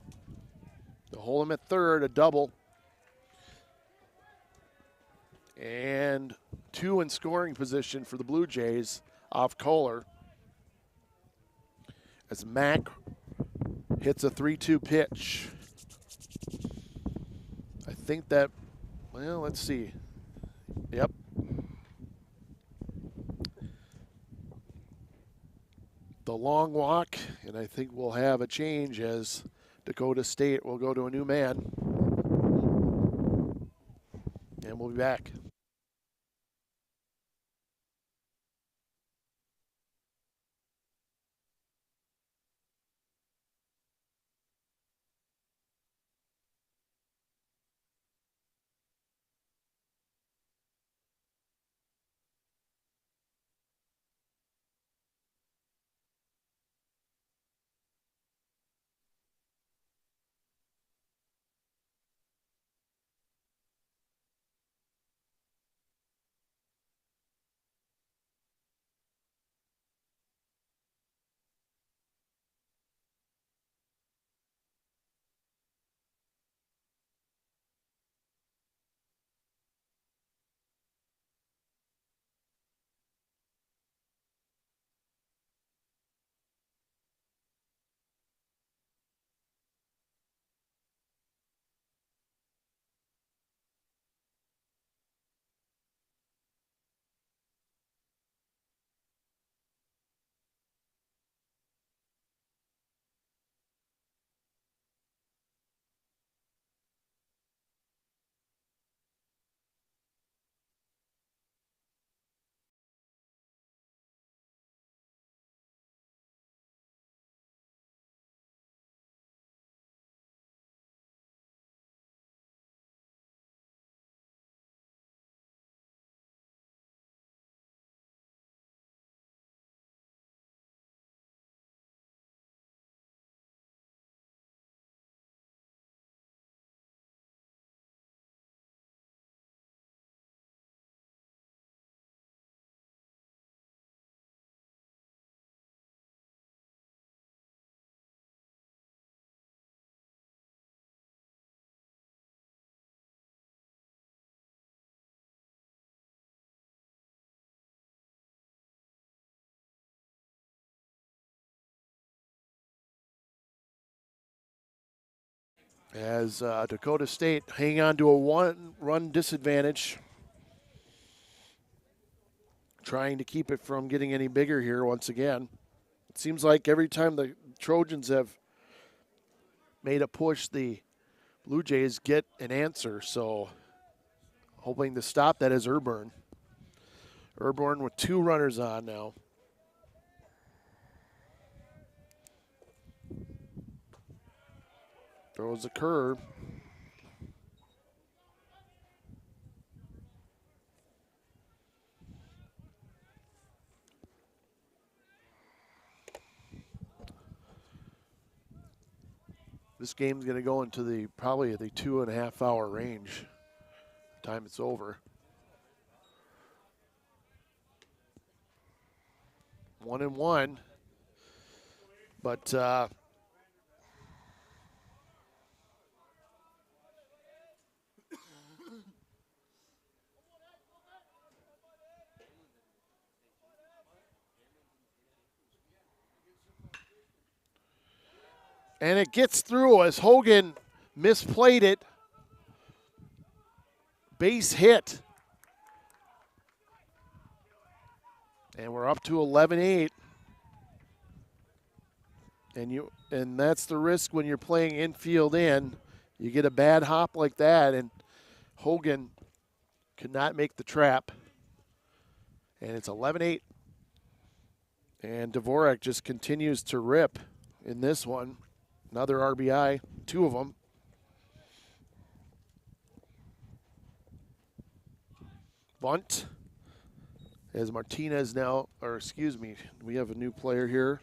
They'll hold him at third, a double. And 2 in scoring position for the Blue Jays off Kohler. As Mack hits a 3-2 pitch. I think that, well, let's see. Yep. The long walk, and I think we'll have a change as Dakota State will go to a new man. And we'll be back. As Dakota State hang on to a 1-run disadvantage trying to keep it from getting any bigger here once again. It seems like every time the Trojans have made a push, the Blue Jays get an answer. So hoping to stop that is Urburn. Urburn with 2 runners on now. Throws a curve. This game's going to go into probably the 2.5 hour range. Time it's over. 1-1, but and it gets through as Hogan misplayed it. Base hit. And we're up to 11-8. And that's the risk when you're playing infield in. You get a bad hop like that, and Hogan could not make the trap. And it's 11-8. And Dvorak just continues to rip in this one. Another RBI, 2 of them. Bunt. As Martinez now, or excuse me, we have a new player here.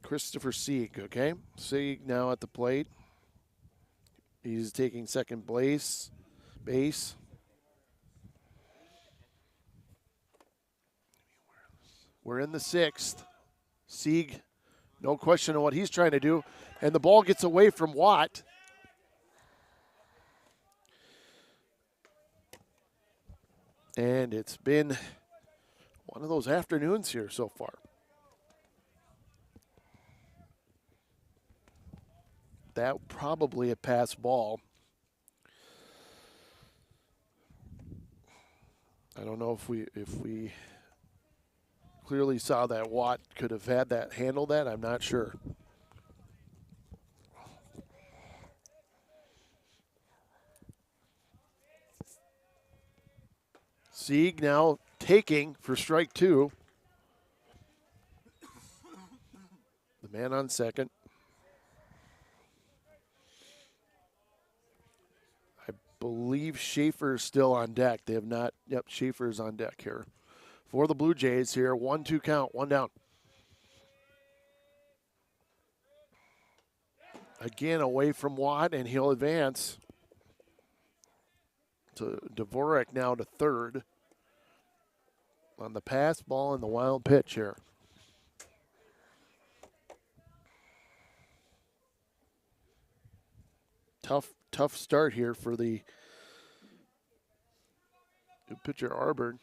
Christopher Sieg, okay? Sieg now at the plate. He's taking second base. We're in the 6th. Sieg, no question on what he's trying to do. And the ball gets away from Watt. And it's been one of those afternoons here so far. That probably a pass ball. I don't know if we clearly saw that Watt could have had that, handled that. I'm not sure. Sieg now taking for strike 2. The man on second. I believe Schaefer's still on deck. They have not. Yep, Schaefer's on deck here. For the Blue Jays here, 1-2 count, 1 down. Again, away from Watt, and he'll advance to Dvorak now to third. On the pass ball and the wild pitch here. Tough start here for the pitcher Arbor.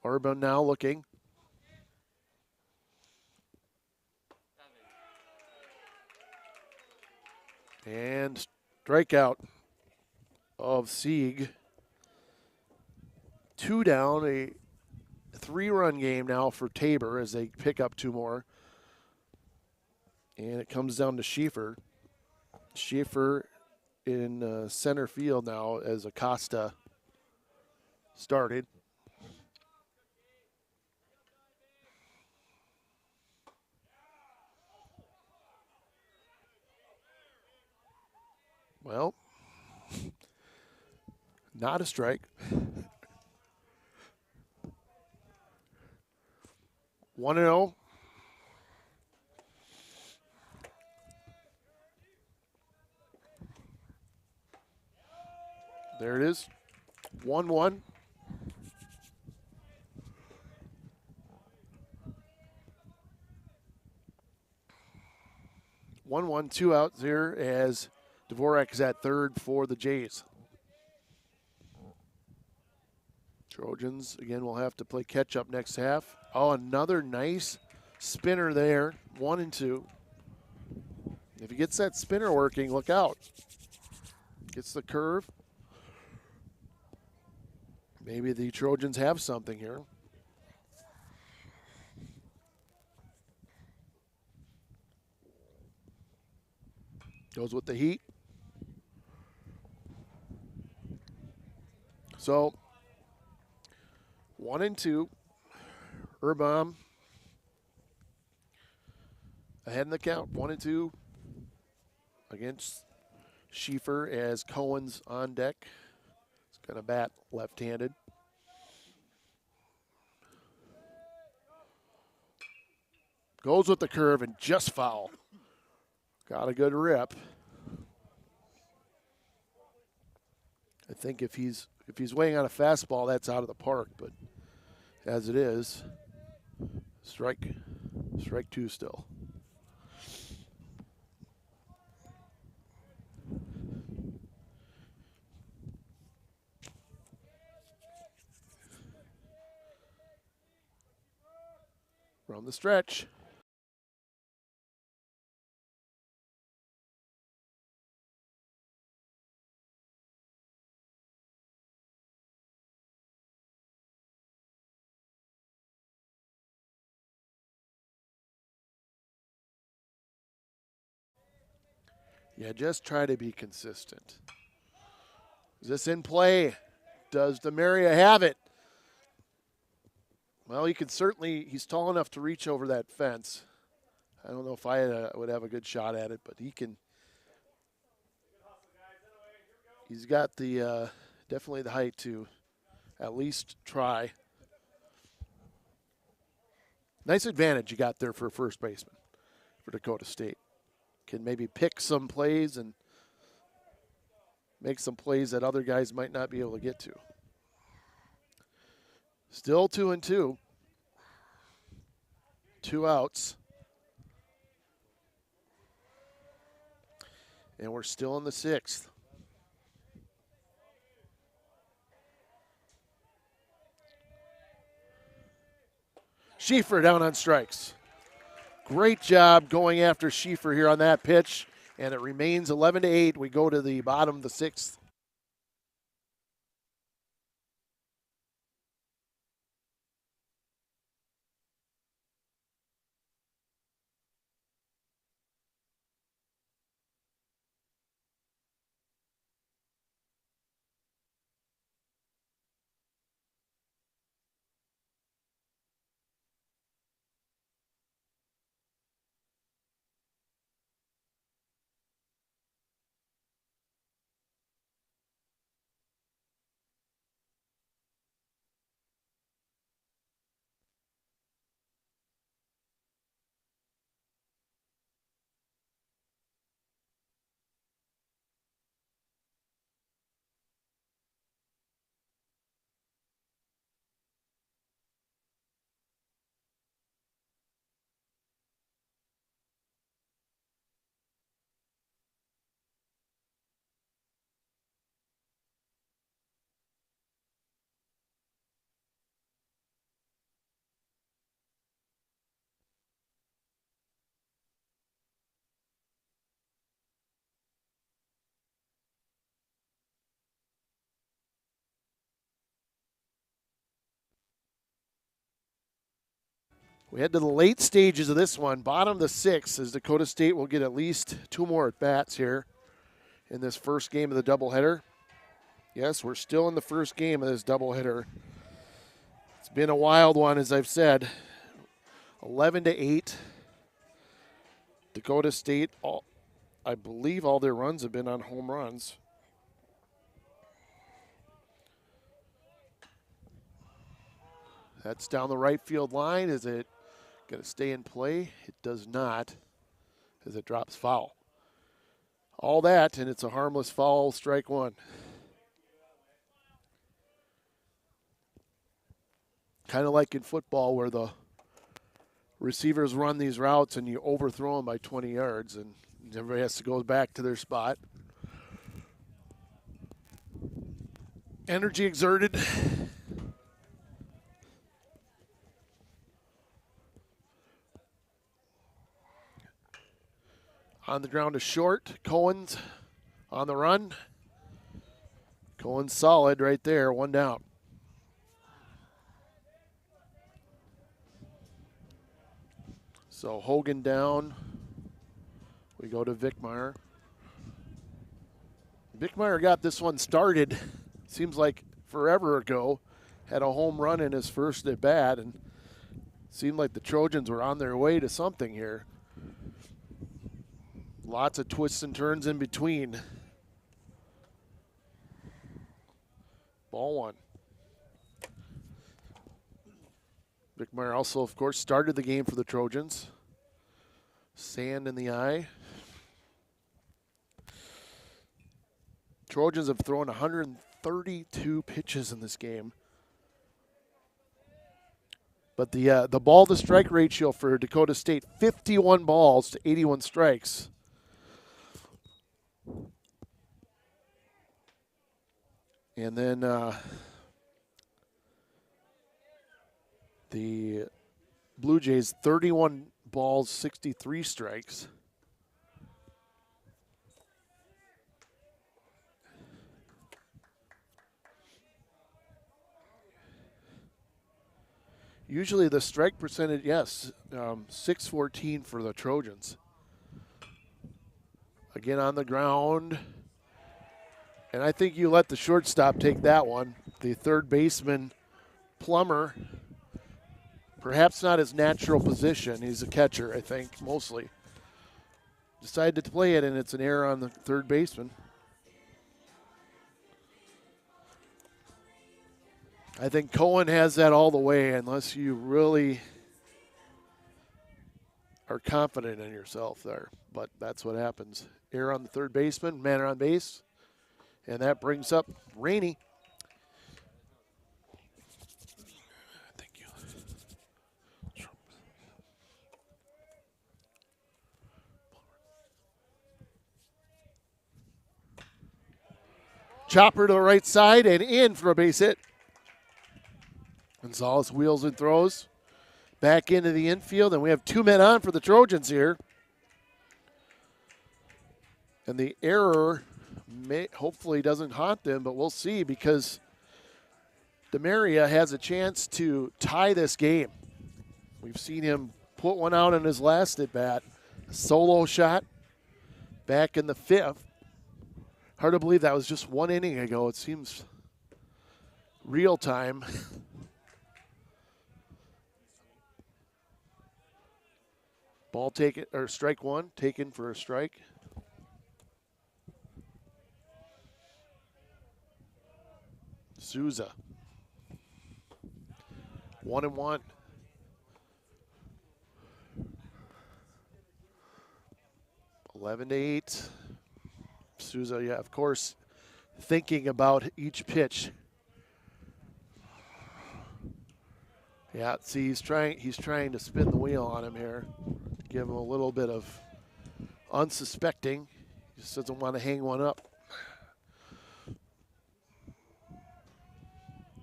Arbor now looking. And strikeout of Sieg. 2 down, a 3-run game now for Tabor as they pick up 2 more. And it comes down to Schaefer. Schaefer in center field now as Acosta started. Well, not a strike. 1-0. There it is. 1-1. One, 2 outs here as Dvorak is at third for the Jays. Trojans, again, will have to play catch-up next half. Oh, another nice spinner there. 1-2. If he gets that spinner working, look out. Gets the curve. Maybe the Trojans have something here. Goes with the heat. So, 1-2. Urban ahead in the count. 1-2 against Schieffer as Cohen's on deck. He's going to bat left-handed. Goes with the curve and just foul. Got a good rip. I think if he's weighing on a fastball, that's out of the park. But as it is, strike two still. From the stretch. Yeah, just try to be consistent. Is this in play? Does Demaria have it? Well, he can certainly, he's tall enough to reach over that fence. I don't know if I would have a good shot at it, but he can. He's got the definitely the height to at least try. Nice advantage you got there for a first baseman for Dakota State. Can maybe pick some plays and make some plays that other guys might not be able to get to. Still 2-2. 2 outs. And we're still in the 6th. Schieffer down on strikes. Great job going after Schieffer here on that pitch, and it remains 11-8. We go to the bottom of the 6th. We head to the late stages of this one. Bottom of the 6th, as Dakota State will get at least 2 more at-bats here in this first game of the doubleheader. Yes, we're still in the first game of this doubleheader. It's been a wild one, as I've said. 11-8. Dakota State, I believe all their runs have been on home runs. That's down the right field line. Is it going to stay in play? It does not, as it drops foul. All that, and it's a harmless foul, strike one. Kind of like in football where the receivers run these routes and you overthrow them by 20 yards and everybody has to go back to their spot. Energy exerted. On the ground to short. Cohen's on the run. Cohen's solid right there, one down. So Hogan down. We go to Vickmeyer. Vickmeyer got this one started, seems like forever ago. Had a home run in his first at bat, and seemed like the Trojans were on their way to something here. Lots of twists and turns in between. Ball one. Vickmeyer also, of course, started the game for the Trojans. Sand in the eye. Trojans have thrown 132 pitches in this game. But the ball to strike ratio for Dakota State, 51 balls to 81 strikes. And then the Blue Jays, 31 balls, 63 strikes. Usually the strike percentage, yes, 614 for the Trojans. Again on the ground. And I think you let the shortstop take that one. The third baseman, Plummer, perhaps not his natural position. He's a catcher, I think, mostly. Decided to play it, and it's an error on the third baseman. I think Cohen has that all the way unless you really are confident in yourself there. But that's what happens. Error on the third baseman, man on base. And that brings up Rainey. Thank you. Chopper to the right side and in for a base hit. Gonzalez wheels and throws back into the infield, and we have 2 men on for the Trojans here. And the error hopefully doesn't haunt them, but we'll see because DeMaria has a chance to tie this game. We've seen him put one out in his last at bat, a solo shot back in the 5th. Hard to believe that was just 1 inning ago. It seems real time. Ball taken, or strike one, taken for a strike. Souza. 1-1. Eleven to 8. Souza, yeah, of course, thinking about each pitch. Yeah, see, he's trying to spin the wheel on him here. Give him a little bit of unsuspecting. He just doesn't want to hang one up.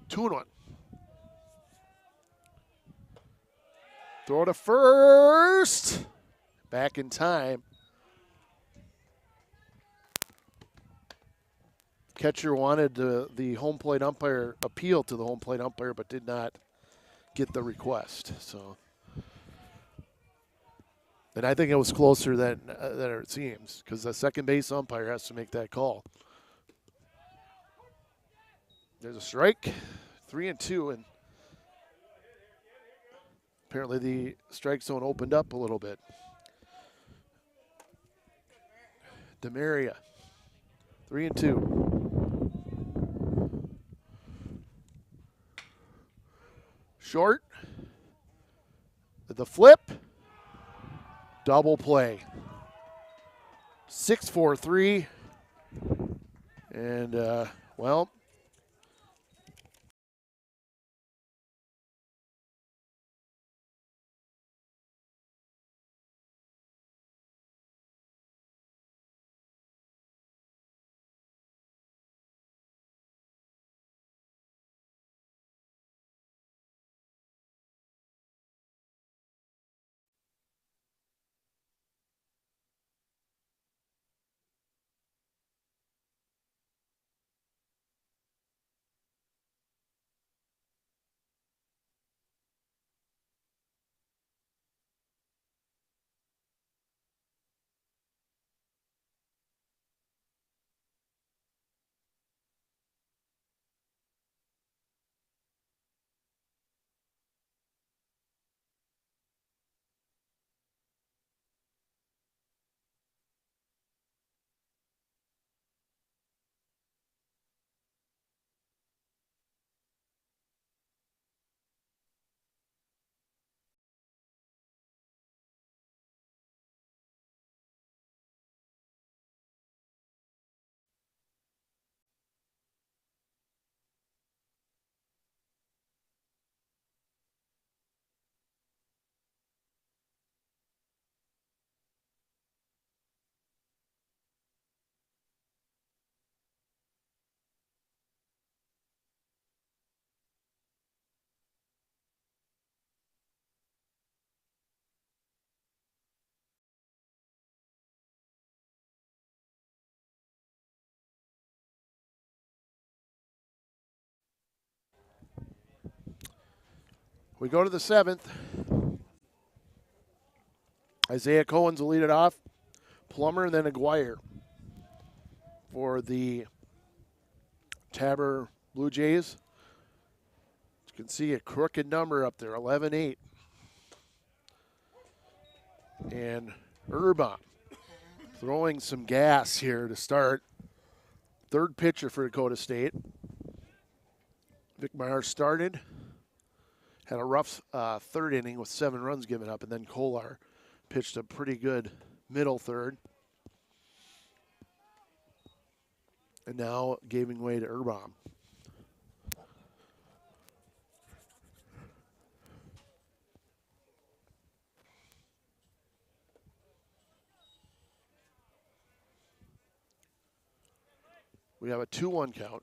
2-1. Throw to first. Back in time. Catcher wanted the home plate umpire appeal to the home plate umpire, but did not get the request. So, and I think it was closer than it seems because the second base umpire has to make that call. There's a strike, 3-2, and apparently the strike zone opened up a little bit. DeMaria, 3-2. Short. The flip. Double play. 6-4-3. And, well, We go to the 7th. Isaiah Cohen's will lead it off. Plummer and then Aguirre for the Tabor Blue Jays. You can see a crooked number up there, 11-8. And Urbach throwing some gas here to start. Third pitcher for Dakota State. Vic Meyer started. Had a rough third inning with 7 runs given up, and then Kolar pitched a pretty good middle third. And now giving way to Urbach. We have a 2-1 count.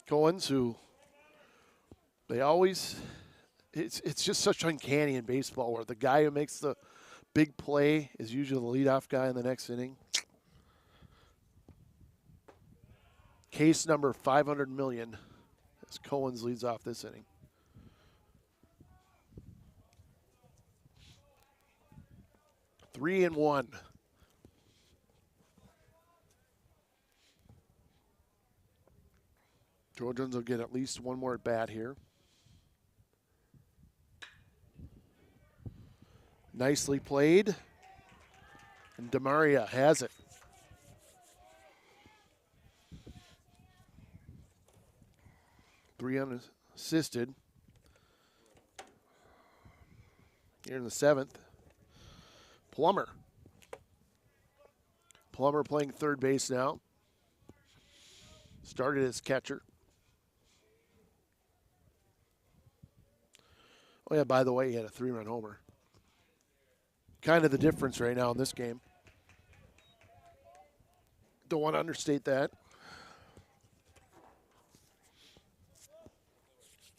Cohen's, who they always, it's just such uncanny in baseball where the guy who makes the big play is usually the leadoff guy in the next inning. Case number 500 million as Cohen's leads off this inning. Three and one. Trojans will get at least one more at bat here. Nicely played. And DeMaria has it. Three unassisted. Here in the 7th. Plummer. Plummer playing third base now. Started as catcher. Oh, yeah, by the way, he had a 3-run homer. Kind of the difference right now in this game. Don't want to understate that.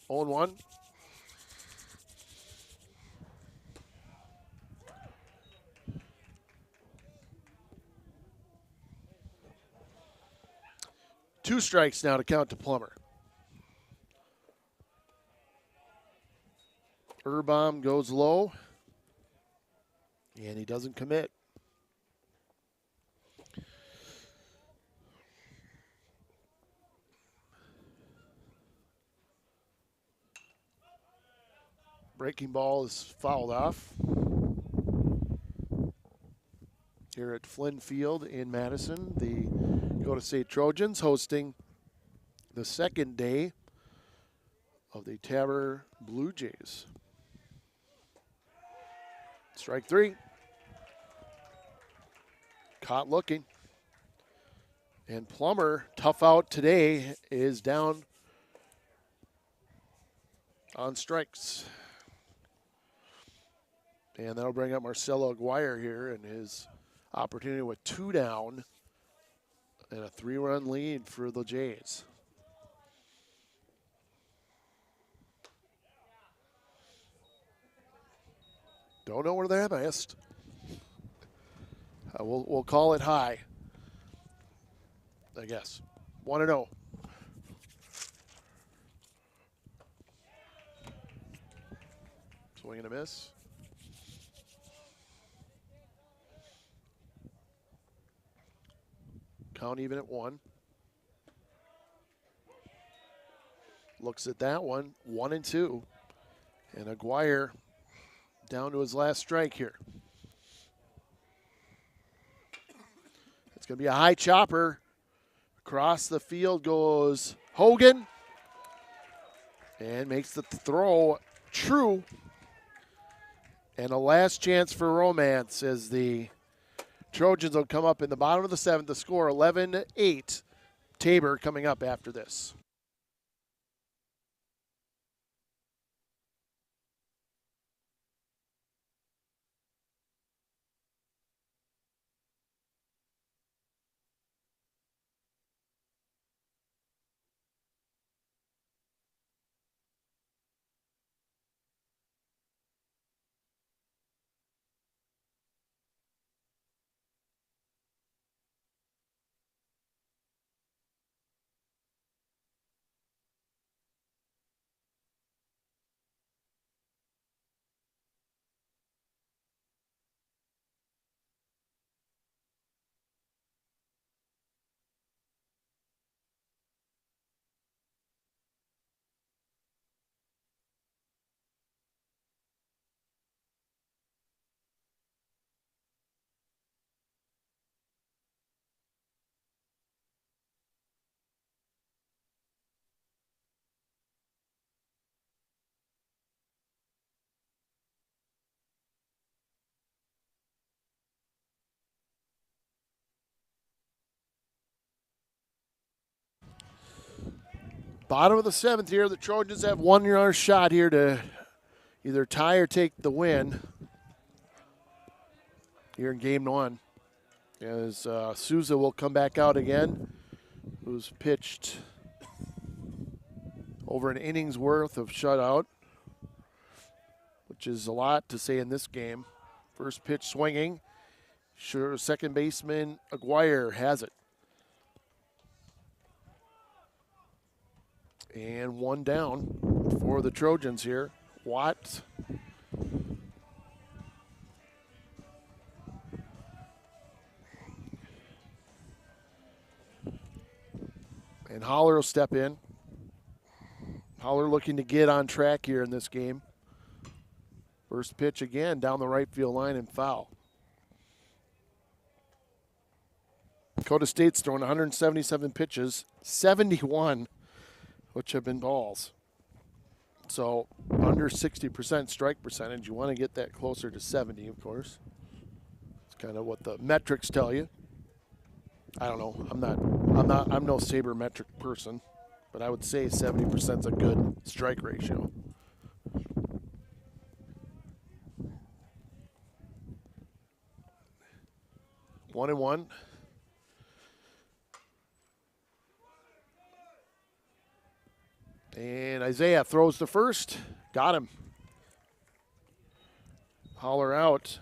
0-1. Two strikes now to count to Plummer. Urbach goes low, and he doesn't commit. Breaking ball is fouled off here at Flynn Field in Madison. The Dakota State Trojans hosting the second day of the Tabor Blue Jays. Strike 3. Caught looking. And Plummer, tough out today, is down on strikes. And that'll bring up Marcelo Aguirre here and his opportunity with 2 down and a 3-run lead for the Jays. Don't know where they're missed. We'll call it high, I guess. 1-0. Swing and a miss. Count even at 1. Looks at that one, 1-2. And Aguirre down to his last strike here. It's going to be a high chopper. Across the field goes Hogan. And makes the throw true. And a last chance for romance as the Trojans will come up in the bottom of the 7th to score 11-8. Tabor coming up after this. Bottom of the 7th here. The Trojans have 1 yard shot here to either tie or take the win here in game 1. As Souza will come back out again, who's pitched over an inning's worth of shutout, which is a lot to say in this game. First pitch swinging. Sure, second baseman Aguirre has it. And 1 down for the Trojans here. Watt. And Holler will step in. Holler looking to get on track here in this game. First pitch again down the right field line and foul. Dakota State's thrown 177 pitches, 71 which have been balls. So under 60% strike percentage. You want to get that closer to 70, of course. It's kind of what the metrics tell you. I don't know. I'm no sabermetric person, but I would say 70% is a good strike ratio. One and one. And Isaiah throws the first. Got him. Holler out.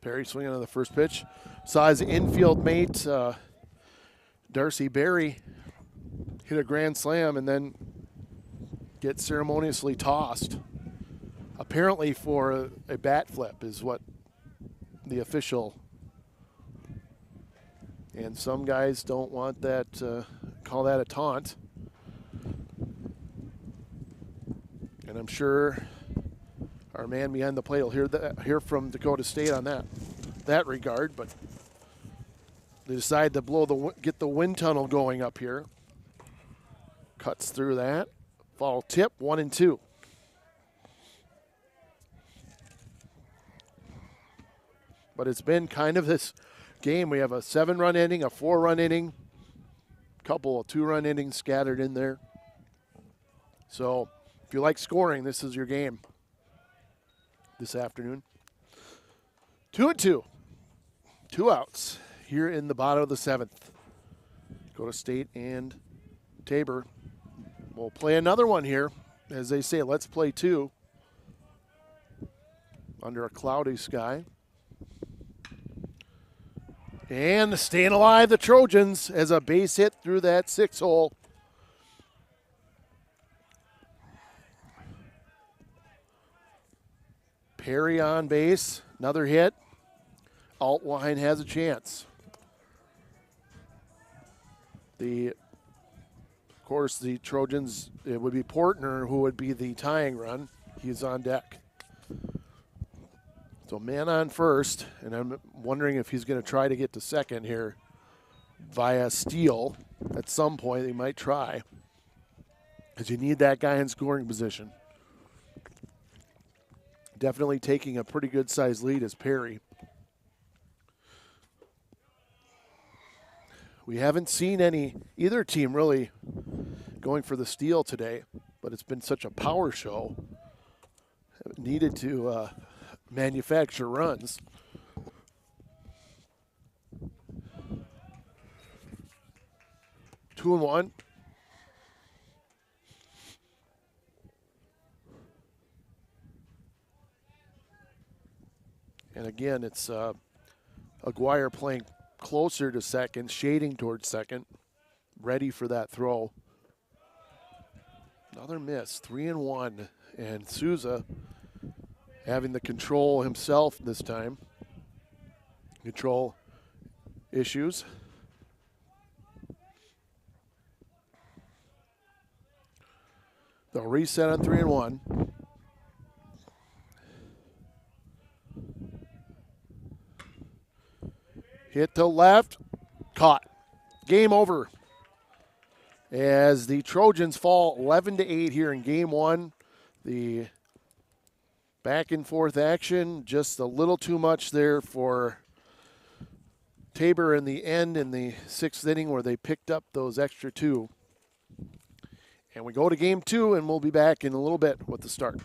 Perry swinging on the first pitch. Saw his infield mate, Darcy Berry, hit a grand slam and then get ceremoniously tossed. Apparently for a bat flip is what the official. And some guys don't want that, call that a taunt. And I'm sure our man behind the plate will hear from Dakota State on that regard, but they decide to get the wind tunnel going up here. Cuts through that. Foul tip, 1 and 2. But it's been kind of this game. We have a 7-run inning, a 4-run inning, a couple of 2-run innings scattered in there. So if you like scoring, this is your game this afternoon. 2 and 2. 2 outs here in the bottom of the 7th. Dakota State and Tabor will play another one here. As they say, let's play 2 under a cloudy sky. And staying alive, the Trojans, as a base hit through that 6-hole. Perry on base, another hit. Altwine has a chance. Of course, the Trojans, it would be Portner who would be the tying run. He's on deck. So man on first, and I'm wondering if he's going to try to get to second here via steal. At some point, they might try, because you need that guy in scoring position. Definitely taking a pretty good sized lead is Perry. We haven't seen either team really going for the steal today, but it's been such a power show. Needed to manufacture runs. Two and one. And again, it's Aguirre playing closer to second, shading towards second, ready for that throw. Another miss, 3 and 1. And Souza having the control himself this time. Control issues. They'll reset on 3 and 1. Hit to left. Caught. Game over. As the Trojans fall 11-8 here in game one. The back and forth action, just a little too much there for Tabor in the end in the sixth inning where they picked up those extra two. And we go to game two, and we'll be back in a little bit with the start.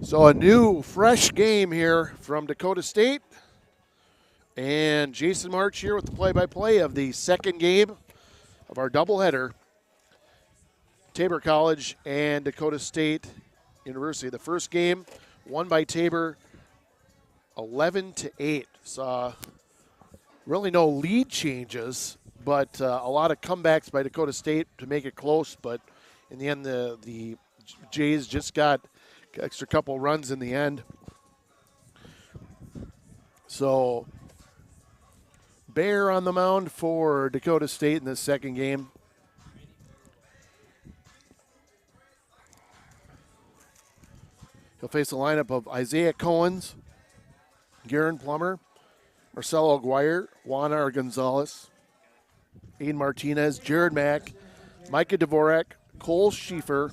So a new, fresh game here from Dakota State. And Jason March here with the play-by-play of the second game of our doubleheader. Tabor College and Dakota State University. The first game won by Tabor 11-8. Saw really no lead changes, but a lot of comebacks by Dakota State to make it close. But in the end, the Jays just got an extra couple runs in the end. So Bear on the mound for Dakota State in the second game. He'll face a lineup of Isaiah Cohens, Garen Plummer, Marcelo Aguirre, Juan R. Gonzalez, Aiden Martinez, Jared Mack, Micah Dvorak, Cole Schieffer,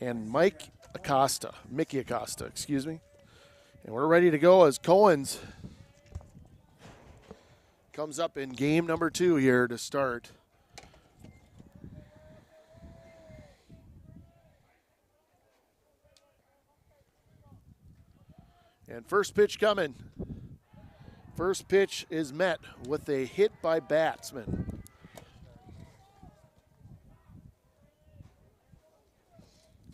and Mickey Acosta, excuse me. And we're ready to go as Cohens comes up in game number 2 here to start. And first pitch coming. First pitch is met with a hit by batsman.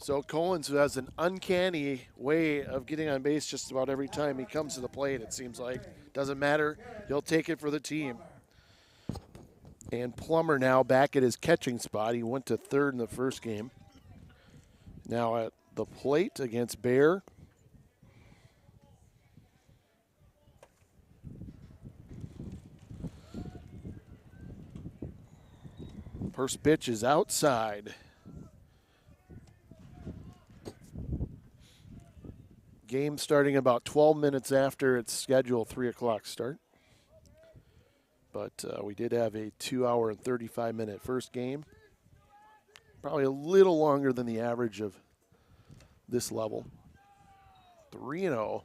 So Cohens, who has an uncanny way of getting on base just about every time he comes to the plate, it seems like. Doesn't matter. He'll take it for the team. And Plummer now back at his catching spot. He went to third in the first game. Now at the plate against Bear. First pitch is outside. Game starting about 12 minutes after its scheduled 3 o'clock start. But we did have a 2-hour and 35-minute first game. Probably a little longer than the average of this level. 3-0.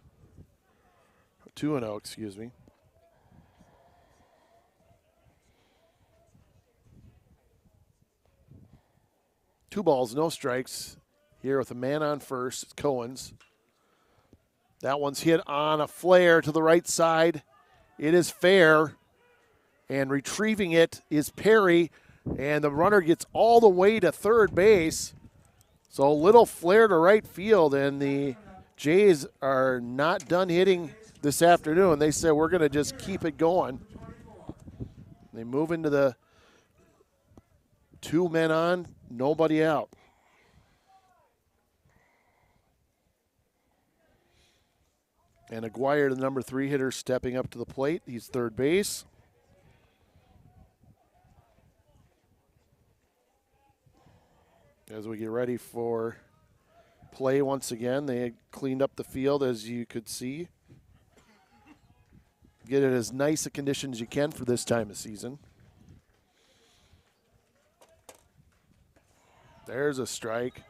2-0, excuse me. Two balls, no strikes. Here with a man on first, it's Cohens. That one's hit on a flare to the right side. It is fair. And retrieving it is Perry. And the runner gets all the way to third base. So a little flare to right field. And the Jays are not done hitting this afternoon. They said, we're going to just keep it going. They move into the 2 men on, nobody out. And Aguirre, the number 3 hitter, stepping up to the plate. He's third base. As we get ready for play once again, they cleaned up the field, as you could see. Get it as nice a condition as you can for this time of season. There's a strike.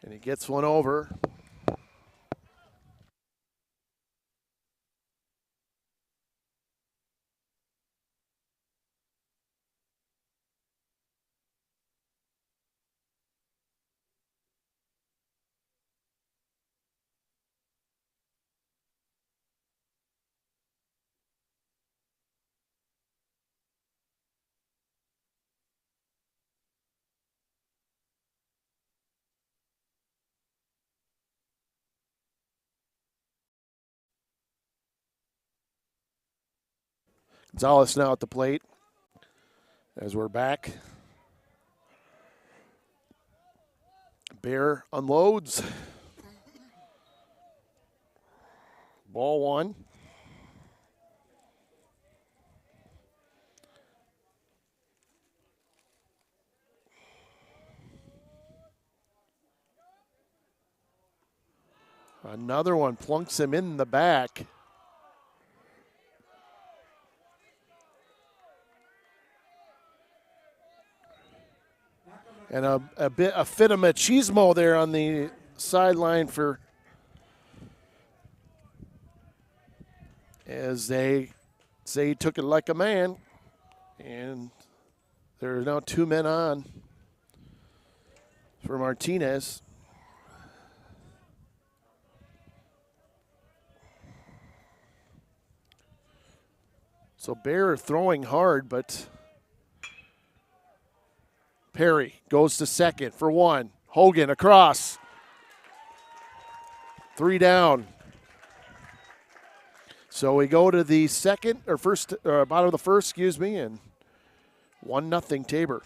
And he gets one over. Gonzalez now at the plate as we're back. Bear unloads. Ball 1. Another one plunks him in the back. And a fit of machismo there on the sideline for as they say he took it like a man. And there are now 2 men on for Martinez. So Bear throwing hard, but Perry goes to second for one. Hogan across. 3 down. So we go to the bottom of the first, and 1-0 Tabor.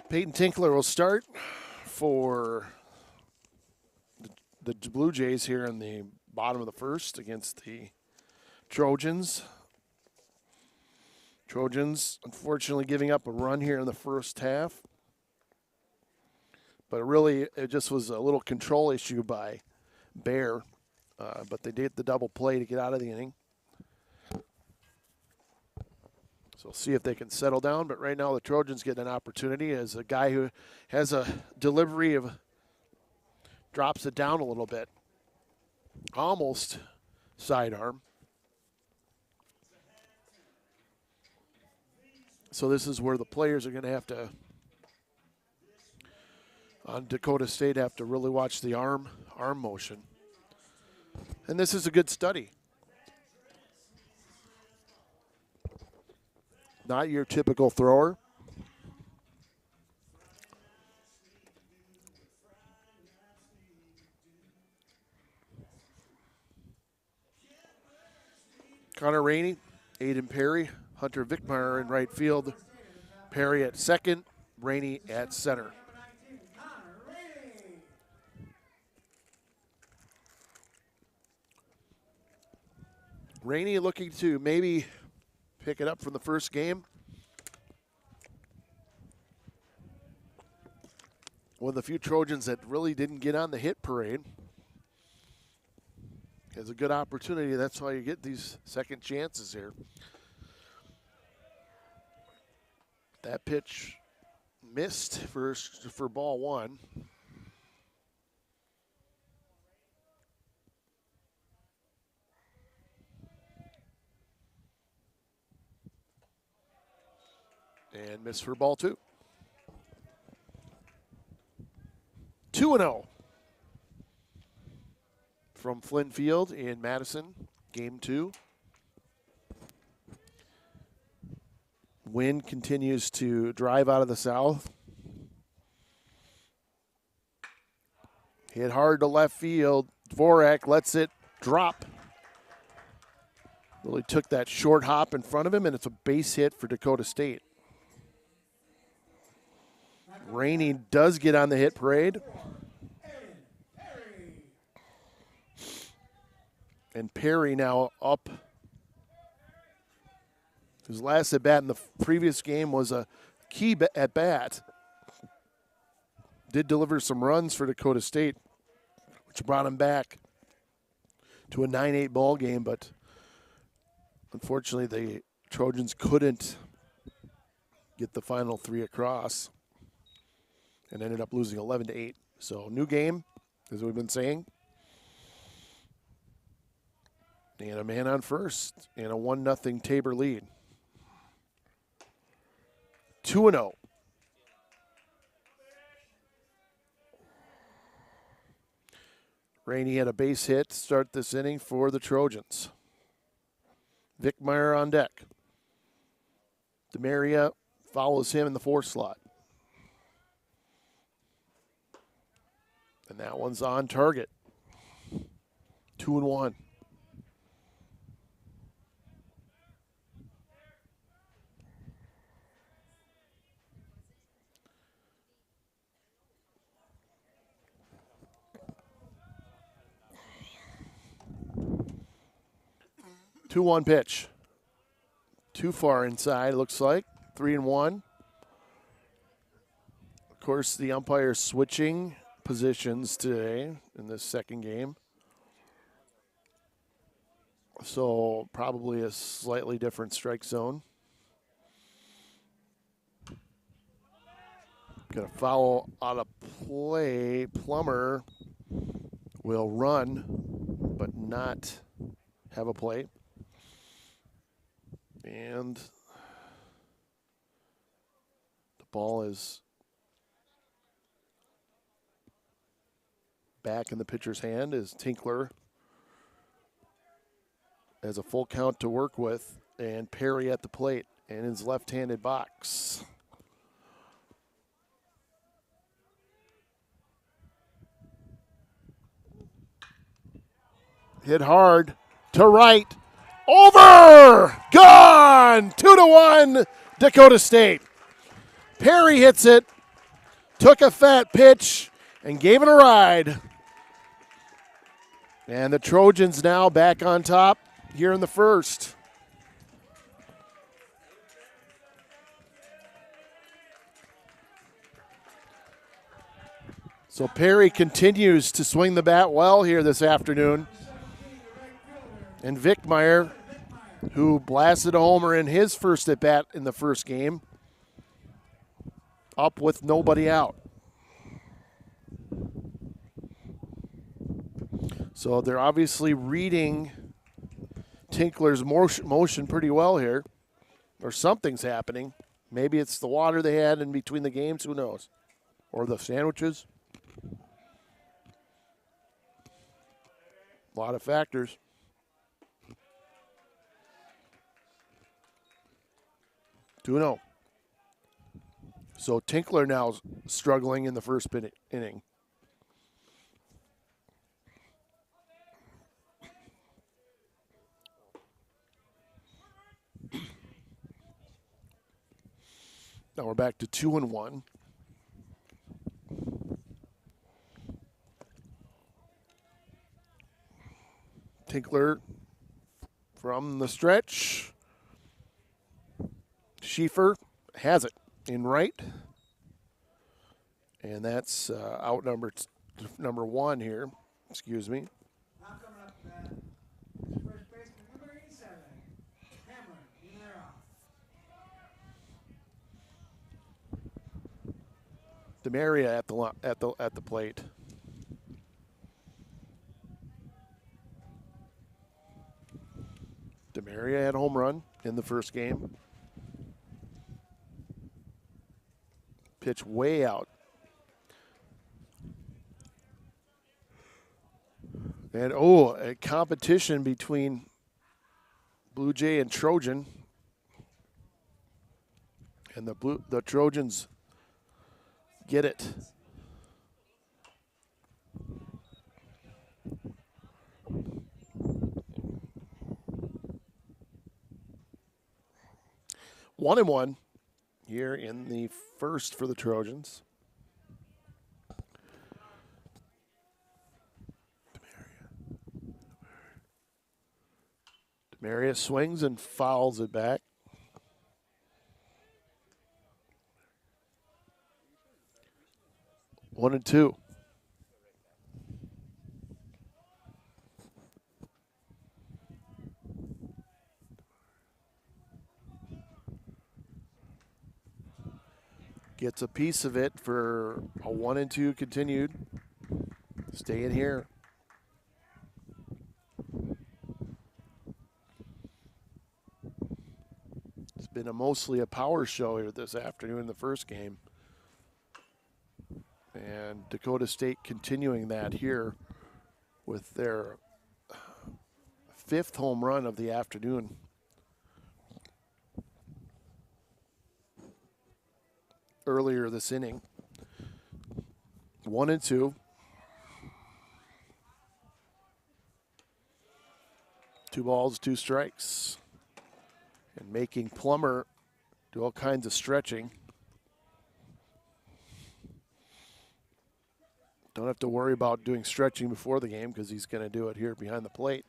Peyton Tinkler will start for the Blue Jays here in the bottom of the first against the Trojans. Trojans, unfortunately, giving up a run here in the first half. But really, it just was a little control issue by Bear. But they did the double play to get out of the inning. So we'll see if they can settle down. But right now, the Trojans get an opportunity as a guy who has a delivery of drops it down a little bit. Almost sidearm. So this is where the players are going to have to, on Dakota State, have to really watch the arm motion. And this is a good study. Not your typical thrower. Connor Rainey, Aiden Perry, Hunter Vickmeyer in right field, Perry at second, Rainey at center. Rainey looking to maybe pick it up from the first game. One of the few Trojans that really didn't get on the hit parade. Has a good opportunity. That's why you get these second chances here. That pitch missed for ball one. And missed for ball two. 2-0 from Flynn Field in Madison, game 2. Wind continues to drive out of the south. Hit hard to left field. Dvorak lets it drop. Really took that short hop in front of him, and it's a base hit for Dakota State. Rainey does get on the hit parade. And Perry now up. His last at bat in the previous game was a key at bat. Did deliver some runs for Dakota State, which brought him back to a 9-8 ball game, but unfortunately the Trojans couldn't get the final 3 across and ended up losing 11-8. So new game, as we've been saying. And a man on first and a 1-0 Tabor lead. 2-0. Rainey had a base hit to start this inning for the Trojans. Vickmeyer on deck. DeMaria follows him in the 4 slot. And that one's on target. 2-1. Two-one pitch. Too far inside, looks like. 3-1. Of course, the umpire's switching positions today in this second game. So probably a slightly different strike zone. Going to foul out of play. Plummer will run, but not have a play. And the ball is back in the pitcher's hand as Tinkler has a full count to work with, and Perry at the plate in his left-handed box. Hit hard to right. Over! Gone! 2-1, Dakota State. Perry hits it, took a fat pitch, and gave it a ride. And the Trojans now back on top here in the first. So Perry continues to swing the bat well here this afternoon. And Vickmeyer, who blasted a homer in his first at-bat in the first game, up with nobody out. So they're obviously reading Tinkler's motion pretty well here, or something's happening. Maybe it's the water they had in between the games, who knows? Or the sandwiches. A lot of factors. 2-0. So Tinkler now struggling in the first inning. Now we're back to 2-1. Tinkler from the stretch. Schieffer has it in right. And that's out number 1 here. Excuse me. Now coming up to bat, first baseman number 87, Hammer. DeMaria at the plate. DeMaria had a home run in the first game. Pitch way out. And a competition between Blue Jay and Trojan. And the Trojans get it. One and one here in the first for the Trojans. DeMaria swings and fouls it back. One and two. Gets a piece of it for a 1-2 continued. Stay in here. It's been mostly a power show here this afternoon in the first game. And Dakota State continuing that here with their 5th home run of the afternoon. earlier this inning. 1-2. 2 balls, 2 strikes. And making Plummer do all kinds of stretching. Don't have to worry about doing stretching before the game because he's going to do it here behind the plate.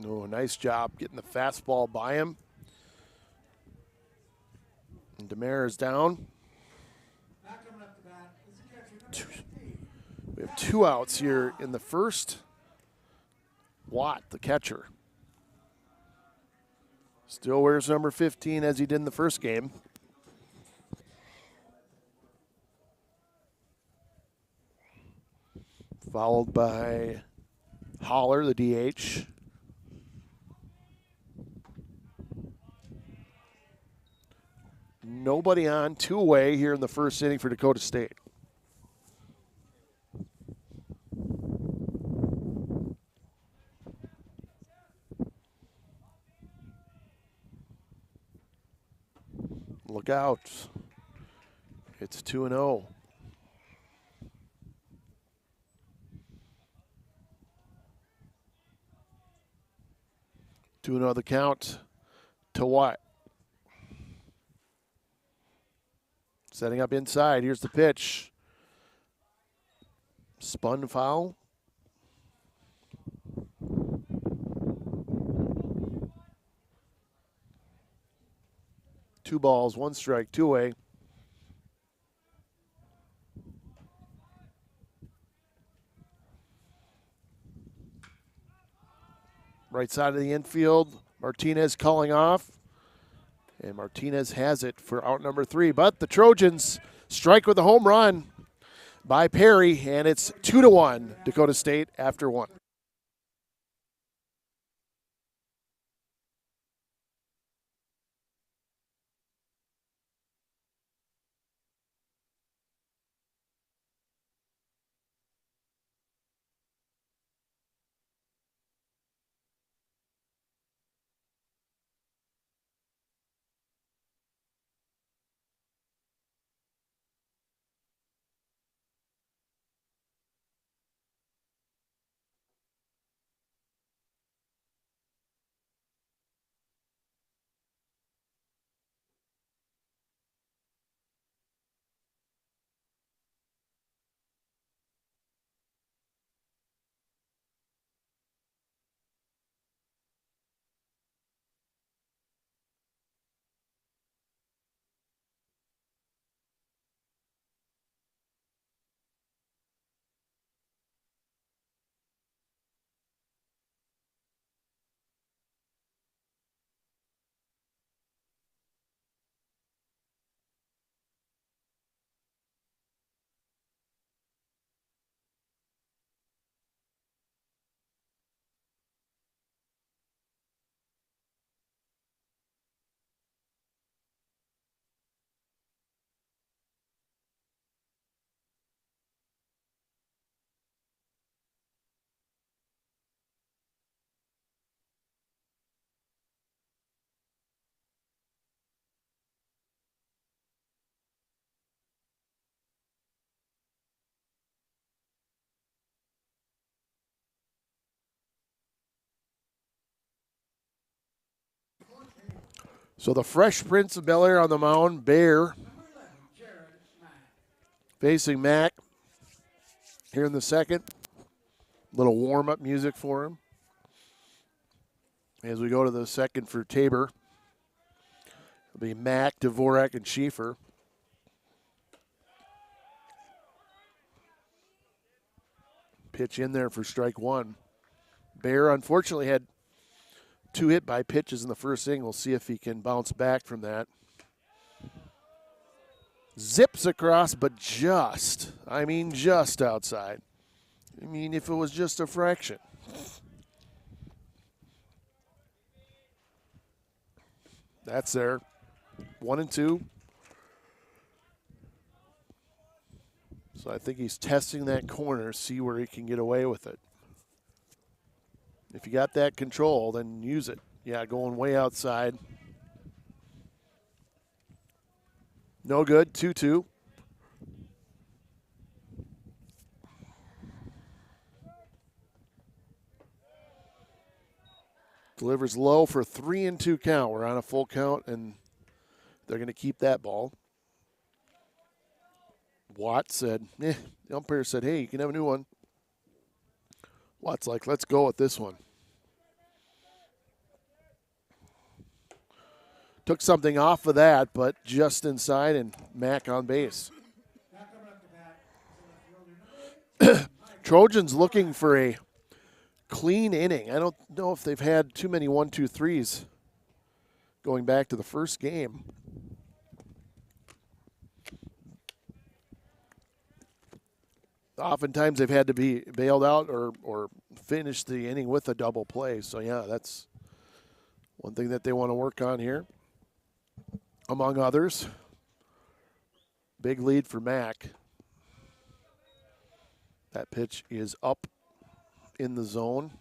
Oh, nice job getting the fastball by him. And DeMare is down. We have 2 outs here in the first. Watt, the catcher, still wears number 15 as he did in the first game. Followed by Holler, the DH. Nobody on, 2 away here in the first inning for Dakota State. Look out. It's 2-0. To another count to Watt. Setting up inside. Here's the pitch. Spun foul. Two balls, 1 strike, 2 away. Right side of the infield, Martinez calling off. And Martinez has it for out number 3. But the Trojans strike with a home run by Perry, and it's 2-1 Dakota State after 1. So the Fresh Prince of Bel-Air on the mound, Bear facing Mack here in the second. Little warm-up music for him. As we go to the second for Tabor, it'll be Mack, Dvorak, and Schieffer. Pitch in there for strike 1. Bear unfortunately had 2 hit by pitches in the first inning. We'll see if he can bounce back from that. Zips across, but just outside. I mean, if it was just a fraction. That's there. 1-2. So I think he's testing that corner, see where he can get away with it. If you got that control, then use it. Yeah, going way outside. No good, 2-2. Delivers low for 3-2 count. We're on a full count, and they're going to keep that ball. Watt said, the umpire said, hey, you can have a new one. Watt's like, let's go with this one. Took something off of that, but just inside, and Mack on base. Trojans looking for a clean inning. I don't know if they've had too many 1-2-3s going back to the first game. Oftentimes they've had to be bailed out or finish the inning with a double play. So, yeah, that's one thing that they want to work on here. Among others, big lead for Mack. That pitch is up in the zone.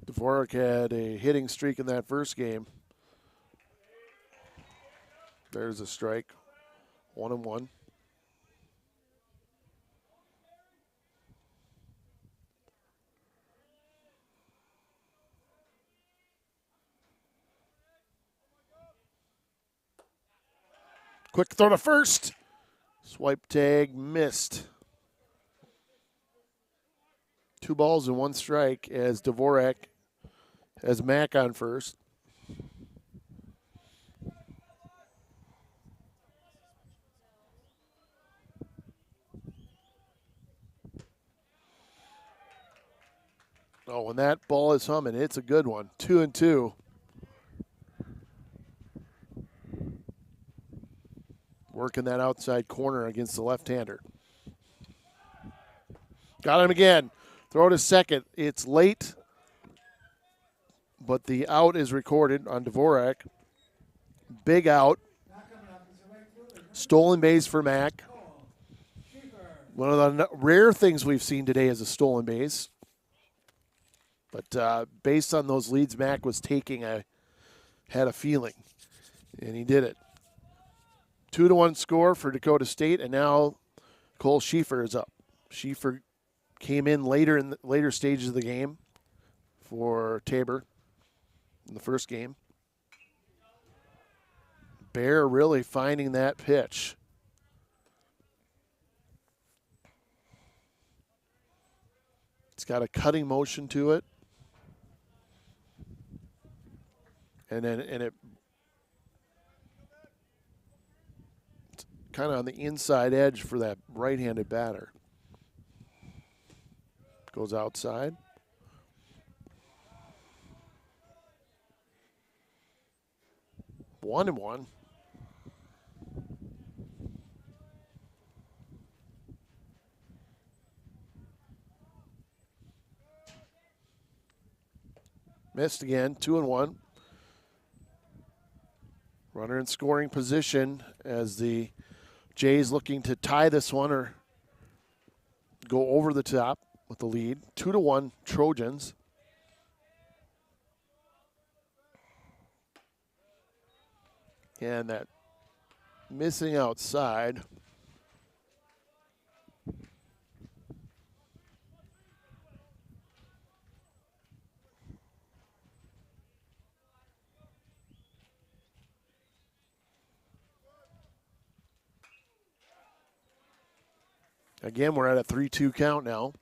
Dvorak had a hitting streak in that first game. There's a strike. 1-1. Quick throw to first. Swipe tag missed. 2 balls and 1 strike as Dvorak has Mack on first. Oh, and that ball is humming. It's a good one. 2-2. Working that outside corner against the left-hander. Got him again. Throw to second. It's late, but the out is recorded on Dvorak. Big out. Stolen base for Mack. One of the rare things we've seen today is a stolen base. But based on those leads Mack was taking, I had a feeling, and he did it. 2-1 score for Dakota State, and now Cole Schieffer is up. Schieffer came in later in the later stages of the game for Tabor in the first game. Bear really finding that pitch. It's got a cutting motion to it. And it kind of on the inside edge for that right-handed batter. Goes outside. 1-1. Missed again, 2-1. Runner in scoring position as the Jays looking to tie this one or go over the top with the lead. 2-1 Trojans. And that missing outside. Again, we're at a 3-2 count now.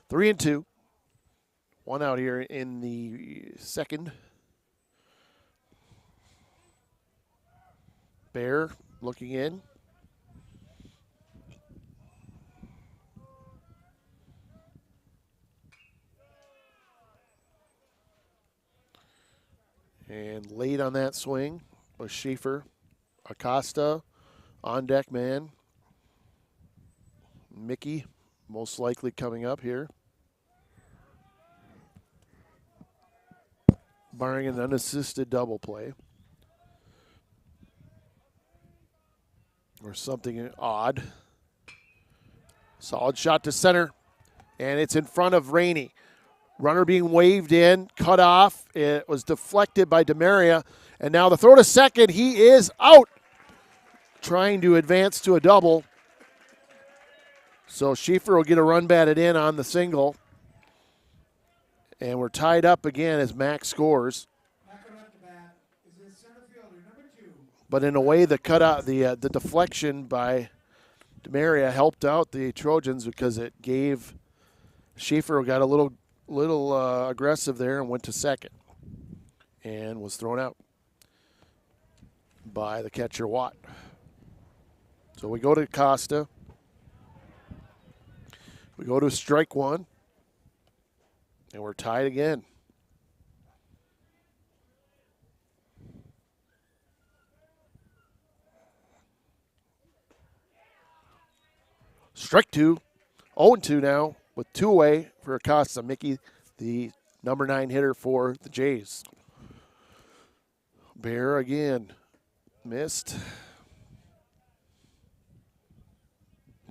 Three and two. One out here in the second. Bear looking in. And late on that swing was Schieffer. Acosta, on deck man. Mickey, most likely coming up here. barring an unassisted double play. Or something odd. Solid shot to center, and it's in front of Rainey. Runner being waved in, cut off. It was deflected by DeMaria, and now the throw to second. He is out, trying to advance to a double. So Schaefer will get a run batted in on the single, and we're tied up again as Max scores. But in a way, the cutout, the deflection by DeMaria helped out the Trojans because it gave Schaefer got a little aggressive there and went to second, and was thrown out by the catcher Watt. So we go to Costa. We go to strike one, and we're tied again. Strike two, 0-2 now with 2 away for Acosta. Mickey, the number 9 hitter for the Jays. Bear again, missed.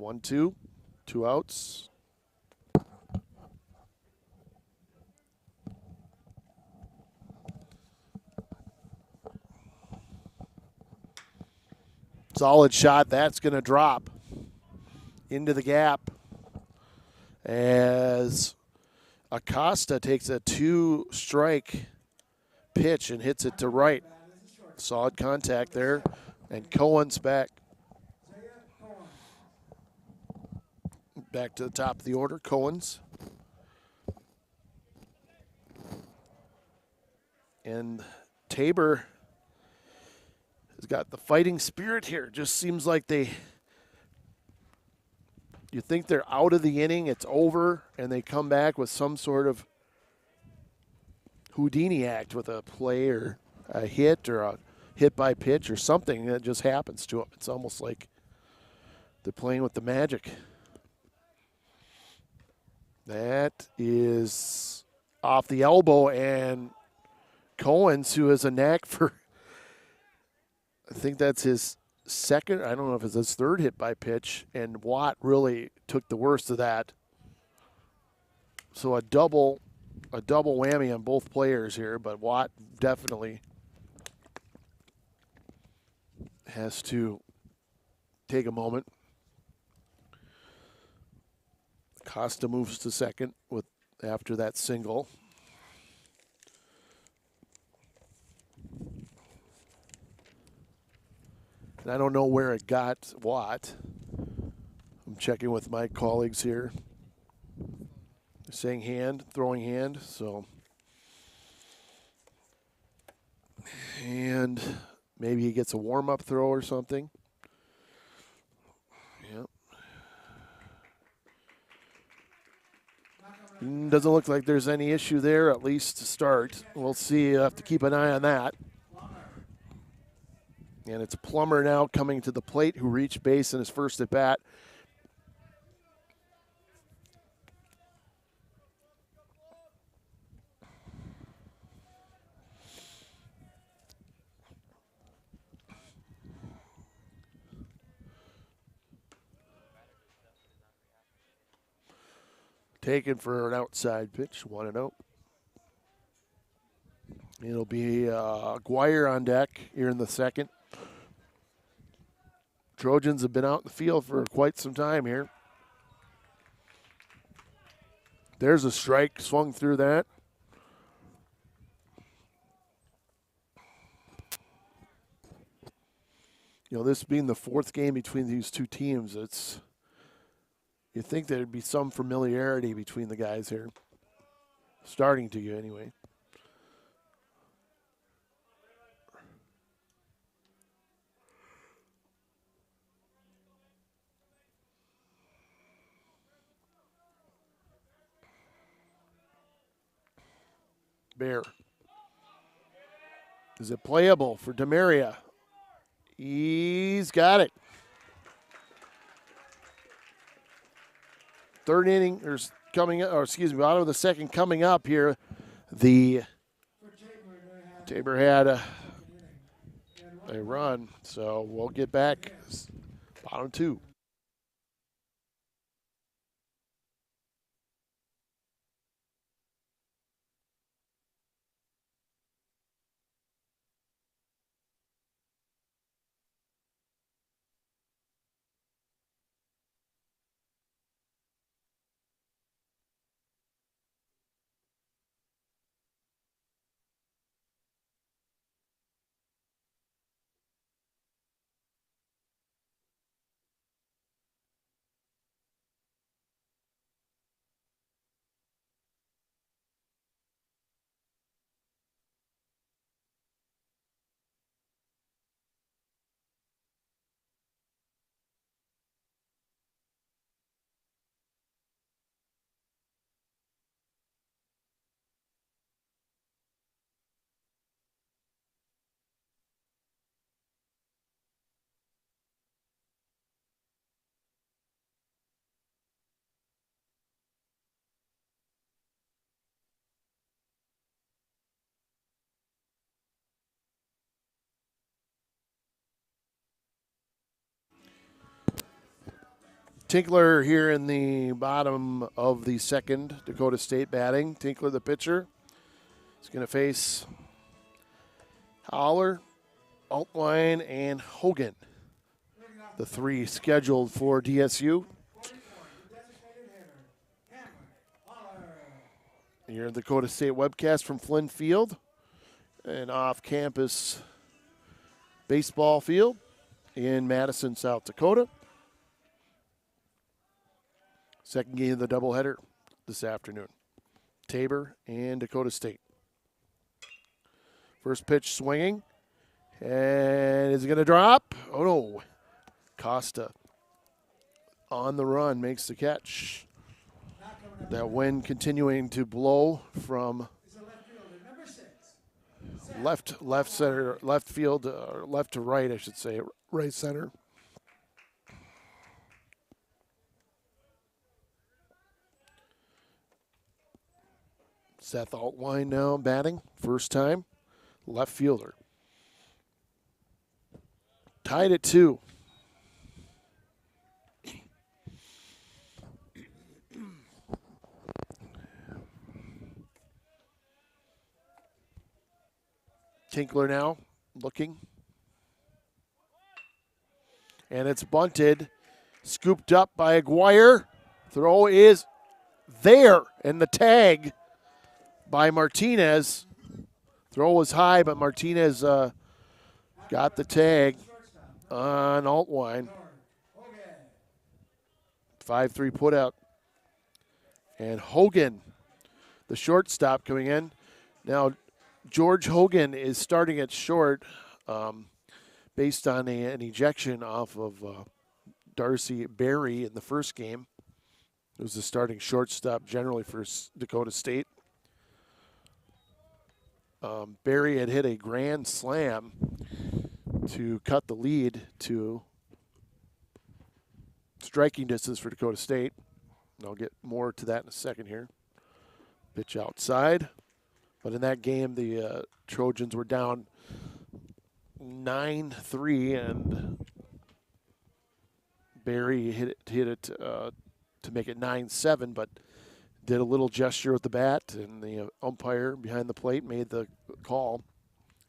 1-2, 2 outs. Solid shot, that's going to drop into the gap as Acosta takes a 2-strike pitch and hits it to right. Solid contact there, and Cohen's back to the top of the order. Cohen's. And Tabor has got the fighting spirit here. Just seems like you think they're out of the inning, it's over, and they come back with some sort of Houdini act with a play or a hit or a hit by pitch or something that just happens to them. It's almost like they're playing with the magic. That is off the elbow, and Cohen's, who has a knack for, I think that's his second, I don't know if it's his third hit by pitch, and Watt really took the worst of that. So a double whammy on both players here, but Watt definitely has to take a moment. Costa moves to second after that single. And I don't know where it got Watt. I'm checking with my colleagues here. They're saying hand, throwing hand, so. And maybe he gets a warm-up throw or something. Yep. Doesn't look like there's any issue there, at least to start. We'll see. You'll have to keep an eye on that. And it's Plummer now coming to the plate, who reached base in his first at bat. Taken for an outside pitch, 1-0. It'll be Guire on deck here in the second. Trojans have been out in the field for quite some time here. There's a strike, swung through that. You know, this being the fourth game between these two teams, you'd think there'd be some familiarity between the guys here. Starting to, anyway. Bear. Is it playable for DeMaria? He's got it. Third inning, bottom of the second coming up here. The Tabor had a run, so we'll get back. Bottom 2. Tinkler here in the bottom of the 2nd. Dakota State batting. Tinkler, the pitcher, is going to face Holler, Altwine, and Hogan. The 3 scheduled for DSU. Here in the Dakota State webcast from Flynn Field, an off-campus baseball field in Madison, South Dakota. Second game of the doubleheader this afternoon. Tabor and Dakota State. First pitch swinging. And is it going to drop? Oh, no. Costa on the run makes the catch. That wind continuing to blow from left center, left field, or left to right, I should say, right center. Seth Altwine now batting, first time, left fielder. Tied at 2. Tinkler now looking. And it's bunted, scooped up by Aguirre. Throw is there, and the tag by Martinez. Throw was high, but Martinez got the tag on Altwine. 5-3 putout. And Hogan, the shortstop, coming in. Now, George Hogan is starting at short based on an ejection off of Darcy Berry in the first game. It was the starting shortstop generally for Dakota State. Berry had hit a grand slam to cut the lead to striking distance for Dakota State. And I'll get more to that in a second here. Pitch outside. But in that game, the Trojans were down 9-3, and Berry hit it to make it 9-7, but did a little gesture with the bat, and the umpire behind the plate made the call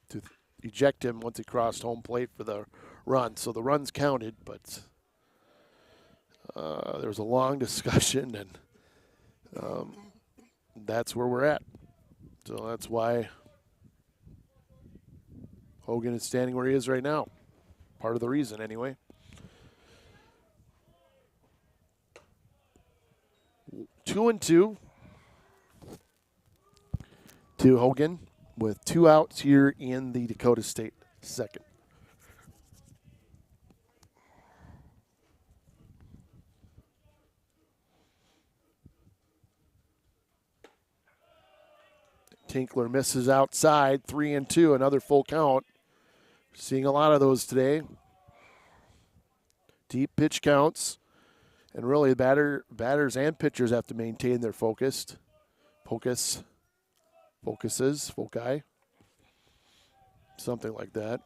to eject him once he crossed home plate for the run. So the runs counted, but there was a long discussion, and that's where we're at. So that's why Hogan is standing where he is right now. Part of the reason, anyway. 2-2 to Hogan with 2 outs here in the Dakota State second. Tinkler misses outside, 3-2, another full count. Seeing a lot of those today. Deep pitch counts. And really, batters and pitchers have to maintain their foci. something like that.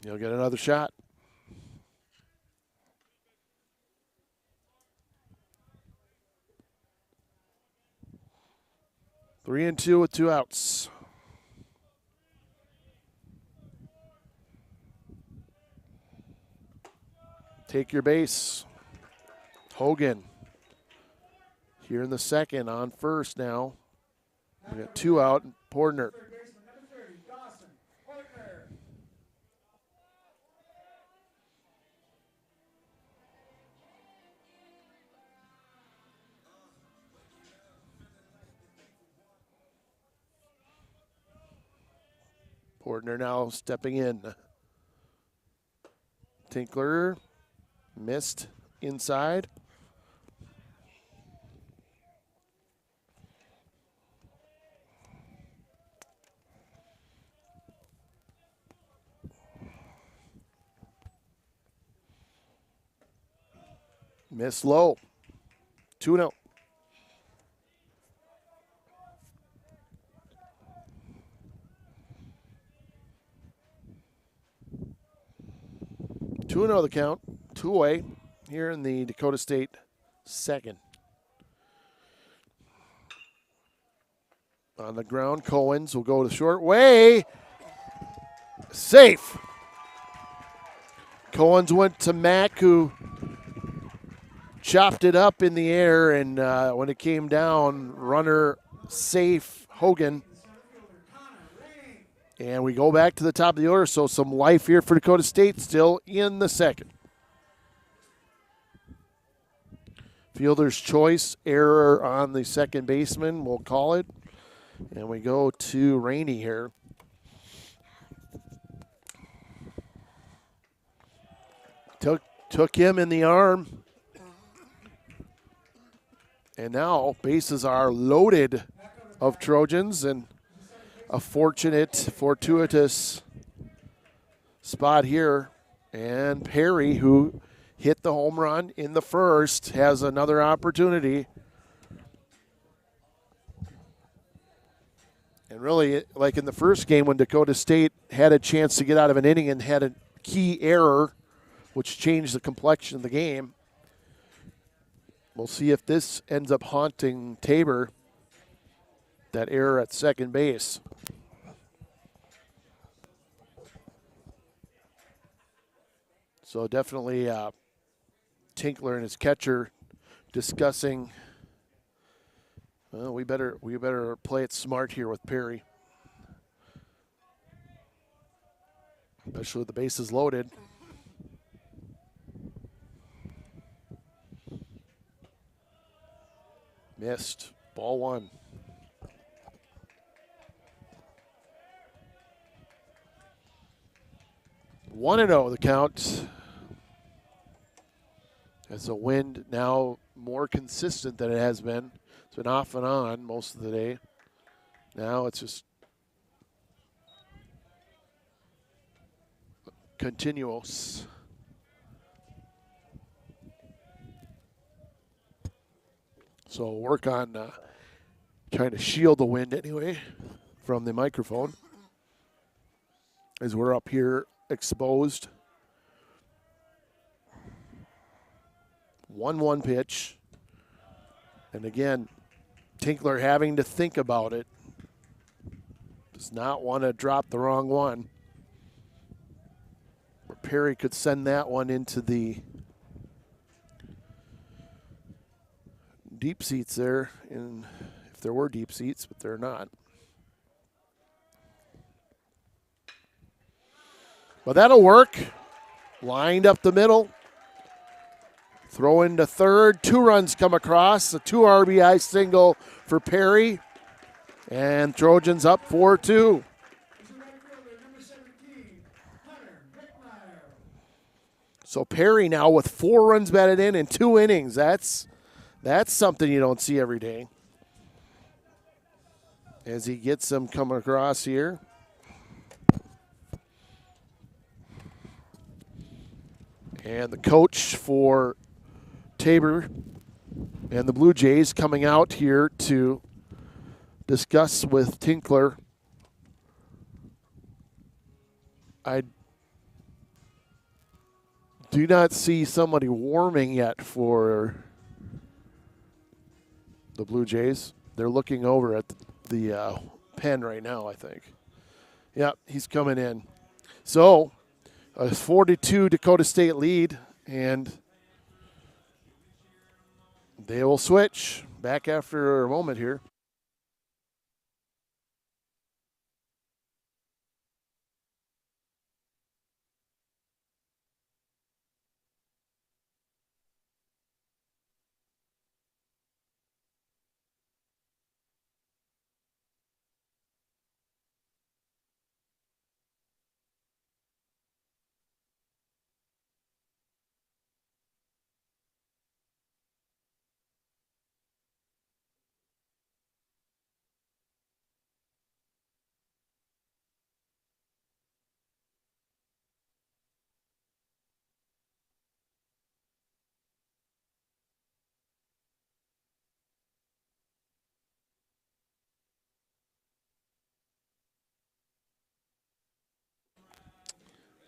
You'll get another shot. Three and two with 2 outs. Take your base. Hogan here in the second on first now. We got 2 out. Portner. Third baseman, number 30, Dawson. Portner. Portner now stepping in. Tinkler missed inside. Missed low. 2-0. The count. 2 away here in the Dakota State second. On the ground, Coens will go the short way. Safe. Coens went to Mack, who chopped it up in the air, and when it came down, runner safe, Hogan. And we go back to the top of the order, so some life here for Dakota State still in the second. Fielder's choice, error on the second baseman, we'll call it. And we go to Rainey here. Took him in the arm. And now bases are loaded of Trojans, and a fortuitous spot here. And Perry, who hit the home run in the first, has another opportunity. And really, like in the first game when Dakota State had a chance to get out of an inning and had a key error, which changed the complexion of the game. We'll see if this ends up haunting Tabor, that error at second base. So definitely Tinkler and his catcher discussing, well, we better play it smart here with Perry. Especially with the bases loaded. Missed. Ball 1. One and 0 the count. As the wind now more consistent than it has been. It's been off and on most of the day. Now it's just continuous. So work on trying to shield the wind anyway from the microphone as we're up here exposed. 1-1 pitch. And again, Tinkler having to think about it. Does not want to drop the wrong one. Or Perry could send that one into the deep seats there, and if there were deep seats, but they're not. But that'll work. Lined up the middle. Throw into third. 2 runs come across. A 2 RBI single for Perry. And Trojans up 4-2. So Perry now with 4 runs batted in 2 innings. That's something you don't see every day. As he gets them coming across here. And the coach for Tabor and the Blue Jays coming out here to discuss with Tinkler. I do not see somebody warming yet for the Blue Jays. They're looking over at the pen right now, I think. Yep, he's coming in. So, a 42 Dakota State lead, and they will switch back after a moment here.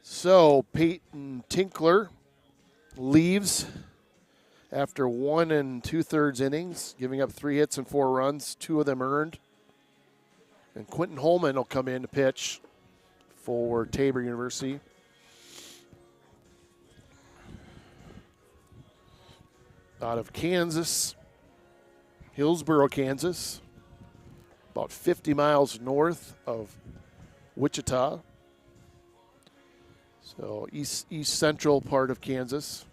So, Peyton Tinkler leaves after 1 2/3 innings, giving up 3 hits and 4 runs, 2 of them earned. And Quentin Holman will come in to pitch for Tabor University. Out of Kansas, Hillsboro, Kansas, about 50 miles north of Wichita. So east central part of Kansas.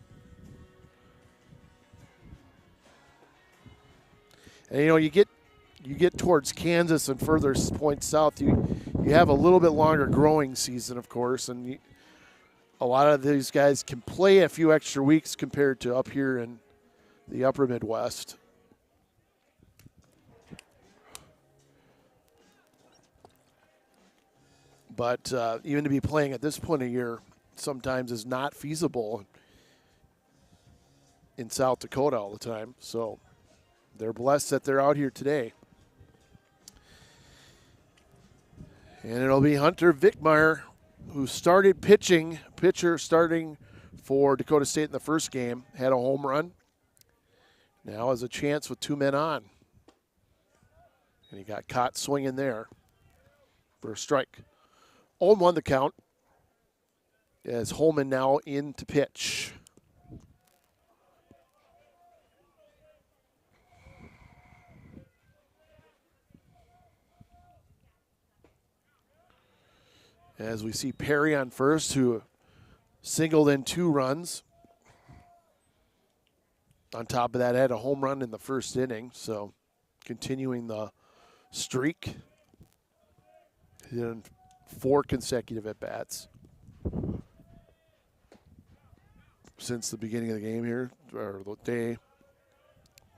And you get towards Kansas and further points south, you have a little bit longer growing season, of course, and a lot of these guys can play a few extra weeks compared to up here in the upper Midwest. But even to be playing at this point of year sometimes is not feasible in South Dakota all the time. So they're blessed that they're out here today. And it'll be Hunter Vickmeyer, who started pitcher starting for Dakota State in the first game, had a home run. Now has a chance with 2 men on. And he got caught swinging there for a strike. 0-1 the count as Holman now in to pitch. As we see Perry on first, who singled in 2 runs. On top of that, had a home run in the first inning, so continuing the streak. In 4 consecutive at-bats since the beginning of the game here, or the day.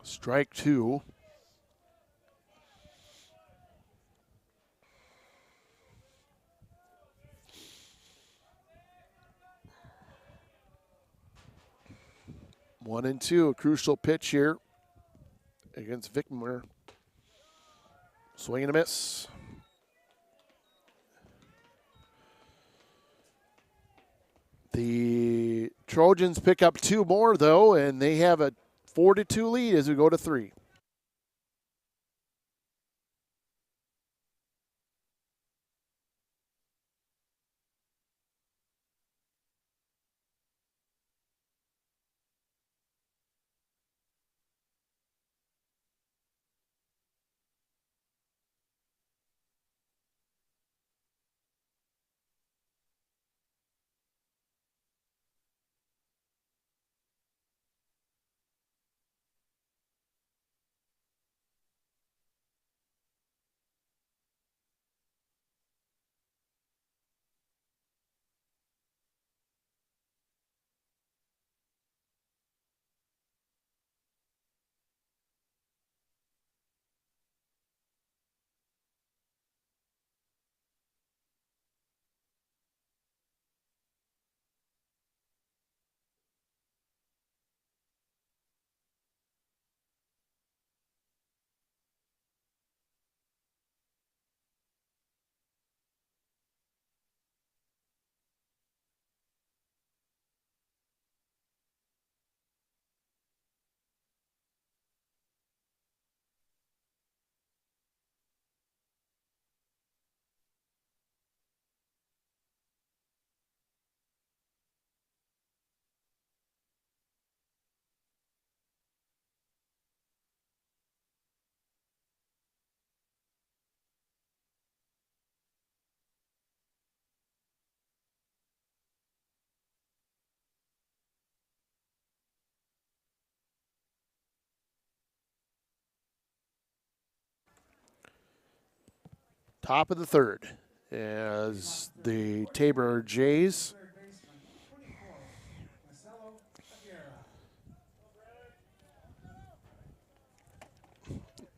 Strike 2. One and two, a crucial pitch here against Vickmeyer. Swing and a miss. The Trojans pick up 2 more, though, and they have a 4-2 lead as we go to 3. Top of the third as the Tabor Jays Third baseman, 24, Marcelo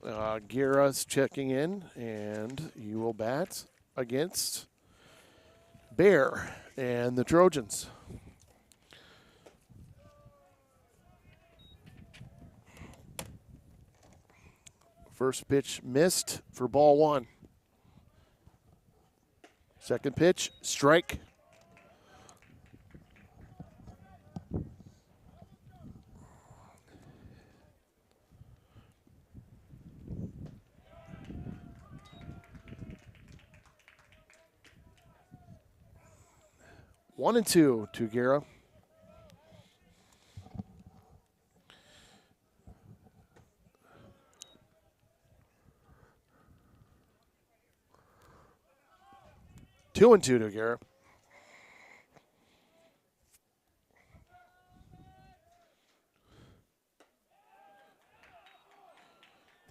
Aguirre. Guerra's checking in, and you will bat against Bear and the Trojans. First pitch missed for ball one. Second pitch, strike. One and two to Guerra. Two and two to Guerra.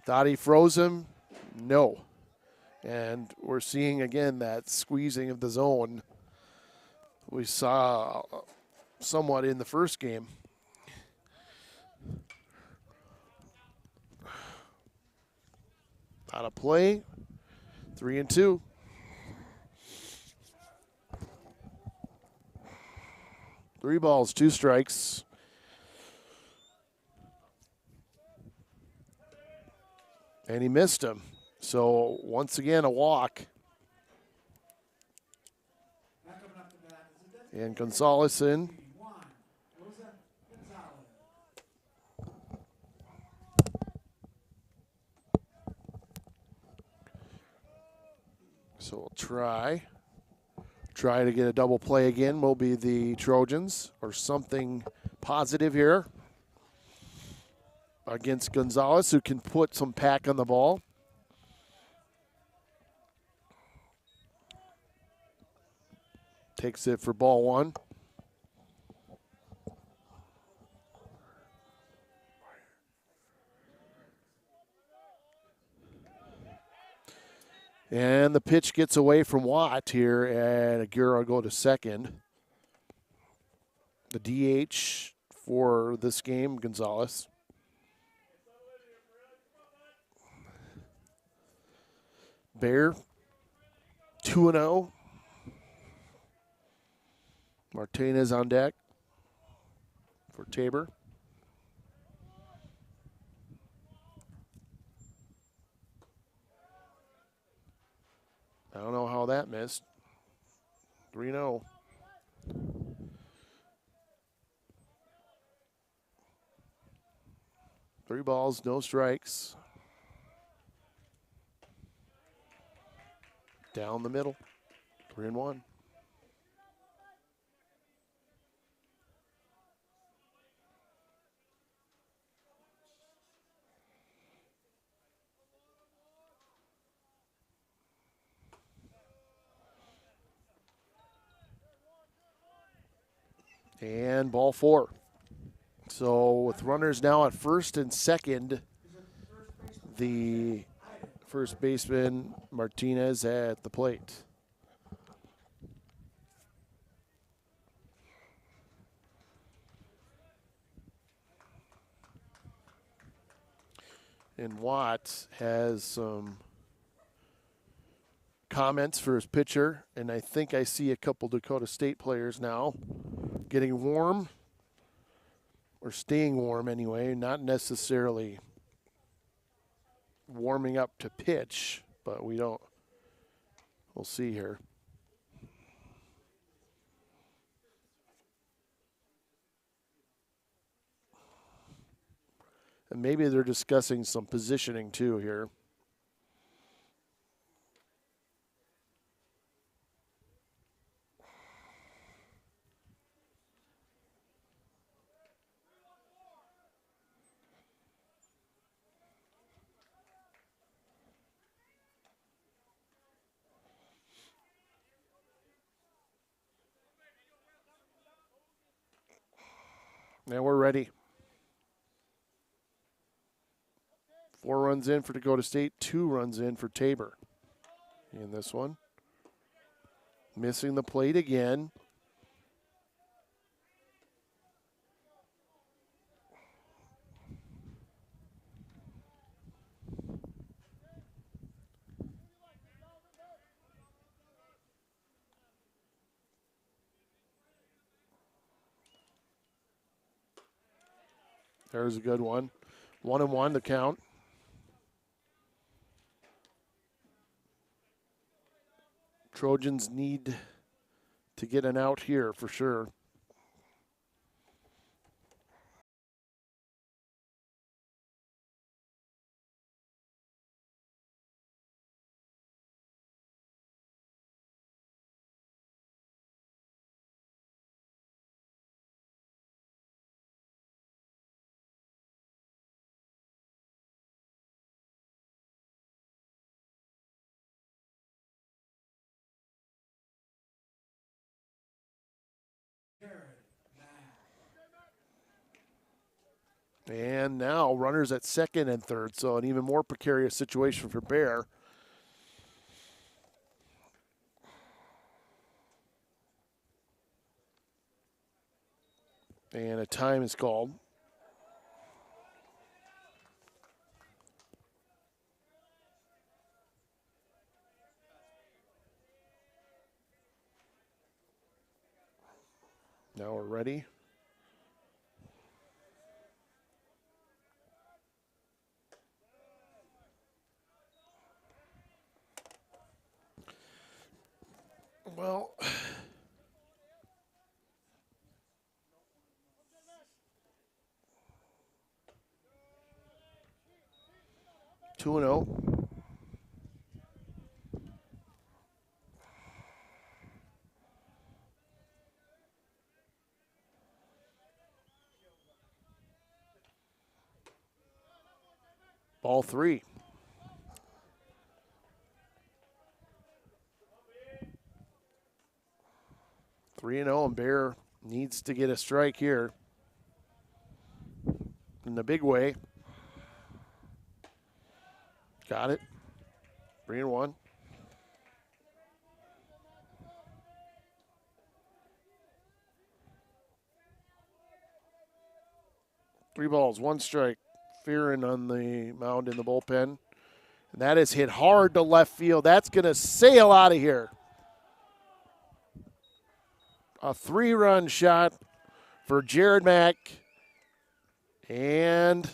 Thought he froze him? No. And we're seeing again that squeezing of the zone we saw somewhat in the first game. Out of play. 3 and 2. Three balls, two strikes. And he missed him. So once again, a walk. And Gonzalez in. So we'll try to get a double play again. Will be the Trojans or something positive here against Gonzalez, who can put some pack on the ball. Takes it for ball one. And the pitch gets away from Watt here, and Aguirre will go to second. The DH for this game, Gonzalez. Bear, 2-0. Martinez on deck for Tabor. I don't know how that missed. 3-0. Three balls, no strikes. Down the middle. 3-1. And ball four. So with runners now at first and second, the first baseman Martinez at the plate. And Watt has some comments for his pitcher, and I think I see a couple Dakota State players now getting warm, or staying warm anyway, not necessarily warming up to pitch, but we'll see here. And maybe they're discussing some positioning too here. Now we're ready. 4 runs in for Dakota State, 2 runs in for Tabor. in this one. Missing the plate again. There's a good one. 1-1 to count. Trojans need to get an out here for sure. And now runners at second and third, so an even more precarious situation for Bear. And a time is called. Now we're ready. Well, two and 0. Ball 3. 3-0, and Bear needs to get a strike here in the big way. Got it. 3-1. Three balls, one strike. Fearon on the mound in the bullpen. And that is hit hard to left field. That's going to sail out of here. A 3-run shot for Jared Mack. And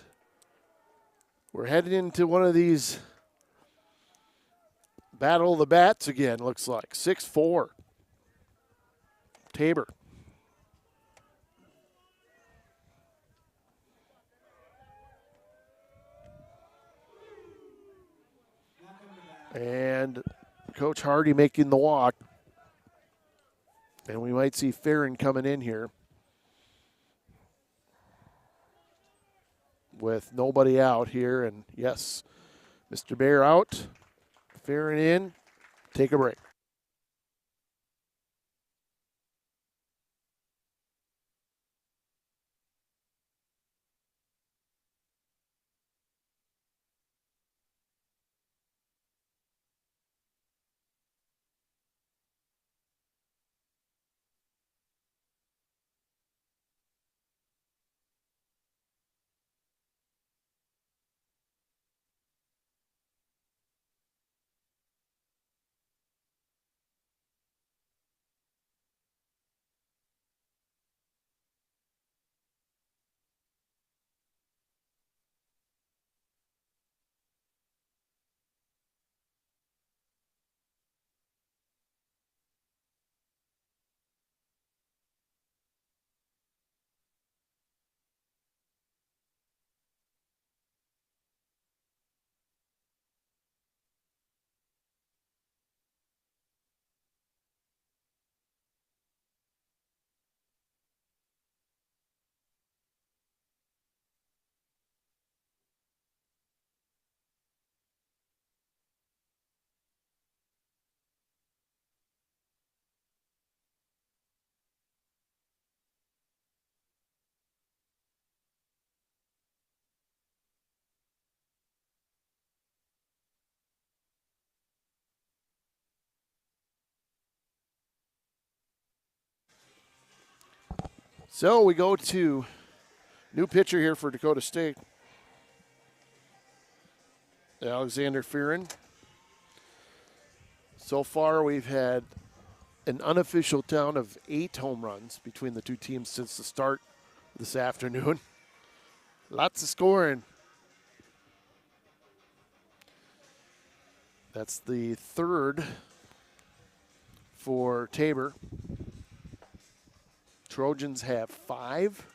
we're headed into one of these battle of the bats again, looks like. 6-4. Tabor. And Coach Hardy making the walk. And we might see Fearon coming in here with nobody out here. And yes, Mr. Bear out, Fearon in. Take a break. So we go to new pitcher here for Dakota State. Alexander Fearon. So far we've had an unofficial count of 8 home runs between the two teams since the start this afternoon. Lots of scoring. That's the third for Tabor. Trojans have 5.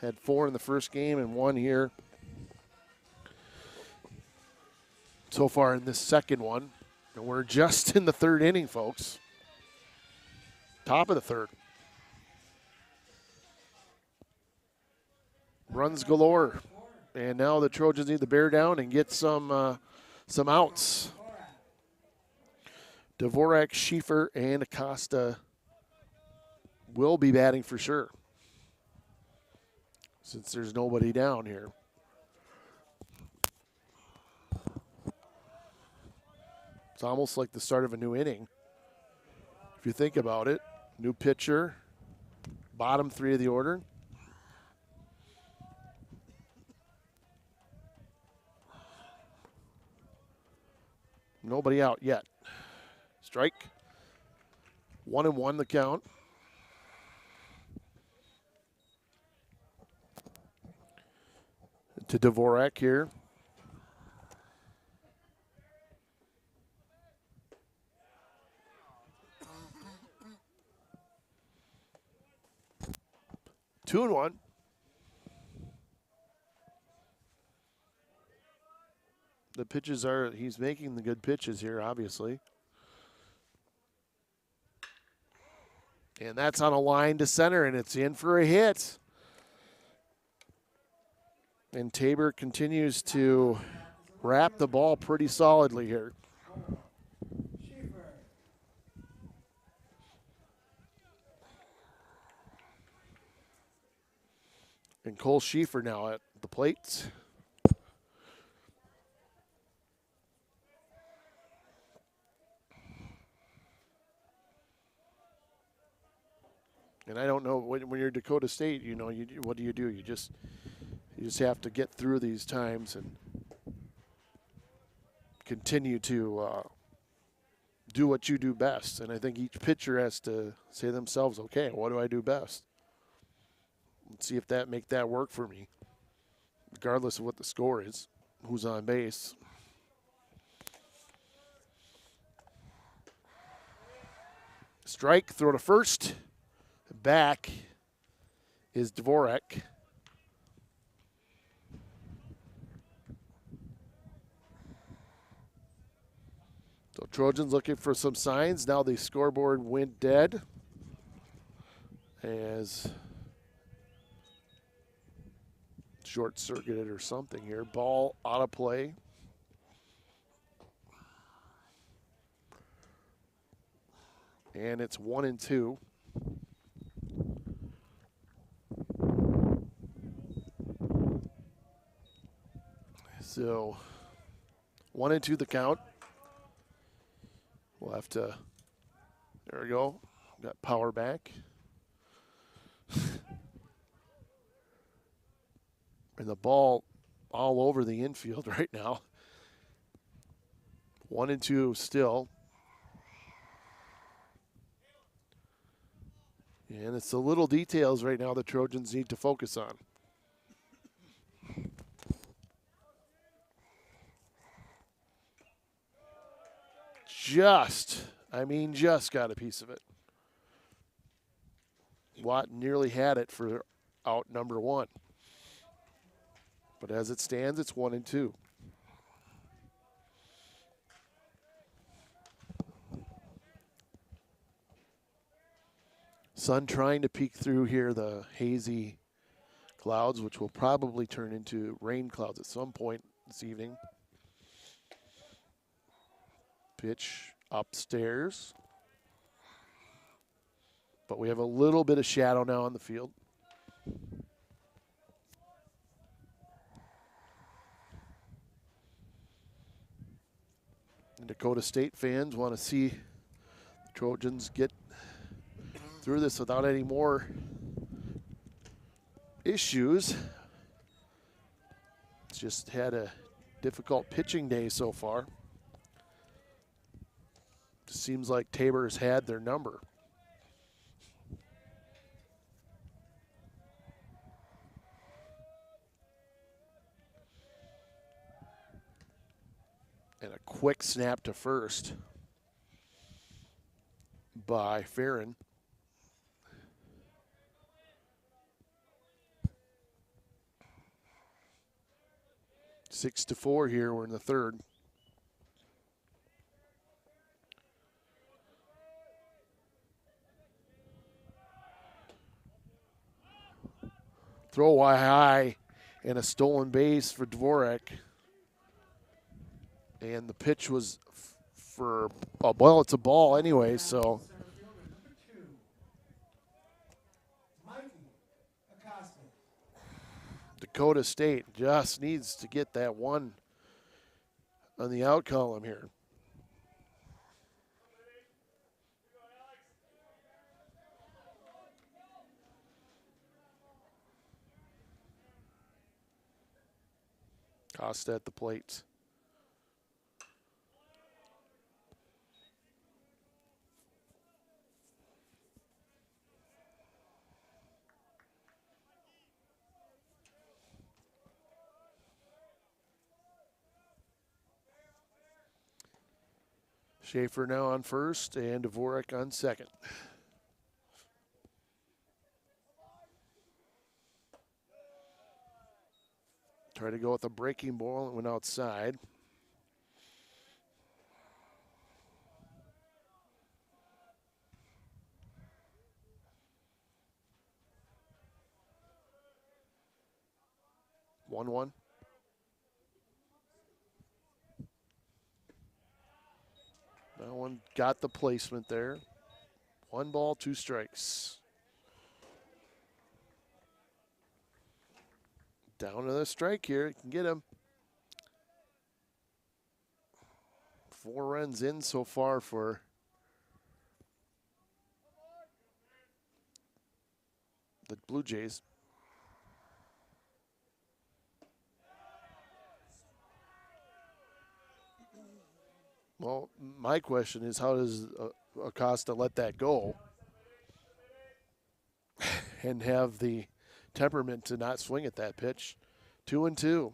Had 4 in the first game and 1 here so far in this second one. And we're just in the third inning, folks. Top of the third. Runs galore. And now the Trojans need to bear down and get some outs. Dvorak, Schieffer, and Acosta will be batting for sure, since there's nobody down here. It's almost like the start of a new inning. If you think about it, new pitcher, bottom 3 of the order. Nobody out yet. Strike. 1-1 the count. To Dvorak here. 2-1. The pitches he's making the good pitches here, obviously. And that's on a line to center, and it's in for a hit. And Tabor continues to wrap the ball pretty solidly here. And Cole Schieffer now at the plate. And I don't know, when you're Dakota State, you know, what do? You just have to get through these times and continue to do what you do best. And I think each pitcher has to say to themselves, okay, what do I do best? Let's see if make that work for me, regardless of what the score is, who's on base. Strike, throw to first. Back is Dvorak. So Trojans looking for some signs. Now the scoreboard went dead as short-circuited or something here. Ball out of play. And it's 1-2. So 1-2 the count. We'll have to, there we go, got power back. And the ball all over the infield right now. 1-2 still. And it's the little details right now the Trojans need to focus on. Just got a piece of it. Watt nearly had it for out number 1. But as it stands, it's 1-2. Sun trying to peek through here the hazy clouds, which will probably turn into rain clouds at some point this evening. Pitch upstairs. But we have a little bit of shadow now on the field. And Dakota State fans want to see the Trojans get through this without any more issues. Just had a difficult pitching day so far. Seems like Tabor's had their number. And a quick snap to first by Farron. Six to 4 here. We're in the third. Throw high and a stolen base for Dvorak. And the pitch was for, well, it's a ball anyway, so. Dakota State just needs to get that one on the out column here. Costa at the plate. Schaefer now on first and Dvorak on second. Try to go with a breaking ball and went outside. One. That one got the placement there. 1 ball, 2 strikes. Down to the strike here. You can get him. 4 runs in so far for the Blue Jays. Well, my question is, how does Acosta let that go and have the temperament to not swing at that pitch? 2-2.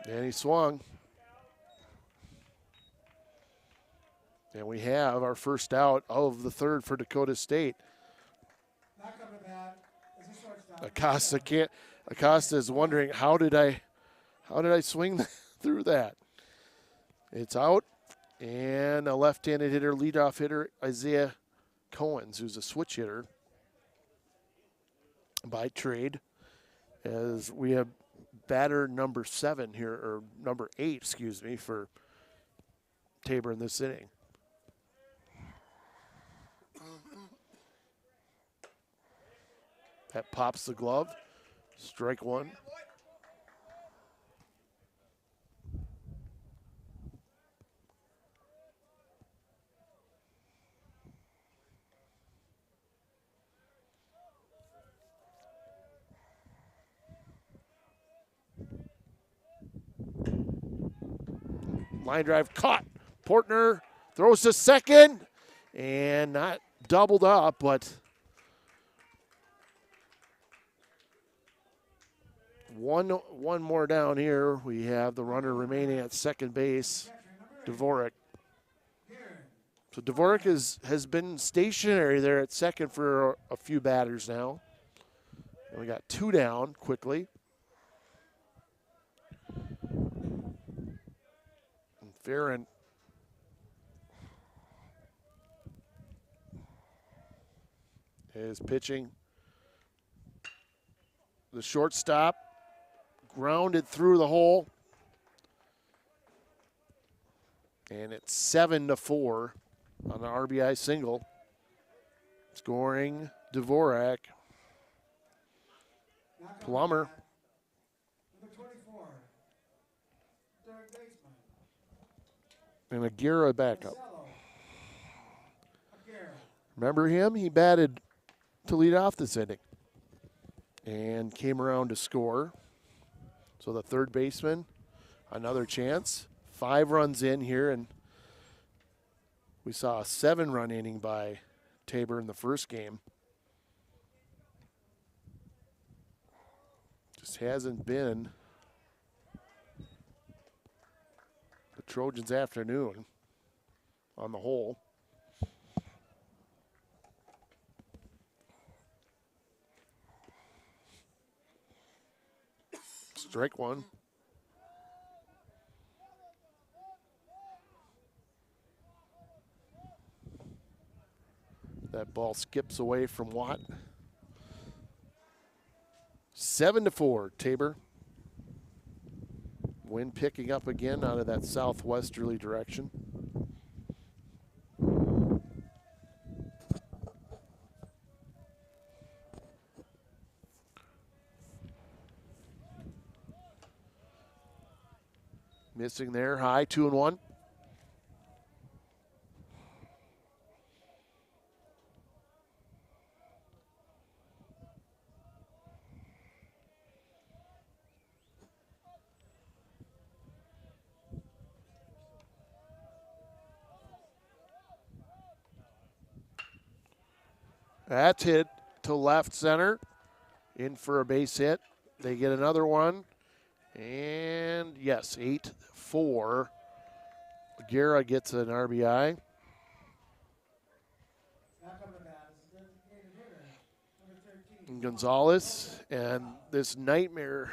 And he swung. And we have our first out of the third for Dakota State. Acosta is wondering, how did I swing through that? It's out, and a left-handed hitter, leadoff hitter, Isaiah Cohens, who's a switch hitter by trade, as we have batter number 7 here, or number 8, excuse me, for Tabor in this inning. That pops the glove. Strike 1. Line drive caught. Portner throws to second, and not doubled up, but one more down here. We have the runner remaining at second base, Dvorak. So Dvorak has been stationary there at second for a few batters now. And we got 2 down quickly. And Farron is pitching. The shortstop grounded through the hole. And it's 7-4 on the RBI single. Scoring Dvorak. Plummer. Number 24, And Aguirre backup. Marcelo. Aguirre. Remember him? He batted to lead off this inning and came around to score. So the third baseman, another chance. 5 runs in here, and we saw a 7-run inning by Tabor in the first game. Just hasn't been the Trojans' afternoon on the whole. Strike one. That ball skips away from Watt. 7-4, Tabor. Wind picking up again out of that southwesterly direction. Missing there, high, 2-1. That's hit to left center. In for a base hit. They get another one. And yes, 8-4. Guerra gets an RBI. Now coming to bat is the designated hitter, number 13. And Gonzalez, and this nightmare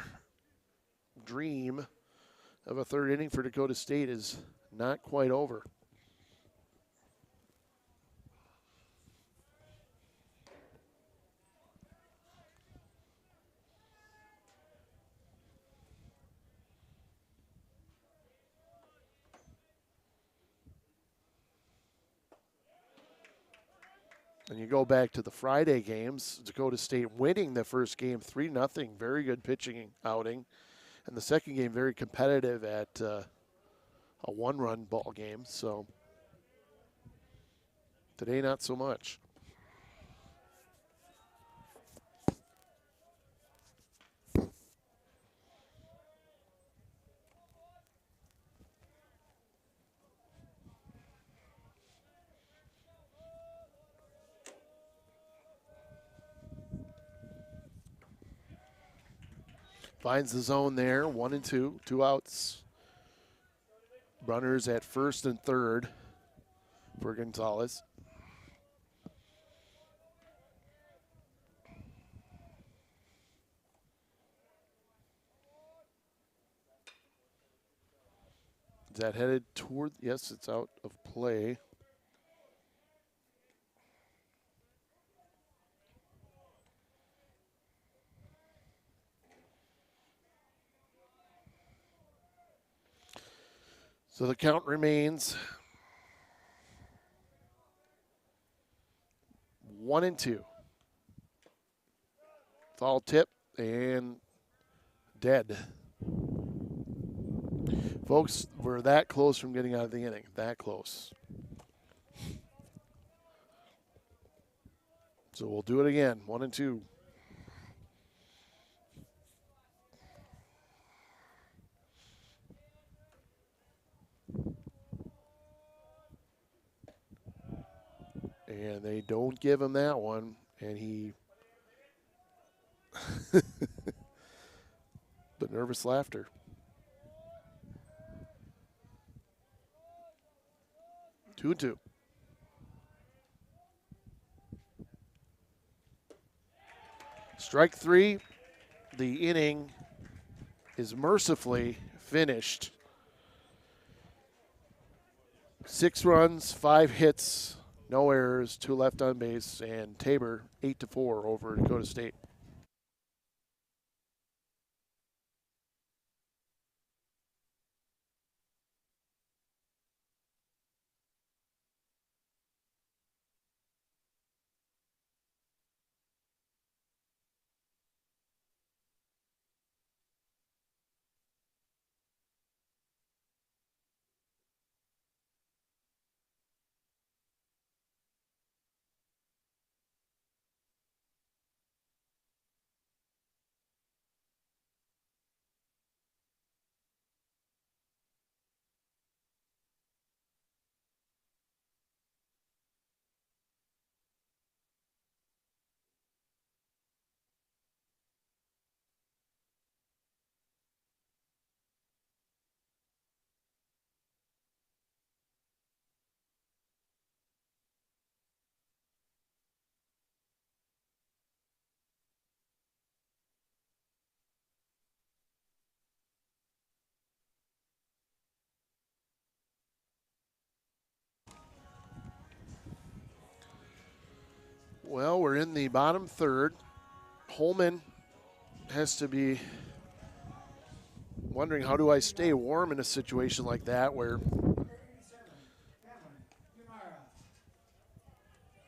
dream of a third inning for Dakota State is not quite over. And you go back to the Friday games, Dakota State winning the first game 3-0, very good pitching outing. And the second game very competitive at a 1-run ball game. So today not so much. Finds the zone there, 1-2, 2 outs. Runners at first and third for Gonzalez. Is that headed toward? Yes, it's out of play. So the count remains 1-2. Foul tip and dead. Folks, we're that close from getting out of the inning. That close. So we'll do it again. 1-2. And they don't give him that one. And he. But nervous laughter. 2-2. Strike 3. The inning is mercifully finished. 6 runs, 5 hits, no errors, 2 left on base, and Tabor 8-4 over Dakota State. Well, we're in the bottom third. Holman has to be wondering, how do I stay warm in a situation like that where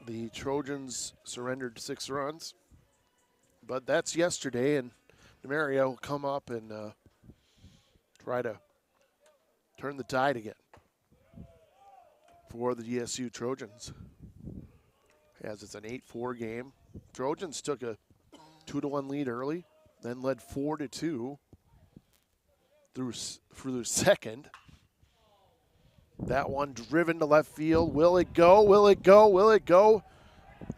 the Trojans surrendered 6 runs. But that's yesterday, and Demaria will come up and try to turn the tide again for the DSU Trojans. As it's an 8-4 game. Trojans took a 2-1 lead early, then led 4-2 through the second. That one driven to left field. Will it go? Will it go? Will it go?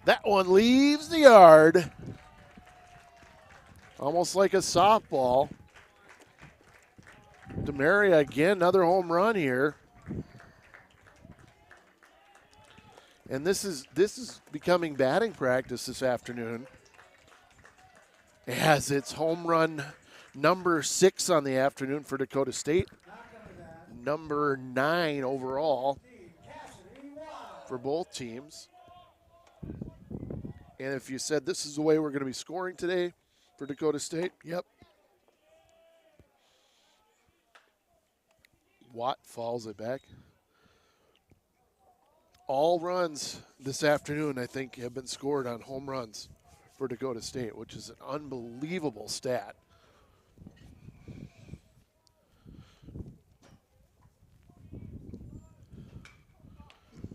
That one leaves the yard. Almost like a softball. Demaria again, another home run here. And this is becoming batting practice this afternoon, as it's home run number 6 on the afternoon for Dakota State, number 9 overall for both teams. And if you said this is the way we're going to be scoring today for Dakota State, yep. Watt fouls it back. All runs this afternoon, I think, have been scored on home runs for Dakota State, which is an unbelievable stat.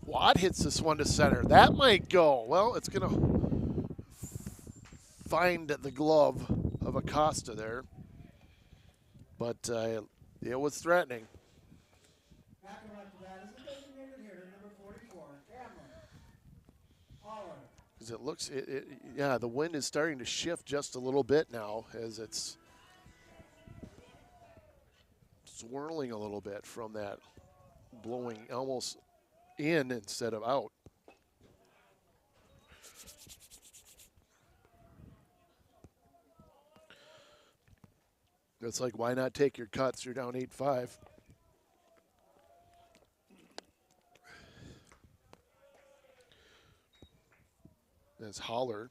Watt hits this one to center. That might go. Well, it's going to find the glove of Acosta there. But it was threatening. Because it looks, yeah, the wind is starting to shift just a little bit now as it's swirling a little bit from that blowing almost in instead of out. It's like, why not take your cuts? You're down 8-5. That's Holler.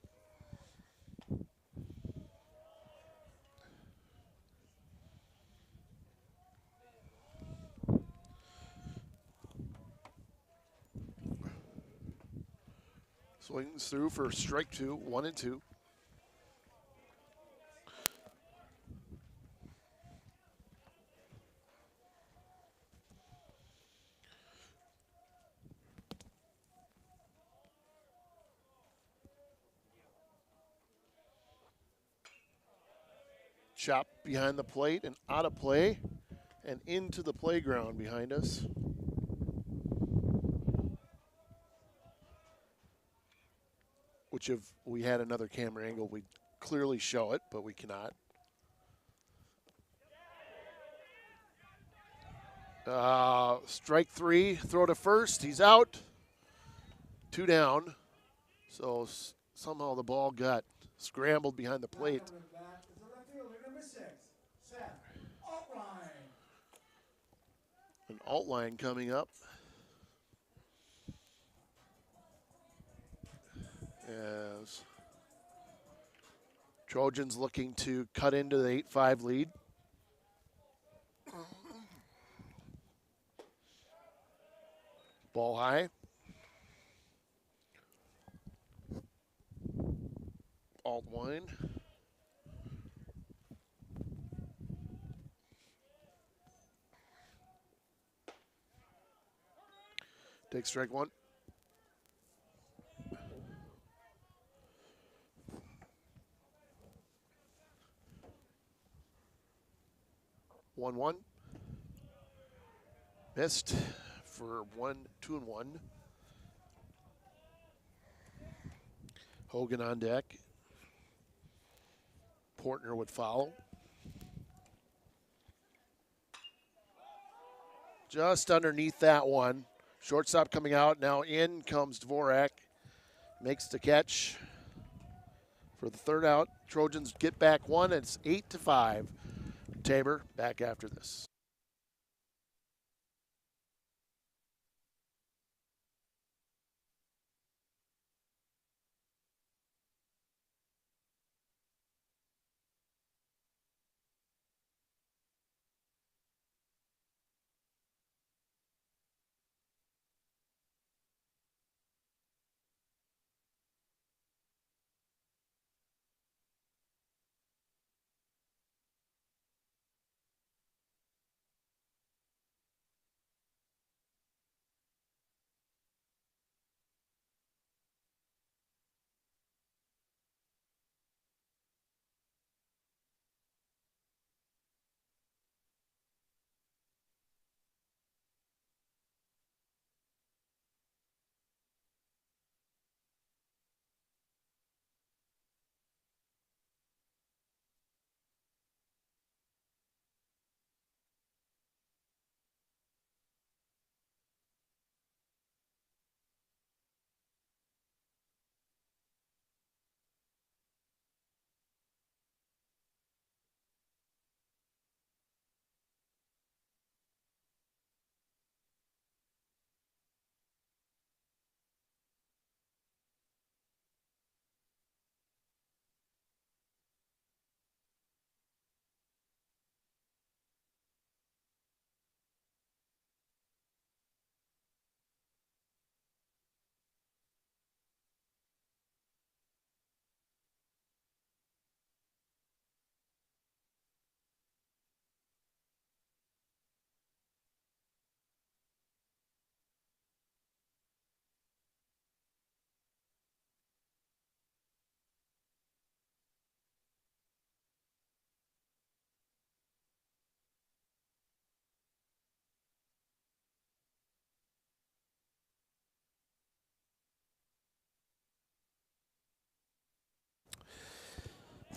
Swings through for strike 2, 1-2. Chop behind the plate and out of play and into the playground behind us. Which if we had another camera angle, we'd clearly show it, but we cannot. Strike 3, throw to first, he's out. 2 down. So somehow the ball got scrambled behind the plate. An alt line coming up. As Trojans looking to cut into the 8-5 lead. Ball high. Alt line. Take strike 1. One. Missed for 2-1. Hogan on deck. Portner would follow. Just underneath that one. Shortstop coming out. Now in comes Dvorak. Makes the catch for the 3rd out. Trojans get back 1. It's 8-5. Tabor back after this.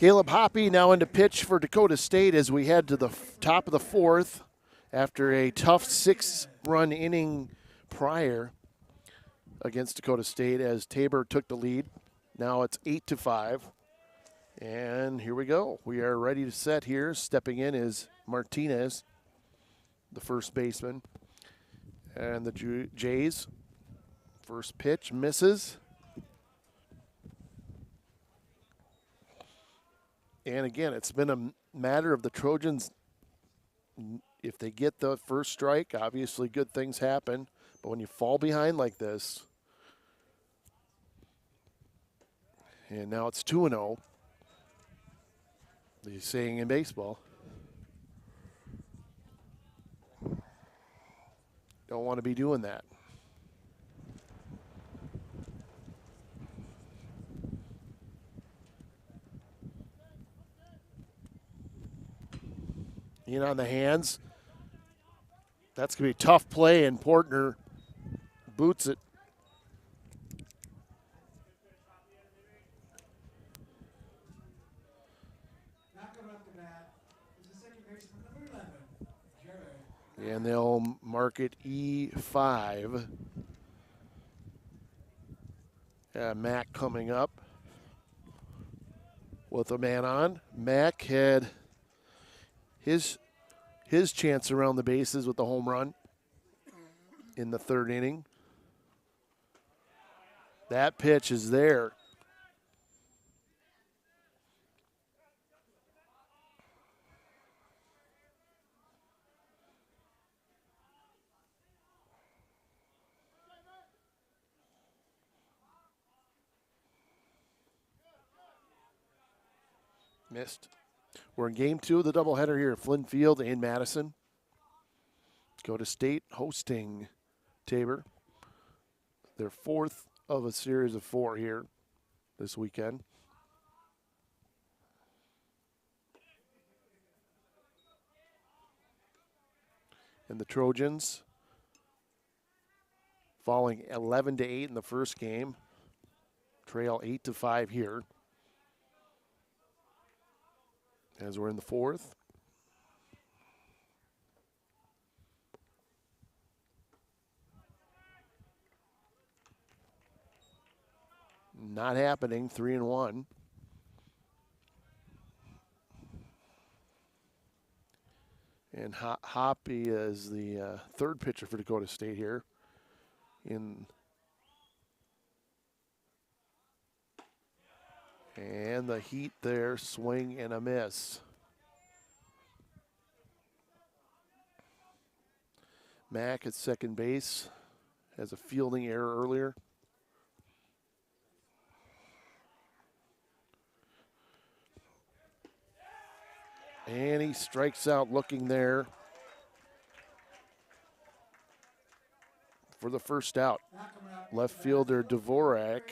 Caleb Hoppy now into pitch for Dakota State as we head to the top of the fourth after a tough 6-run inning prior against Dakota State as Tabor took the lead. Now it's 8-5. And here we go. We are ready to set here. Stepping in is Martinez, the first baseman. And the Jays, first pitch misses. And again, it's been a matter of the Trojans. If they get the first strike, obviously good things happen. But when you fall behind like this, and now it's 2-0, they're saying in baseball, don't want to be doing that. In on the hands. That's going to be a tough play, and Portner boots it. Not coming up to bat is the second baseman, number 11, Jared. And they'll mark it E5. Mack coming up with a man on. Mack had his chance around the bases with the home run in the third inning. That pitch is there. Missed. We're in game 2 of the doubleheader here at Flynn Field in Madison. Dakota State hosting Tabor. Their fourth of a series of 4 here this weekend. And the Trojans falling 11-8 in the first game. Trail 8-5 here. As we're in the fourth. Not happening, 3-1. And Hoppy is the third pitcher for Dakota State here. And the heat there, swing and a miss. Mack at second base has a fielding error earlier. And he strikes out looking there for the first out. Left fielder Dvorak.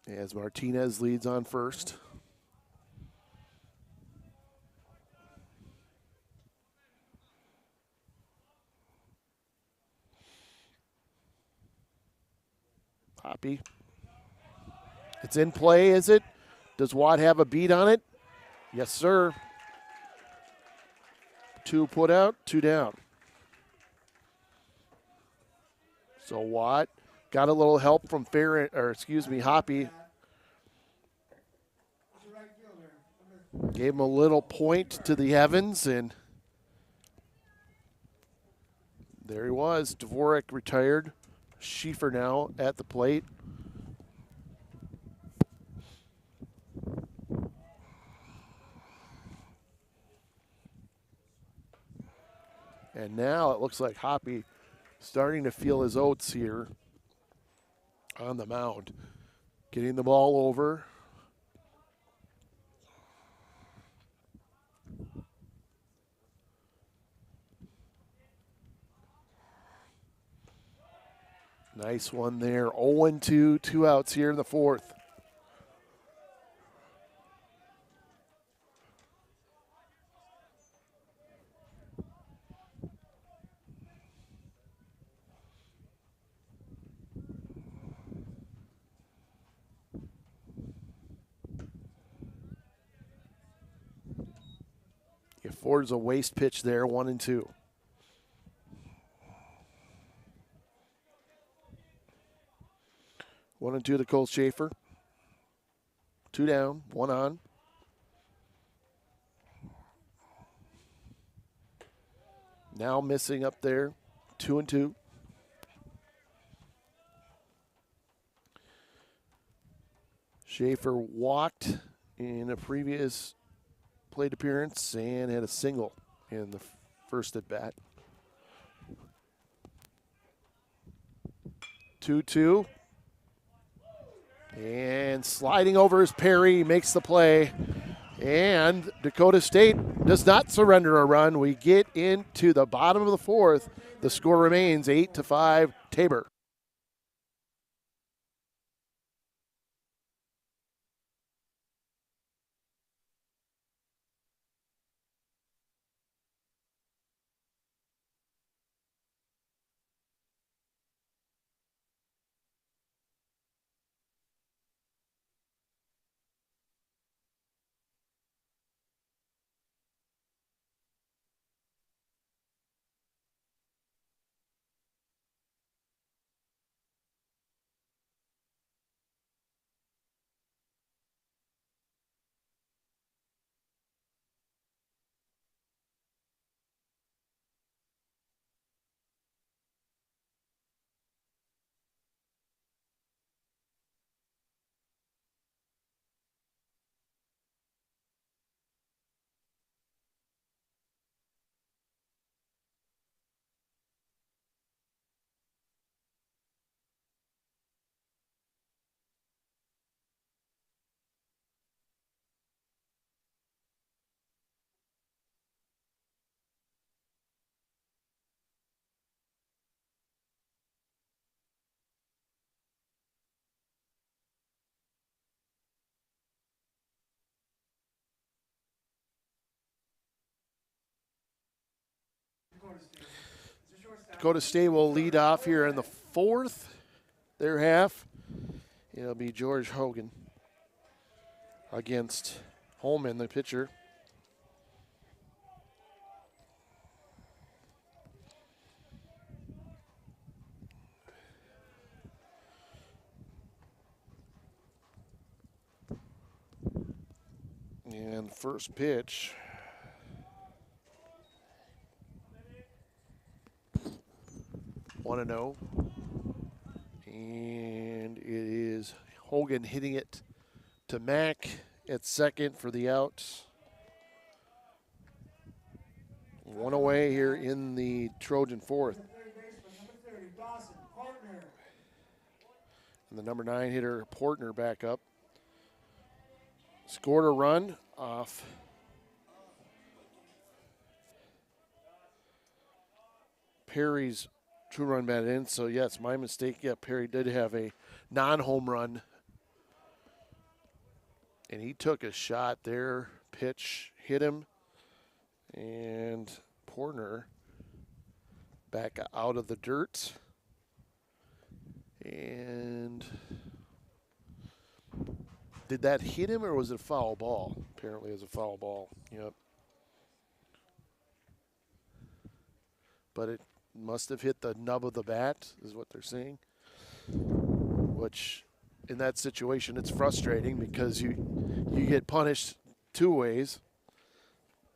As Martinez leads on first. Hoppy. It's in play, is it? Does Watt have a beat on it? Yes, sir. 2 put out, 2 down. So Watt got a little help from Hoppy. Gave him a little point to the heavens, and there he was. Dvorak retired. Schieffer now at the plate. And now it looks like Hoppy starting to feel his oats here on the mound. Getting the ball over. Nice one there. 0-2, 2 outs here in the fourth. Ford's a waste pitch there, 1-2. One and two to Cole Schaefer. 2 down, 1 on. Now missing up there, 2-2. Schaefer walked in a previous plate appearance and had a single in the first at bat. 2-2. And sliding over is Perry, makes the play. And Dakota State does not surrender a run. We get into the bottom of the fourth. The score remains 8-5 Tabor. Dakota State will lead off here in the fourth, their half. It'll be George Hogan against Holman, the pitcher. And first pitch. One and 0. And it is Hogan hitting it to Mack at second for the out. One away here in the Trojan fourth. And the number 9 hitter, Portner, back up. Scored a run off Perry's 2-run bat in. So, yes, my mistake. Yeah, Perry did have a non-home run. And he took a shot there. Pitch hit him. And Portner back out of the dirt. And did that hit him or was it a foul ball? Apparently it was a foul ball. Yep. But it must have hit the nub of the bat, is what they're saying. Which, in that situation, it's frustrating because you get punished 2 ways.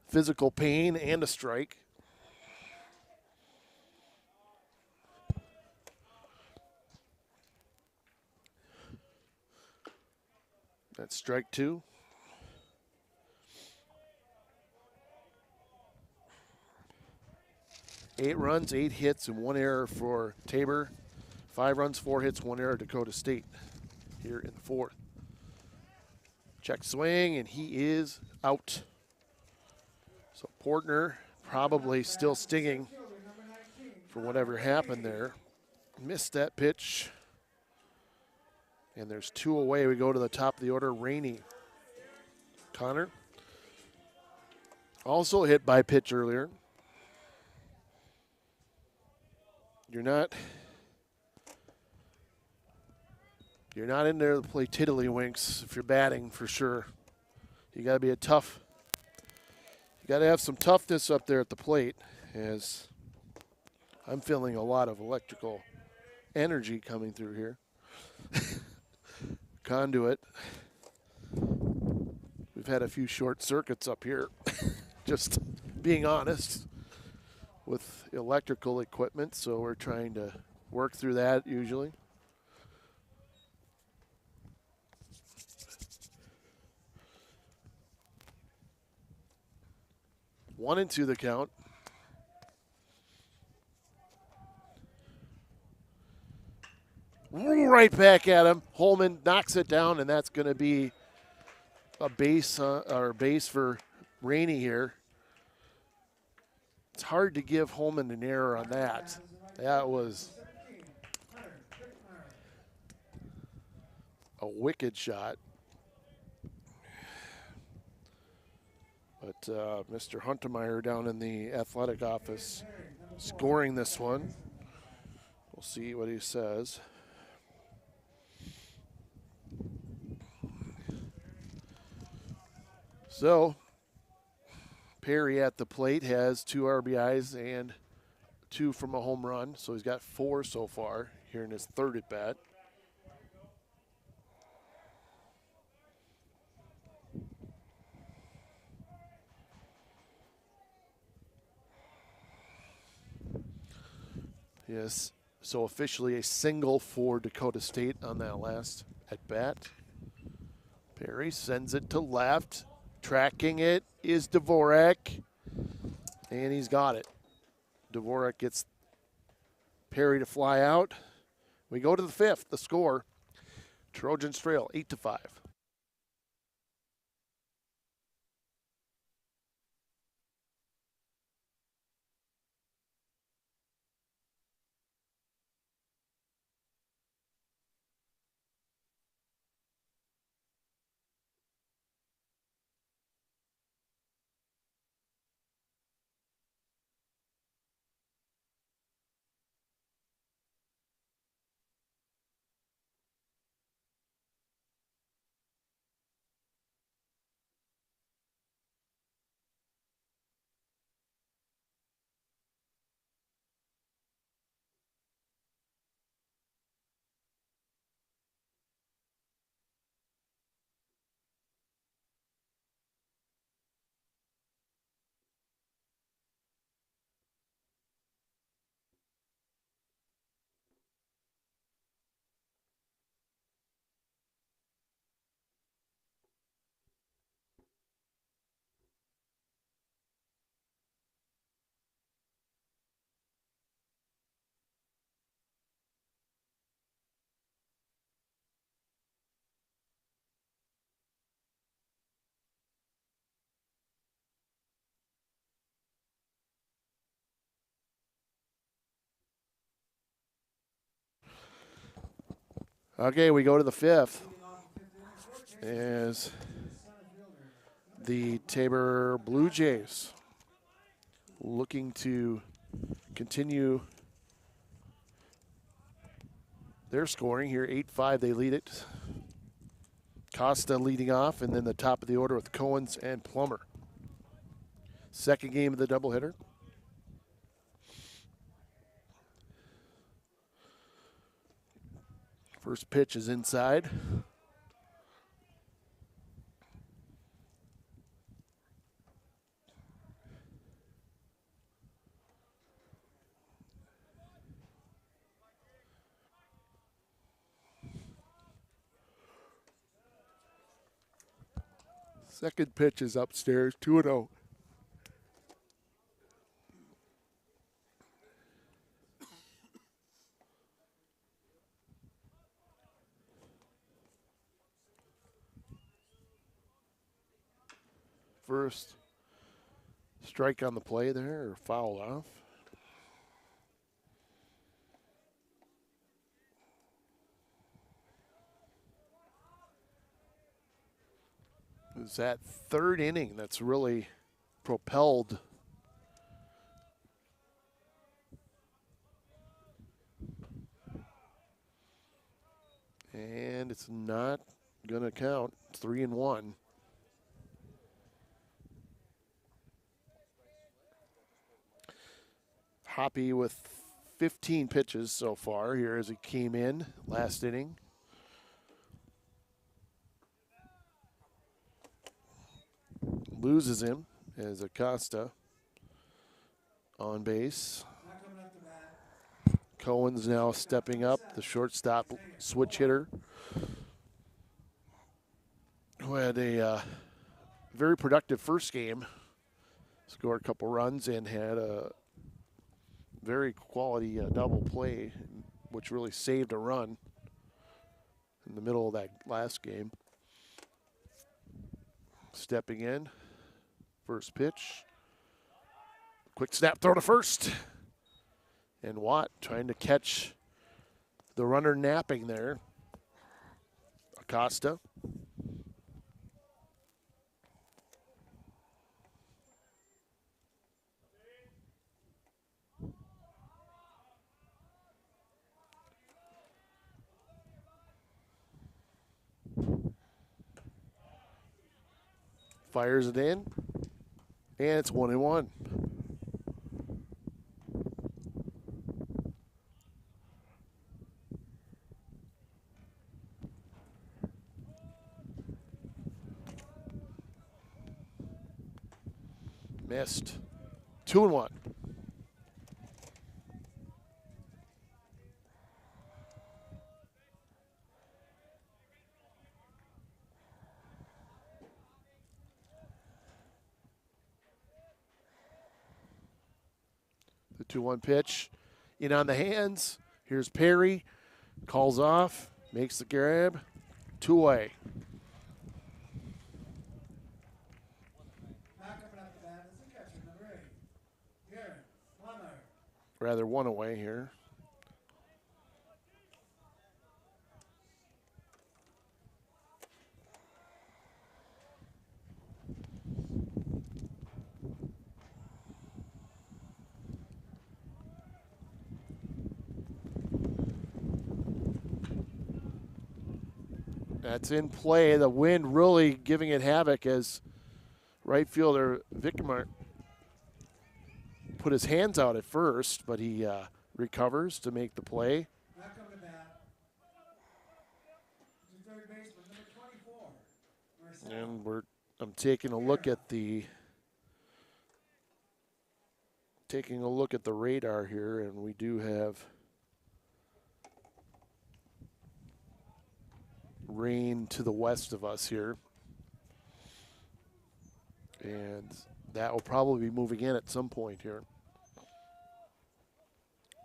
Physical pain and a strike. That's strike 2. Eight runs, 8 hits, and 1 error for Tabor. 5 runs, 4 hits, 1 error, Dakota State here in the fourth. Check swing, and he is out. So Portner probably still stinging for whatever happened there. Missed that pitch. And there's 2 away. We go to the top of the order, Rainey. Connor. Also hit by pitch earlier. You're not in there to play tiddlywinks if you're batting, for sure. You got to be a tough You got to have some toughness up there at the plate, as I'm feeling a lot of electrical energy coming through here. Conduit. We've had a few short circuits up here, just being honest, with electrical equipment, so we're trying to work through that usually. One and two the count. Right back at him. Holman knocks it down, and that's going to be a base for Rainey here. It's hard to give Holman an error on that. That was a wicked shot. But Mr. Huntemeyer down in the athletic office scoring this one. We'll see what he says. So, Perry at the plate has 2 RBIs and 2 from a home run. So he's got 4 so far here in his third at bat. Yes, so officially a single for Dakota State on that last at bat. Perry sends it to left. Tracking it is Dvorak, and he's got it. Dvorak gets Perry to fly out. We go to the 5th, the score. Trojans trail 8-5. Okay, we go to the 5th. As the Tabor Blue Jays looking to continue their scoring here. 8-5, they lead it. Costa leading off, and then the top of the order with Cohens and Plummer. Second game of the doubleheader. First pitch is inside. Second pitch is upstairs, 2-0. First strike on the play there, or foul off. It's that third inning that's really propelled and it's not gonna count. It's 3-1. Hoppy with 15 pitches so far here as he came in last inning. Loses him as Acosta on base. Not coming up to bat. Cohen's now stepping up, the shortstop switch hitter, who had a very productive first game, scored a couple runs, and had a very quality double play, which really saved a run in the middle of that last game. Stepping in, first pitch, quick snap throw to first. And Watt trying to catch the runner napping there. Acosta. Fires it in, and it's 1-1. Missed. 2-1. The 2-1 pitch in on the hands. Here's Perry. Calls off. Makes the grab. 2-away. Not coming up to bat is the catcher, number 8. Garrett Plummer. Rather 1-away here. That's in play. The wind really giving it havoc as right fielder Vickermart put his hands out at first, but he recovers to make the play. Not coming to bat. To third baseman, number 24. And I'm taking a look at the radar here, and we do have rain to the west of us here, and that will probably be moving in at some point here.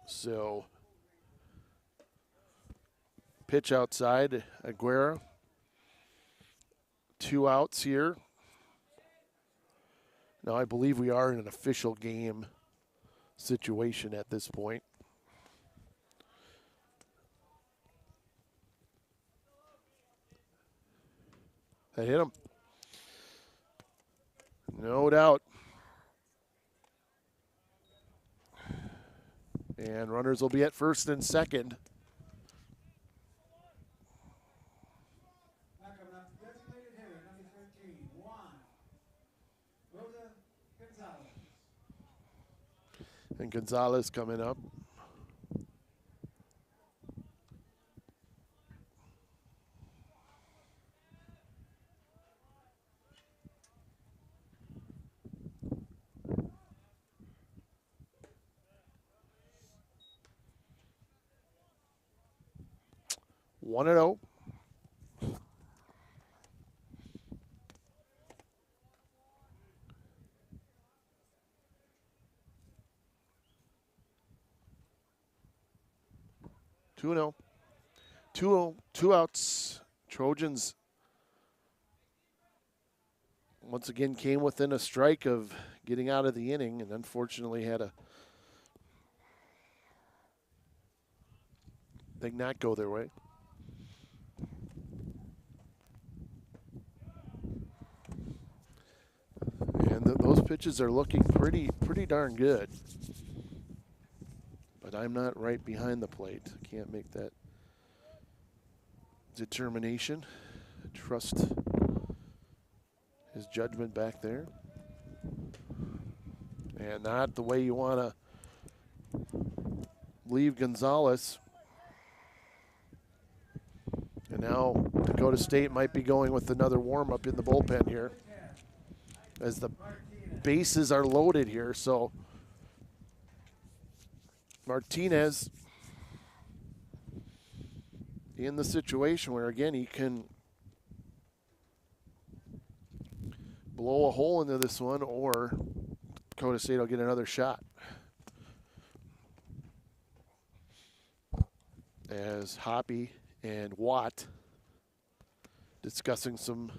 So pitch outside, Aguera. 2 outs here. Now I believe we are in an official game situation at this point. That hit him. No doubt. And runners will be at first and second. Not coming up, designated hitter, number 13, Juan Rosa Gonzalez. And Gonzalez coming up. One and 0. Two and 0. 2 outs. Trojans once again came within a strike of getting out of the inning, and unfortunately had a thing not go their way. And those pitches are looking pretty darn good. But I'm not right behind the plate. Can't make that determination. Trust his judgment back there. And not the way you want to leave Gonzalez. And now Dakota State might be going with another warm-up in the bullpen here as the bases are loaded here. So Martinez in the situation where, again, he can blow a hole into this one, or Dakota State will get another shot. As Hoppy and Watt discussing some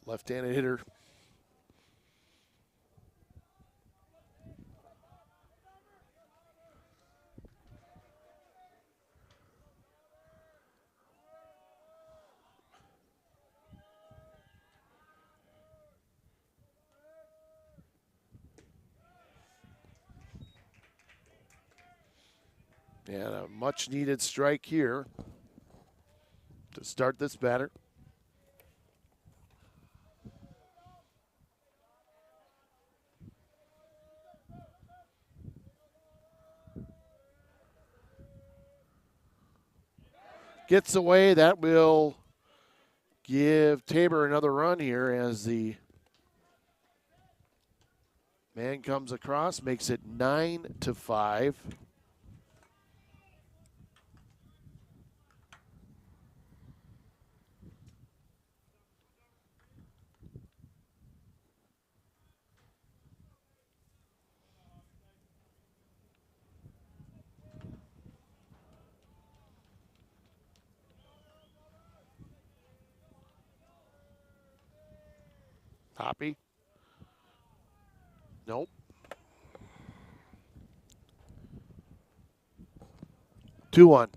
left-handed hitter. And a much-needed strike here to start this batter. Gets away. That will give Tabor another run here as the man comes across, makes it 9-5. Hoppy. Nope. 2-1.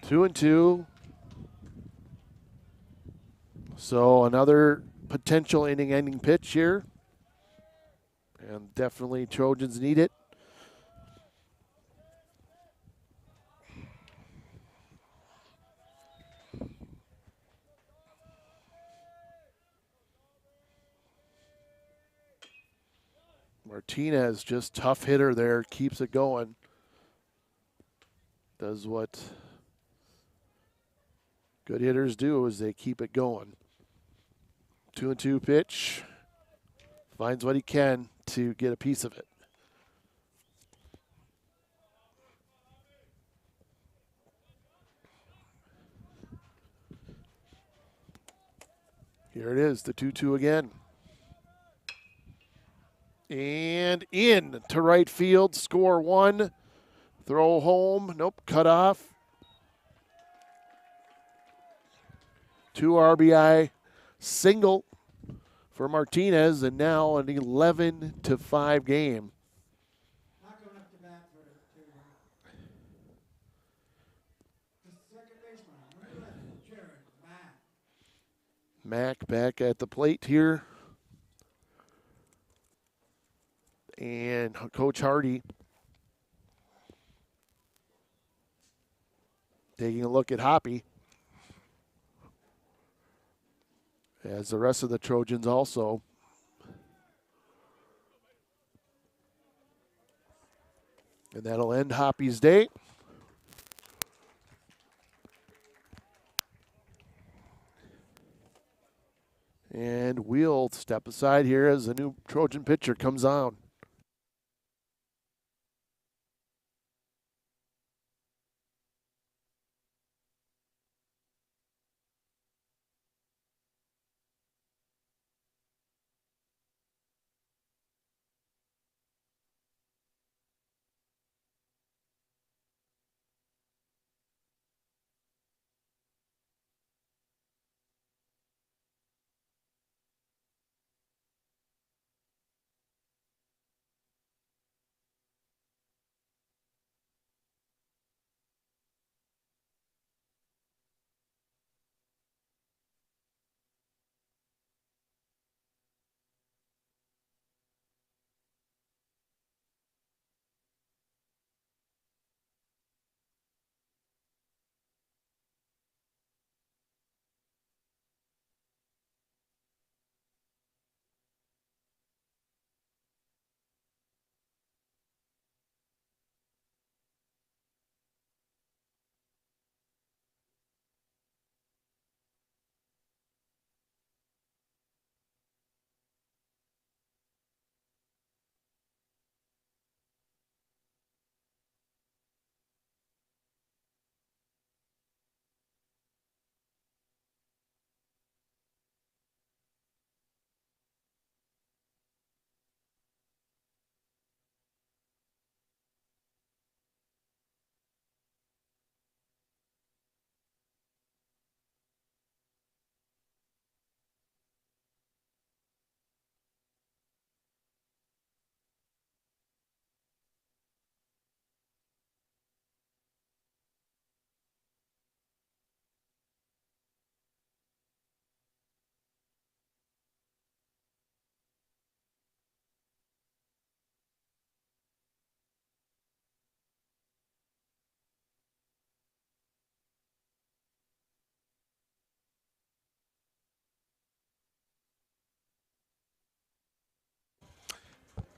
Two and two. So another potential inning-ending pitch here. And definitely Trojans need it. Martinez, just tough hitter there, keeps it going. Does what good hitters do, is they keep it going. 2-2 pitch. Finds what he can to get a piece of it. Here it is, the 2-2 again. And in to right field, score one. Throw home, nope, cut off. 2 RBI single for Martinez, and now an 11-5 game. Not going up to bat for Tabor. The second baseman, number 11, Jared Mack. Mack back at the plate here. And Coach Hardy taking a look at Hoppy, as the rest of the Trojans also. And that'll end Hoppy's day. And we'll step aside here as the new Trojan pitcher comes on.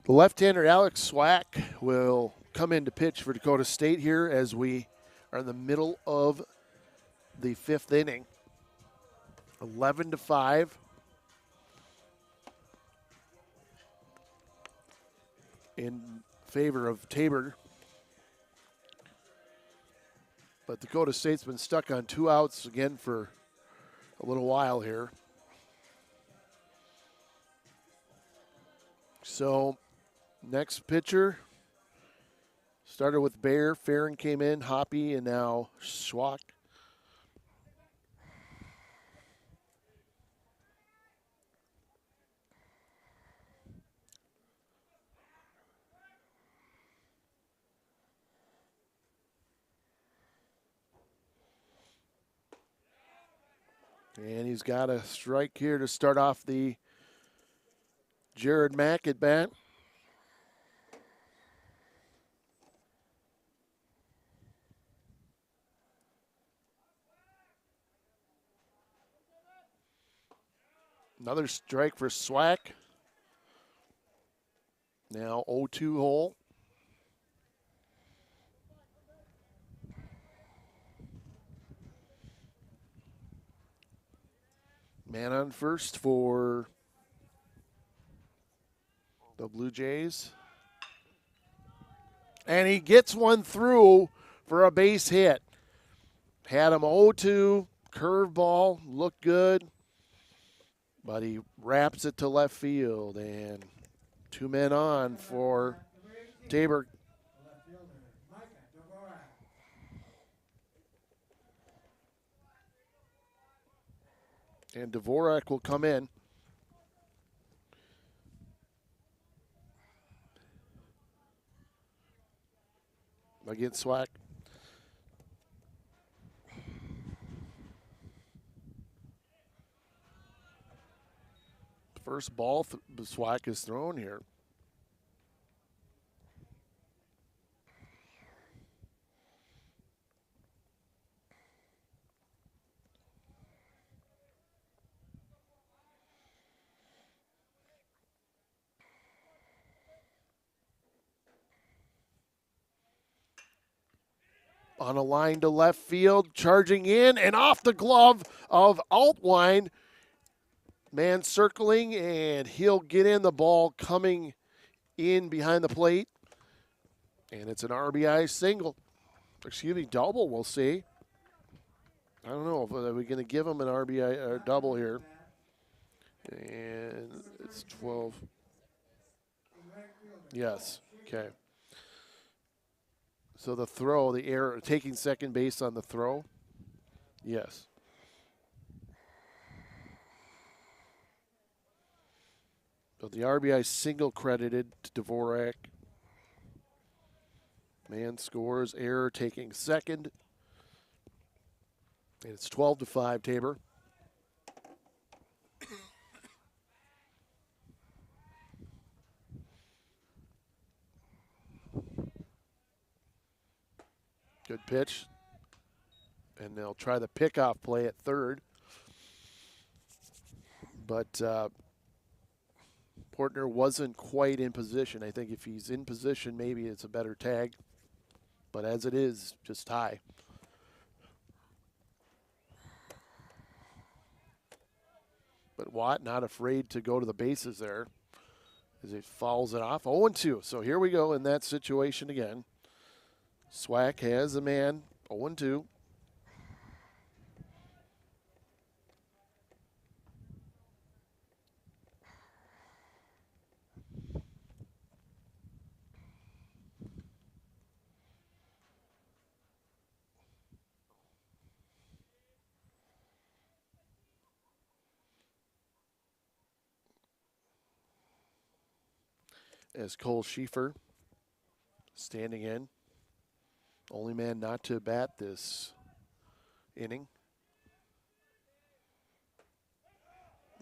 The left-hander Alex Swack will come in to pitch for Dakota State here as we are in the middle of the 5th inning. 11-5. In favor of Tabor. But Dakota State's been stuck on 2 outs again for a little while here. So next pitcher started with Bear. Farron came in, Hoppy, and now Schwach. And he's got a strike here to start off the Jared Mack at bat. Another strike for Swack. Now 0-2 hole. Man on first for the Blue Jays. And he gets one through for a base hit. Had him 0-2, curveball, looked good. But he wraps it to left field. And 2 men on for Tabor. And Dvorak will come in. Against Swack. First ball Swack is thrown here. On a line to left field, charging in and off the glove of Altwine. Man circling, and he'll get in the ball coming in behind the plate. And it's an RBI single. Excuse me, double, we'll see. I don't know if we're going to give him an RBI or double here. And it's 12. Yes, okay. So the throw, the error, taking second base on the throw? Yes. So the RBI single credited to Dvorak. Man scores, error taking second. And it's 12-5, Tabor. Good pitch. And they'll try the pickoff play at third. But Portner wasn't quite in position. I think if he's in position, maybe it's a better tag. But as it is, just high. But Watt not afraid to go to the bases there as he fouls it off. 0-2. So here we go in that situation again. Swack has a man, 0-2. As Cole Schieffer standing in. Only man not to bat this inning.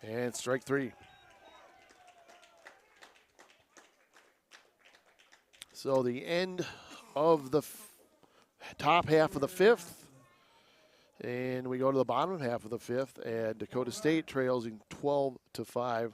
And strike 3. So the end of the top half of the 5th. And we go to the bottom half of the 5th, and Dakota State trails in 12-5.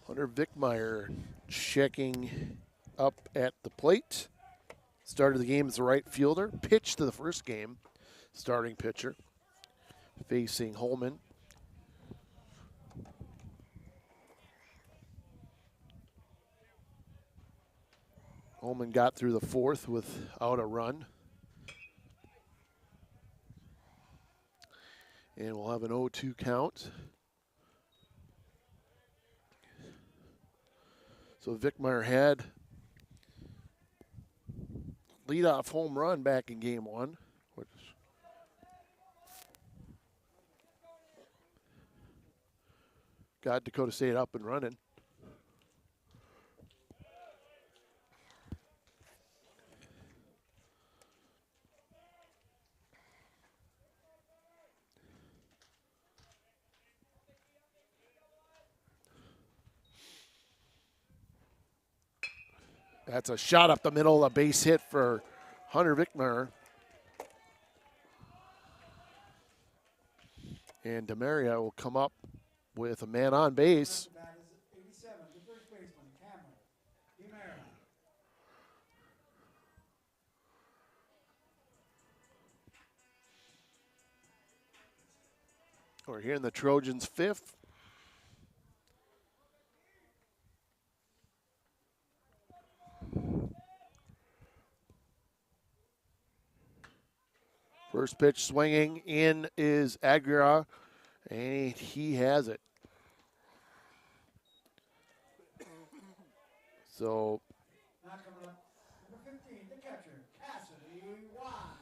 Hunter Vickmeyer checking up at the plate. Started the game as a right fielder. Pitched to the first game. Starting pitcher. Facing Holman. Holman got through the fourth without a run. And we'll have an 0-2 count. So Vickmeyer had leadoff home run back in game one, which got Dakota State up and running. That's a shot up the middle, a base hit for Hunter Vickmeyer. And DeMaria will come up with a man on base. That is 87, the first baseman, Cameron DeMera. We're here in the Trojans' fifth. First pitch swinging in is Aguirre, and he has it. So Now coming up, number 15, the catcher, Cassidy Watt.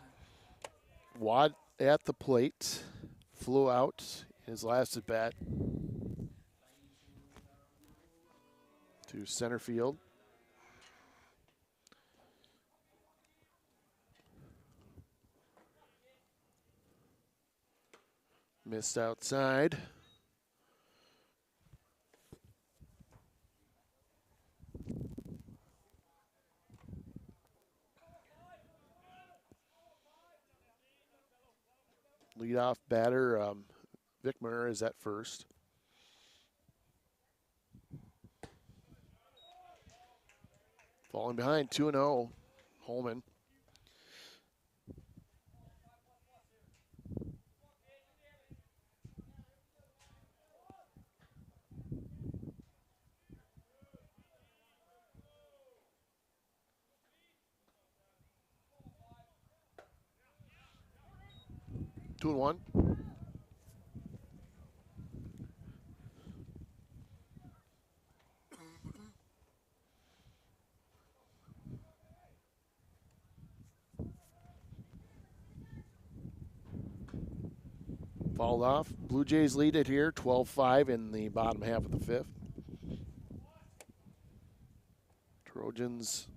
Watt at the plate, flew out in his last at bat to center field. Missed outside. Leadoff batter, Vickmeyer is at first. Falling behind 2-0, Holman. Two and one. Fouled off. Blue Jays lead it here, 12-5 in the bottom half of the fifth. Trojans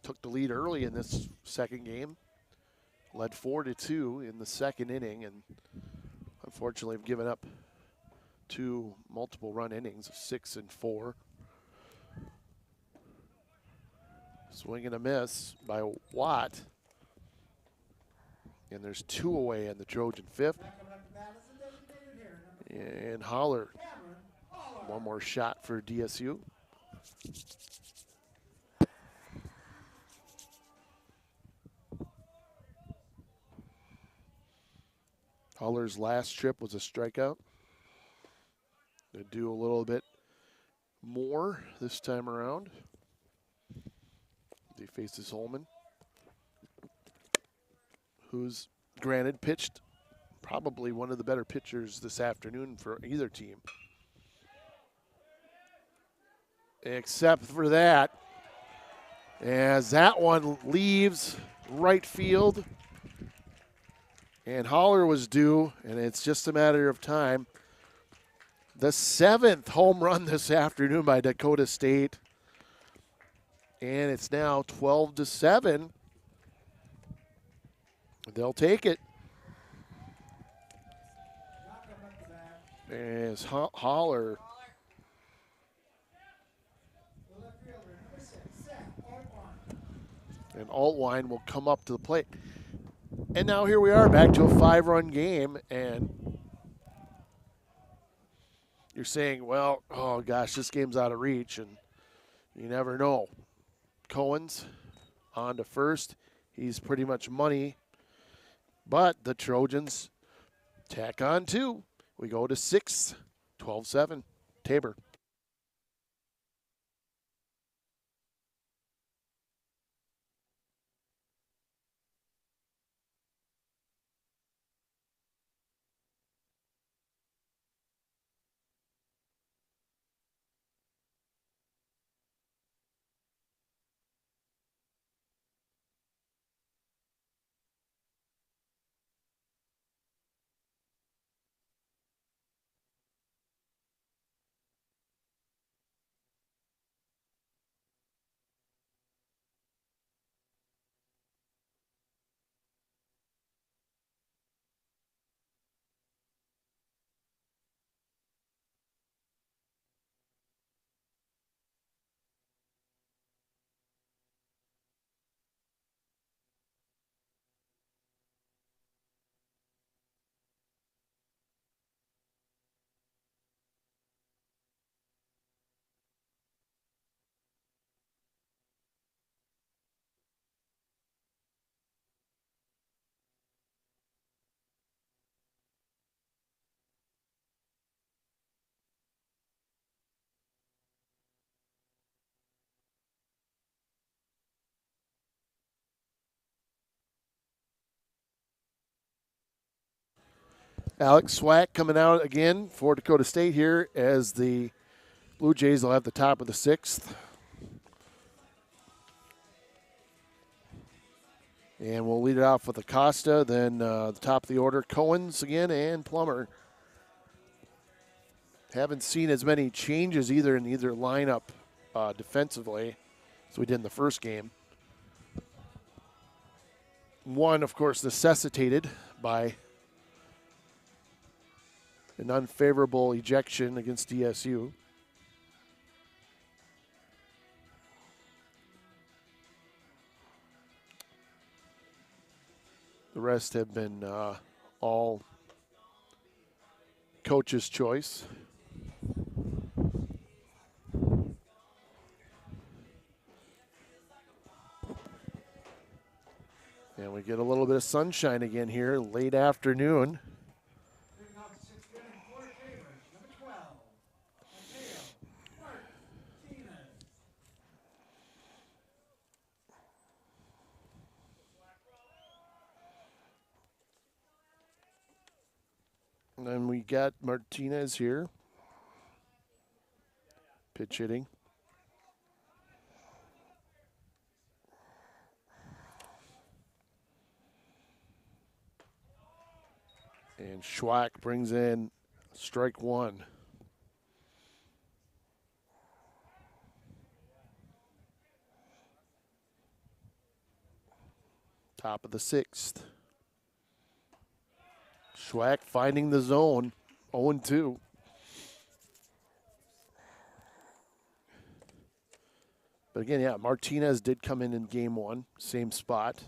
took the lead early in this second game. Led 4-2 in the second inning, and unfortunately have given up two multiple run innings, 6 and 4. Swing and a miss by Watt. And there's 2 away in the Trojan fifth. Now coming up to bat is the designated hitter, And Holler, Cameron Holler. one more shot for DSU. Holler's last trip was a strikeout. They do a little bit more this time around. He faces Holman, who's granted pitched probably one of the better pitchers this afternoon for either team. Except for that, as that one leaves right field. And Holler was due, and it's just a matter of time. The 7th home run this afternoon by Dakota State. And it's now 12-7. They'll take it. Now coming up to bat, As Holler, the left fielder, number 6, Seth Altwine. and Altwine will come up to the plate. And now here we are back to a 5-run game, and you're saying, well, oh gosh, this game's out of reach, and you never know. Cohen's on to first. He's pretty much money, but the Trojans tack on two. We go to 6, 12-7, Tabor. Alex Swack coming out again for Dakota State here as the Blue Jays will have the top of the 6th. And we'll lead it off with Acosta, then the top of the order, Cohen's again, and Plummer. Haven't seen as many changes either in either lineup defensively as we did in the first game. One, of course, necessitated by an unfavorable ejection against DSU. The rest have been all coach's choice. And we get a little bit of sunshine again here, late afternoon. Leading off the sixth inning for Tabor, number 12, Mateo Martinez. And then we got Martinez here, pitch hitting. And Schwack brings in strike one. Top of the 6th. Schwack finding the zone, 0-2. But again, yeah, Martinez did come in game 1, same spot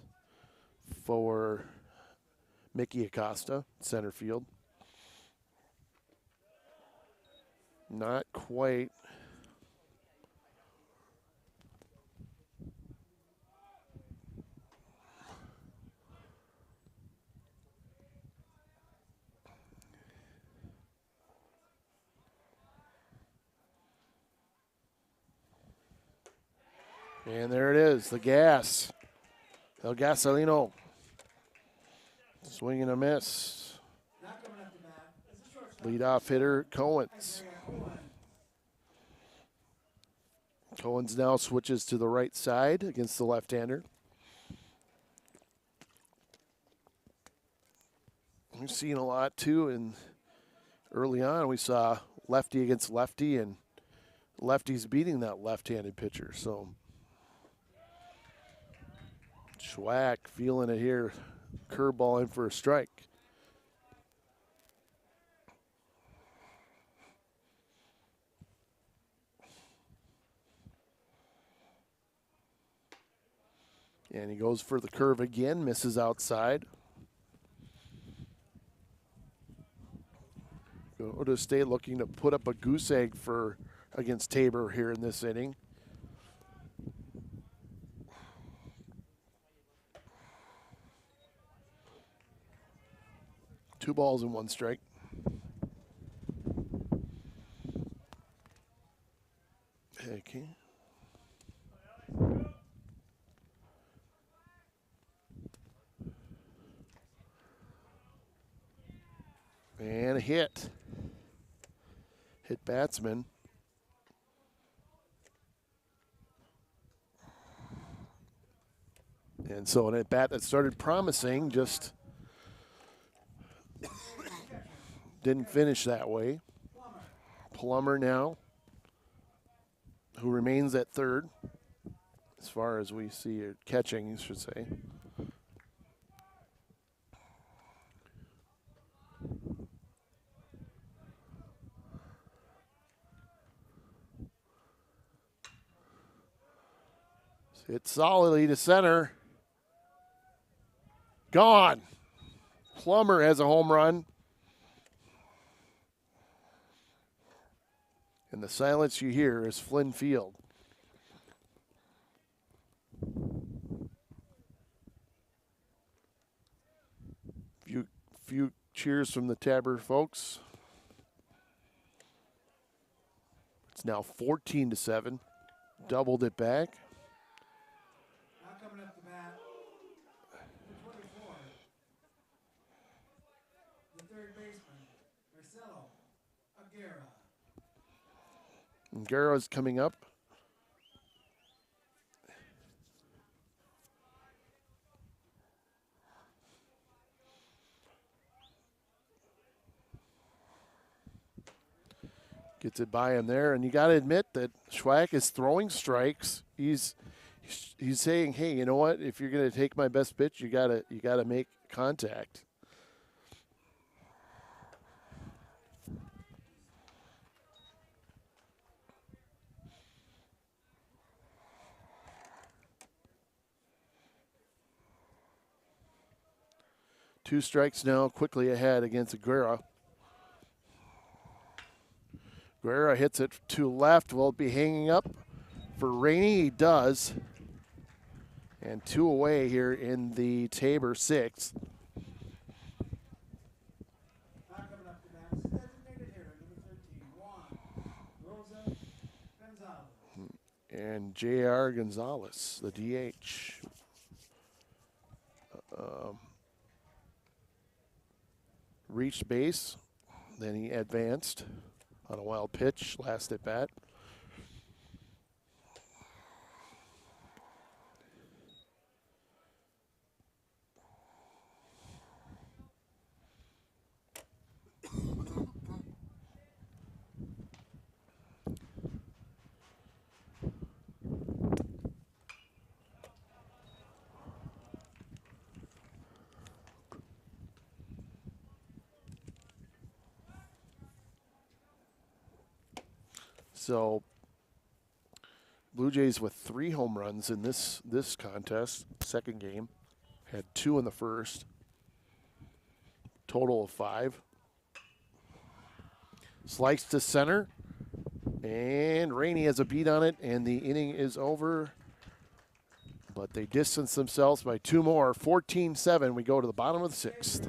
for Mickey Acosta, center field. Not quite. And there it is, the gas. El Gasolino. Swing and a miss. Not coming up to bat is the shortstop, Leadoff hitter, Cohen's. Isaiah Cohen. Cohen's now switches to the right side against the left-hander. We've seen a lot, too, and early on we saw lefty against lefty, and lefty's beating that left-handed pitcher. So Schwack feeling it here. Curveball in for a strike. And he goes for the curve again, misses outside. Dakota State looking to put up a goose egg against Tabor here in this inning. Two balls and one strike. Okay. And a hit. Hit batsman. And so an at-bat that started promising just didn't finish that way. Plummer now, who remains at third, as far as we see it catching, you should say. It's solidly to center. Gone. Plummer has a home run. And the silence you hear is Flynn Field. Few cheers from the Tabor folks. It's now 14-7. Doubled it back. Now coming up the bat, number 24, the third baseman, Marcelo Aguirre. And Guerra's coming up. Gets it by him there, and you got to admit that Schwack is throwing strikes. He's saying, "Hey, you know what? If you're going to take my best pitch, you gotta make contact." Two strikes now, quickly ahead against Aguirre. Guerra hits it to left. Will it be hanging up for Rainey? He does. And two away here in the Tabor sixth. Now coming up the bat is designated hitter, number 13, Juan Rosa Gonzalez. And J.R. Gonzalez, the DH. Reached base, then he advanced on a wild pitch, last at bat. So Blue Jays with 3 home runs in this contest, second game. Had 2 in the first. Total of 5. Sliced to center. And Rainey has a beat on it, and the inning is over. But they distance themselves by 2 more. 14-7. We go to the bottom of the 6th.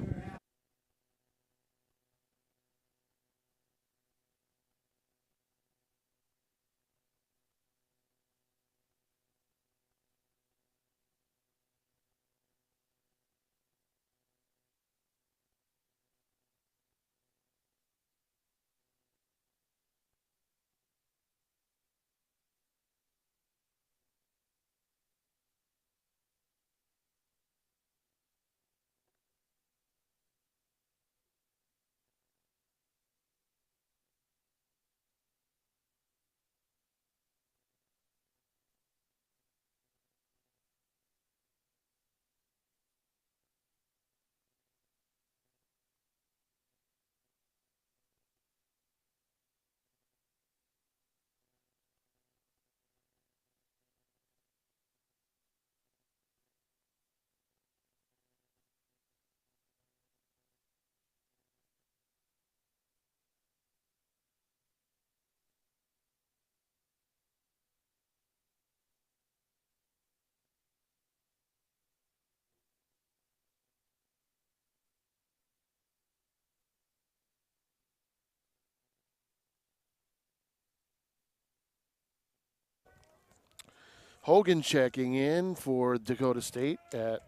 Hogan checking in for Dakota State at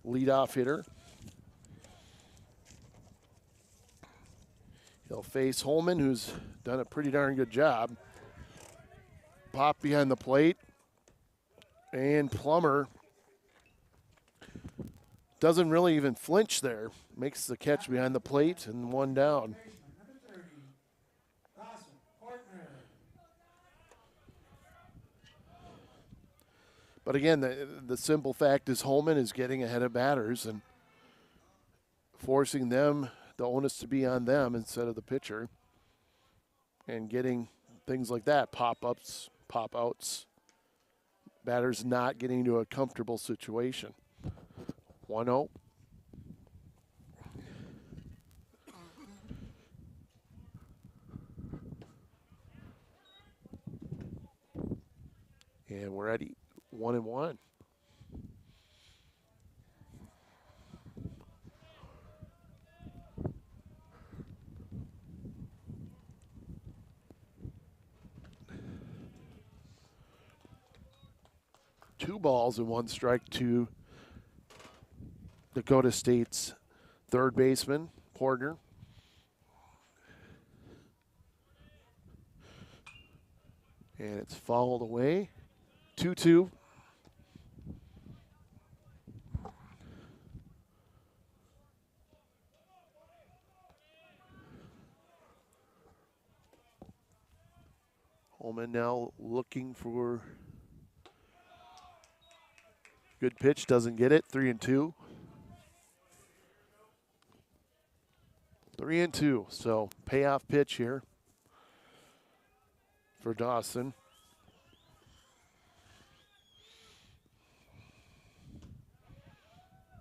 leadoff hitter. He'll face Holman, who's done a pretty darn good job. Pop behind the plate. And Plummer doesn't really even flinch there. Makes the catch behind the plate and one down. But again, the simple fact is Holman is getting ahead of batters and forcing them, the onus to be on them instead of the pitcher, and getting things like that, pop-ups, pop-outs, batters not getting into a comfortable situation. 1-0. And we're at 1-1. Two balls and one strike to Dakota State's third baseman, Porter. And it's fouled away. 2-2. Holman now looking for good pitch, doesn't get it. 3-2. 3-2. So payoff pitch here for Dawson.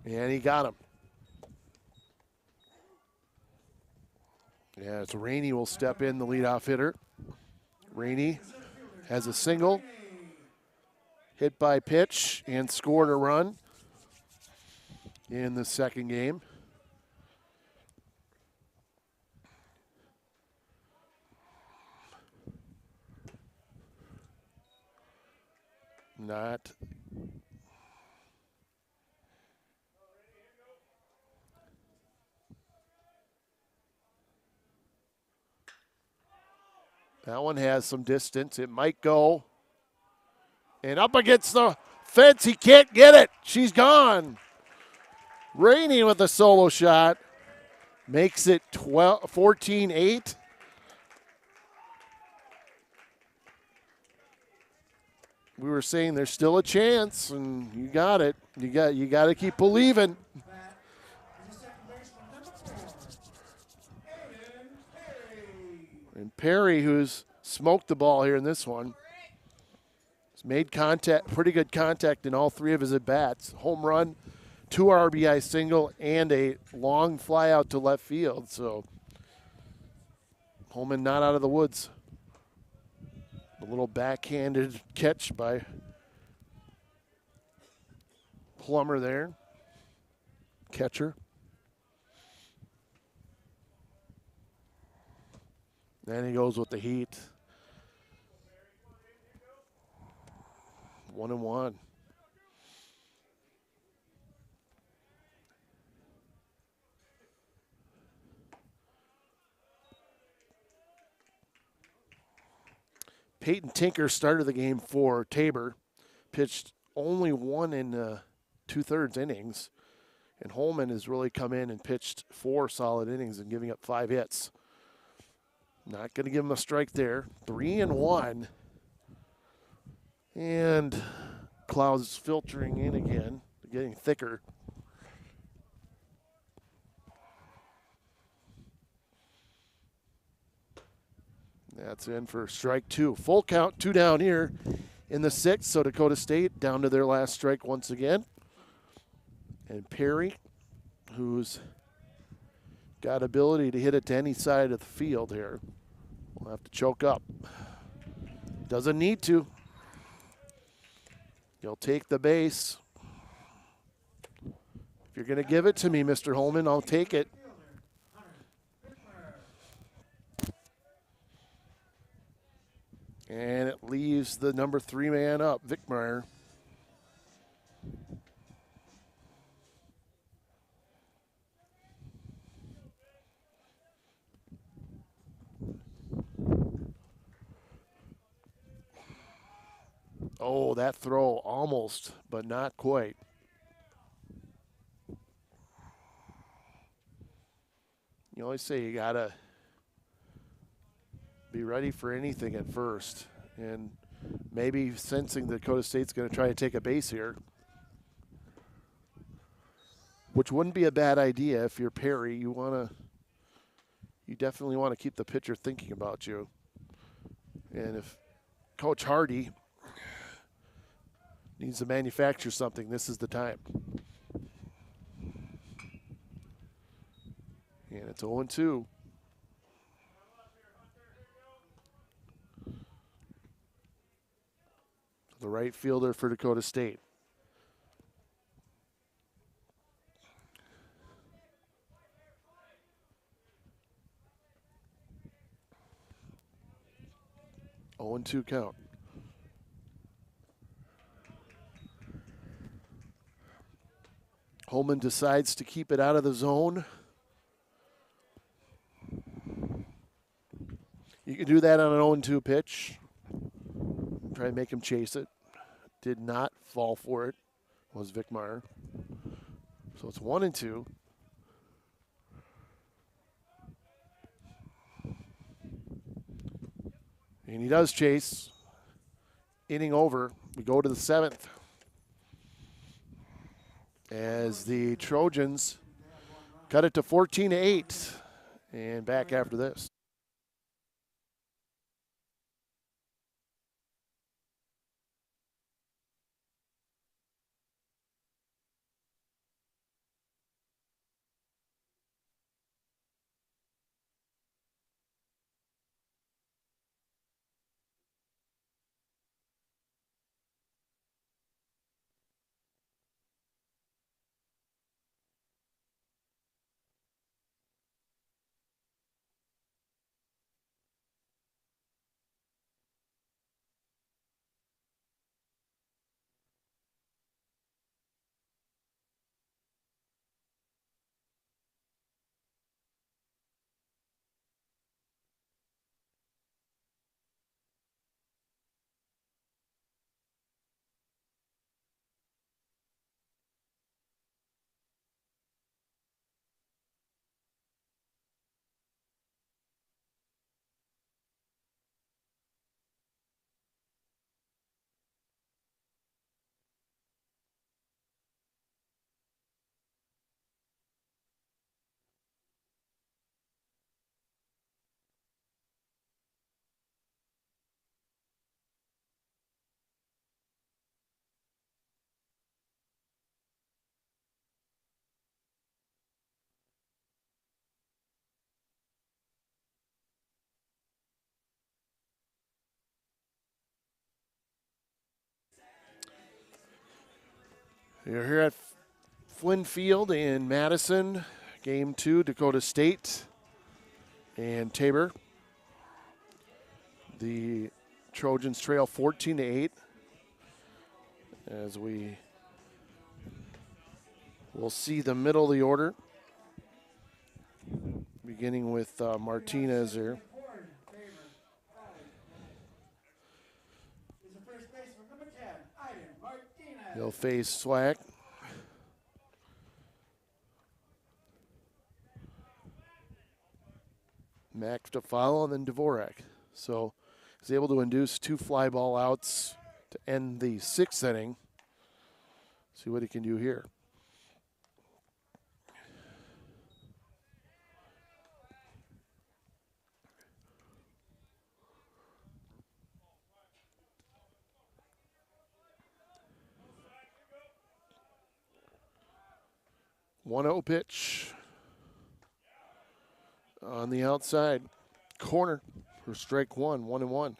And he got him. Yeah, it's Rainey will step in, the leadoff hitter. Rainey has a single, hit by pitch, and scored a run in the second game. Not. That one has some distance. It might go. And up against the fence. He can't get it. She's gone. Rainey with a solo shot. Makes it 14-8. We were saying there's still a chance, and you got it. You got to keep believing. And Perry, who's smoked the ball here in this one, has made contact, pretty good contact in all three of his at-bats. Home run, 2 RBI single, and a long fly out to left field. So Holman not out of the woods. A little backhanded catch by Plummer there, catcher. Then he goes with the heat. 1-1. Peyton Tinker started the game for Tabor, pitched only 1 2/3 innings, and Holman has really come in and pitched 4 solid innings and giving up 5 hits. Not going to give him a strike there. 3-1. And clouds filtering in again, getting thicker. That's in for strike 2. Full count, 2 down here in the 6th. So Dakota State down to their last strike once again. And Perry, who's got ability to hit it to any side of the field here, will have to choke up. Doesn't need to. He'll take the base. If you're going to give it to me, Mr. Holman, I'll take it. And it leaves the number 3 man up, Vickmeyer. Oh, that throw almost, but not quite. You always say you got to be ready for anything at first. And maybe sensing that Dakota State's going to try to take a base here, which wouldn't be a bad idea if you're Perry. You definitely want to keep the pitcher thinking about you. And if Coach Hardy needs to manufacture something, this is the time. And it's 0-2. The right fielder for Dakota State. Oh, 0-2 count. Holman decides to keep it out of the zone. You can do that on an 0-2 pitch. Try to make him chase it. Did not fall for it, was Vickmeyer. So it's 1-2. And he does chase. Inning over. We go to the 7th. As the Trojans cut it to 14-8. And back after this. You're here at Flynn Field in Madison. Game 2, Dakota State and Tabor. The Trojans trail 14-8 as we will see the middle of the order, beginning with Martinez here. He'll face Slack. Mack to follow, and then Dvorak. So he's able to induce 2 fly ball outs to end the 6th inning. See what he can do here. One 0 pitch on the outside corner for strike 1, 1-1.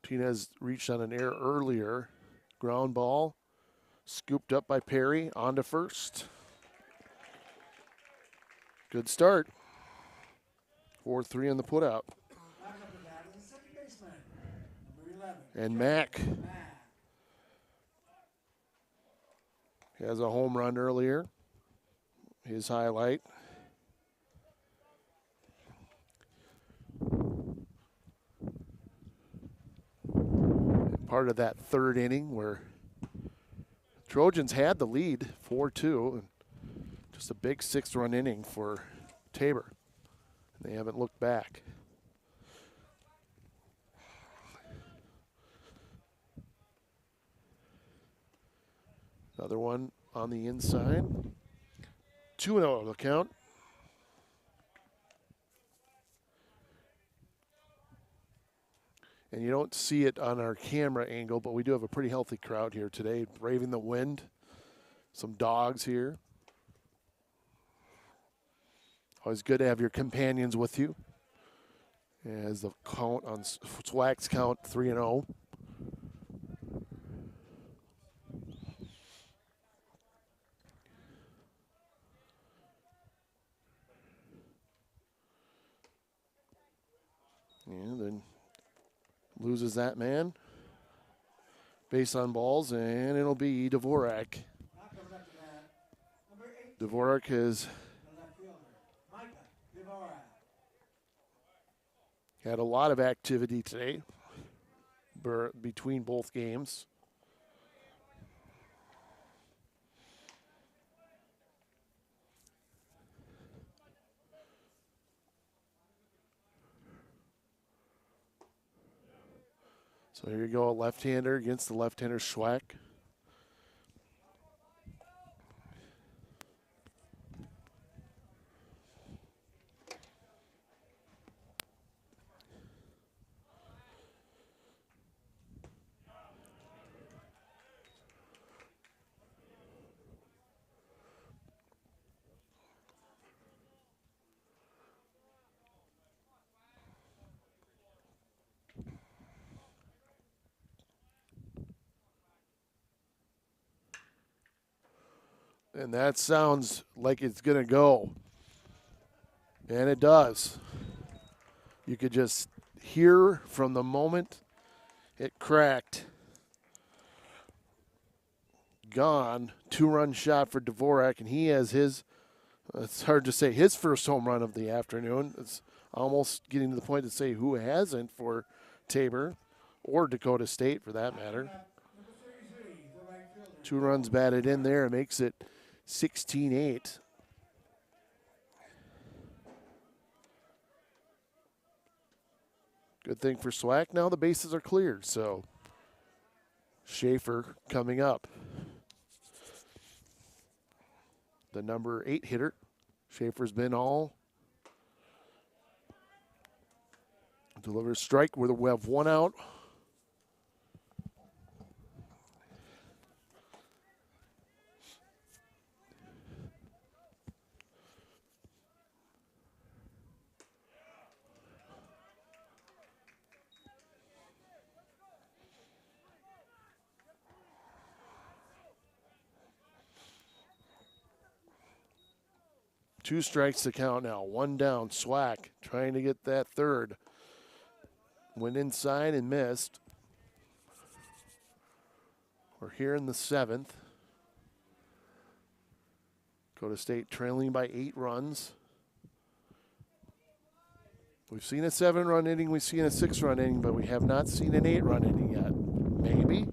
Martinez reached on an error earlier. Ground ball, Scooped up by Perry, on to first. Good start. 4-3 on the putout. Back up to bat is the second baseman, number 11. And Mack Mack. has a home run earlier. His highlight. Part of that third inning where Trojans had the lead 4-2. Just a big 6-run inning for Tabor. They haven't looked back. Another one on the inside. 2-0 the count. And you don't see it on our camera angle, but we do have a pretty healthy crowd here today, braving the wind. Some dogs here. Always good to have your companions with you. As the count on SWAC's count 3-0. And then loses that man. Base on balls, and it'll be Dvorak. Not coming up to bat, number 8. Dvorak has The left fielder, Micah Dvorak. had a lot of activity today between both games. So here you go, a left-hander against the left-hander Schwack. And that sounds like it's going to go. And it does. You could just hear from the moment it cracked. Gone. 2-run shot for Dvorak, and he has his, it's hard to say, his first home run of the afternoon. It's almost getting to the point to say who hasn't for Tabor or Dakota State for that matter. Number 33, the right fielder. 2 runs batted in there. It makes it 16-8. Good thing for SWAC. Now the bases are cleared, so Schaefer coming up. The number 8 hitter. Schaefer's been all. Delivers strike where we have 1 out. Two strikes to count now. 1 down. SWAC trying to get that third. Went inside and missed. We're here in the 7th. Dakota State trailing by 8 runs. We've seen a 7-run inning, we've seen a 6-run inning, but we have not seen an 8-run inning yet. Maybe?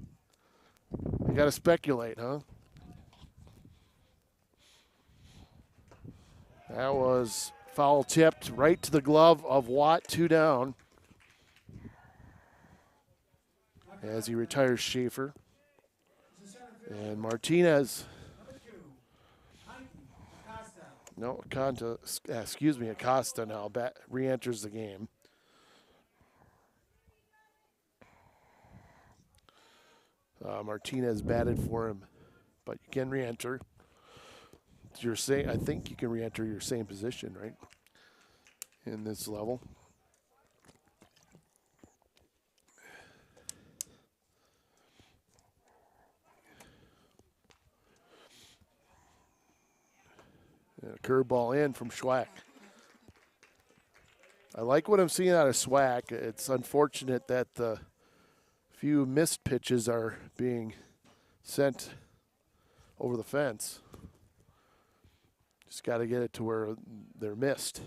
We got to speculate, huh? That was foul tipped right to the glove of Watt, 2 down. As he retires Schaefer. And Martinez. No, Acosta now re-enters the game. Martinez batted for him, but you can re-enter. I think you can re-enter your same position, right? In this level. And a curveball in from Schwack. I like what I'm seeing out of Schwack. It's unfortunate that the few missed pitches are being sent over the fence. Just got to get it to where they're missed.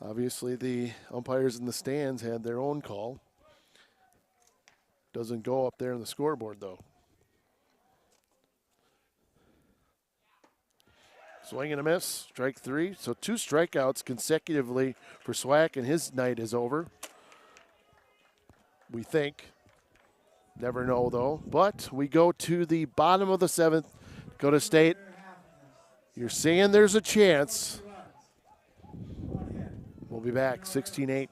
Obviously, the umpires in the stands had their own call. Doesn't go up there on the scoreboard, though. Swing and a miss, strike three. So 2 strikeouts consecutively for Swack, and his night is over. We think. Never know, though. But we go to the bottom of the 7th. Dakota State, you're saying there's a chance. We'll be back, 16-8.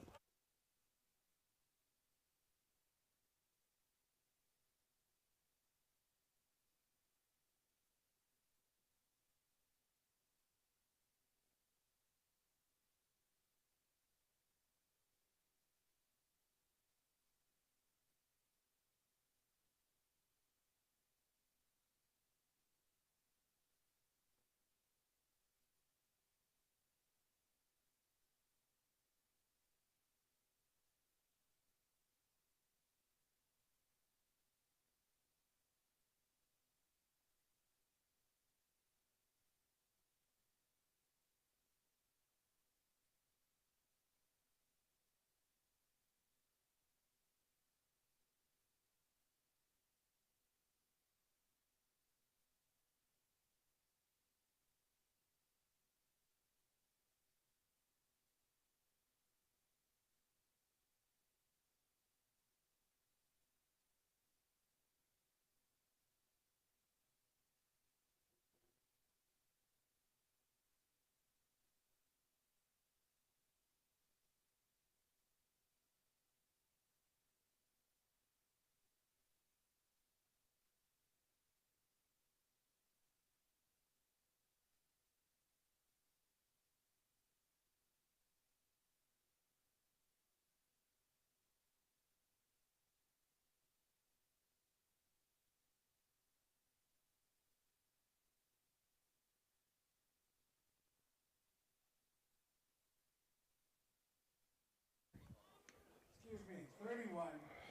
Excuse me, 31,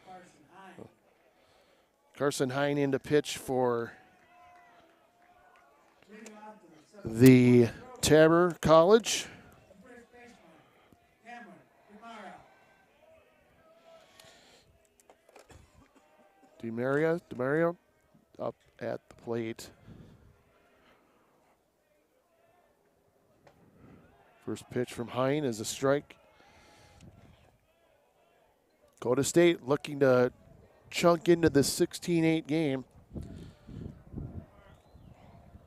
Carson Hine. Carson Hine in to pitch for Leading off to the 7th. the Tabor College. First baseman, Cameron DeMario. DeMario up at the plate. First pitch from Hine is a strike. Dakota State looking to chunk into the 16-8 game.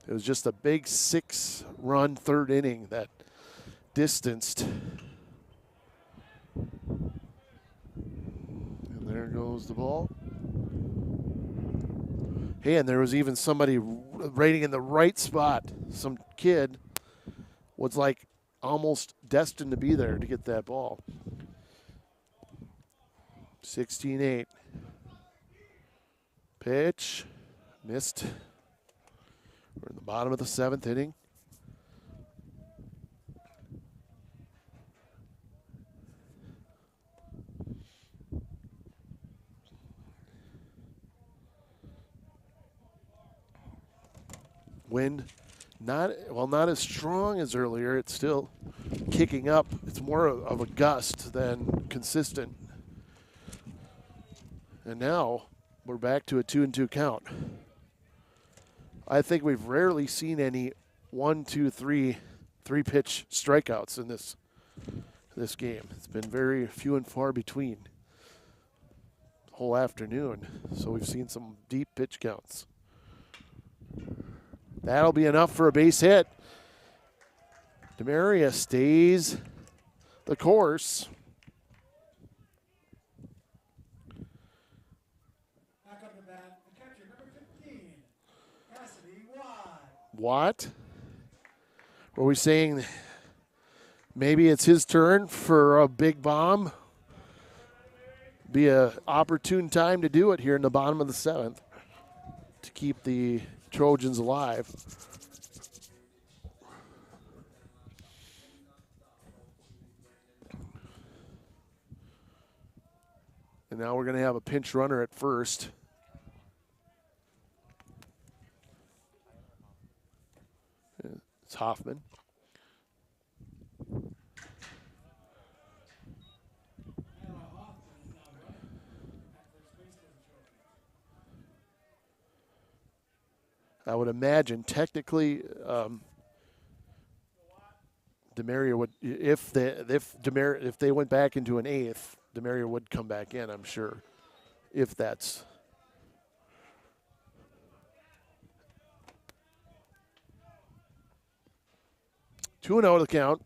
It was just a big 6-run third inning that distanced. And there goes the ball. Hey, and there was even somebody rating in the right spot. Some kid was like almost destined to be there to get that ball. 16-8. Pitch. Missed. We're in the bottom of the 7th inning. Wind not as strong as earlier. It's still kicking up. It's more of a gust than consistent. And now we're back to a 2-2 count. I think we've rarely seen any 1, 2, 3 pitch strikeouts in this game. It's been very few and far between the whole afternoon. So we've seen some deep pitch counts. That'll be enough for a base hit. DeMaria stays the course. Back up the bat, the catcher, number 15, Cassidy Watt. Watt? Were we saying maybe it's his turn for a big bomb? be an opportune time to do it here in the bottom of the 7th to keep the Trojans alive. And now we're going to have a pinch runner at first. It's Hoffman. I would imagine technically DeMaria would, if they went back into an 8th, DeMaria would come back in, I'm sure, if that's. Two and out the count.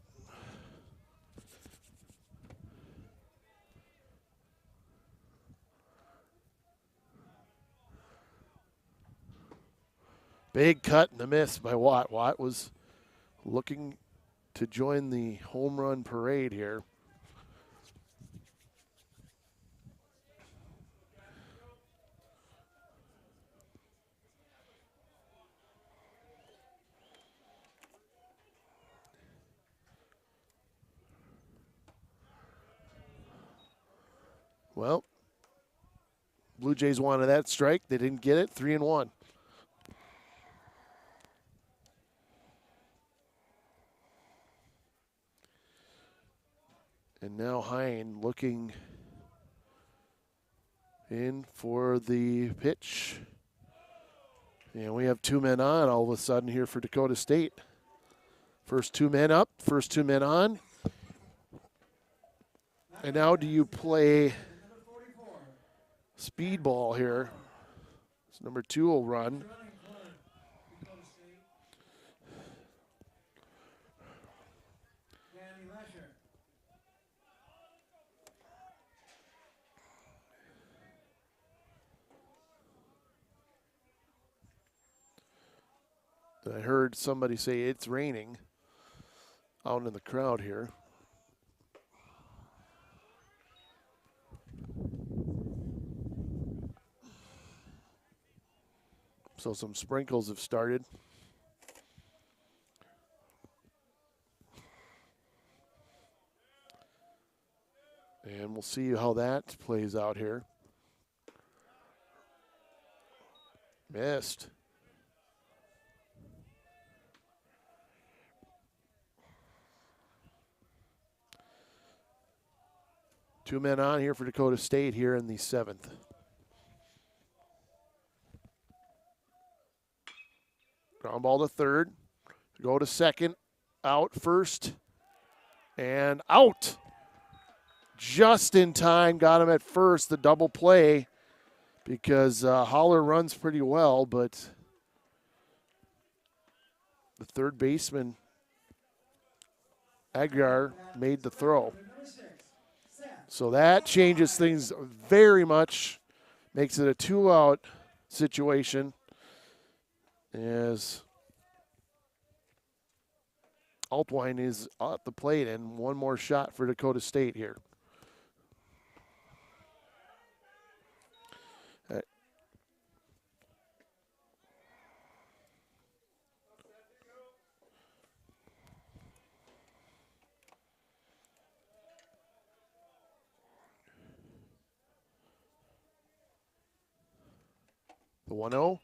Big cut and a miss by Watt. Watt was looking to join the home run parade here. Well, Blue Jays wanted that strike. They didn't get it. 3-1. And now Hine looking in for the pitch. And we have 2 men on all of a sudden here for Dakota State. First 2 men up, first 2 men on. And now do you play speed ball here? So number 2 will run. I heard somebody say it's raining out in the crowd here. So some sprinkles have started. And we'll see how that plays out here. Missed. Two men on here for Dakota State here in the 7th. Ground ball to third. Go to second. Out first. And out. Just in time. Got him at first. The double play. Because Holler runs pretty well, but the third baseman, Aguiar, made the throw. So that changes things very much, makes it a 2-out situation as Altwine is at the plate and one more shot for Dakota State here. The 1-0.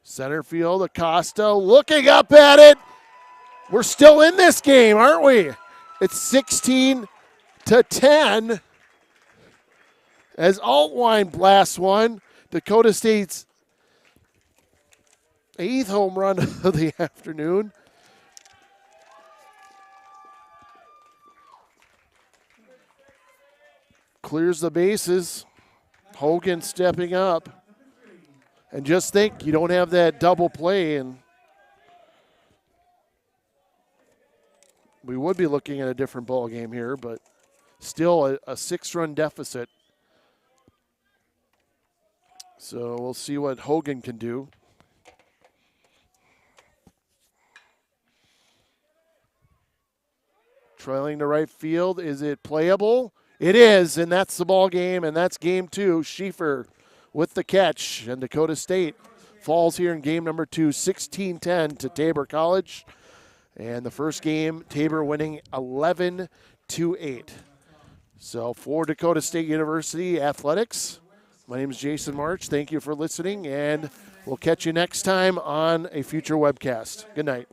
Center field, Acosta looking up at it. We're still in this game, aren't we? It's 16-10 as Altwine blasts one. Dakota State's 8th home run of the afternoon. Clears the bases. Hogan stepping up. And just think, you don't have that double play, and we would be looking at a different ball game here, but still a 6-run deficit. So we'll see what Hogan can do. Trailing to right field. Is it playable? It is, and that's the ball game, and that's game 2. Schieffer with the catch, and Dakota State falls here in game number 2, 16-10 to Tabor College. And the first game, Tabor winning 11-8. So for Dakota State University Athletics, my name is Jason March. Thank you for listening, and we'll catch you next time on a future webcast. Good night.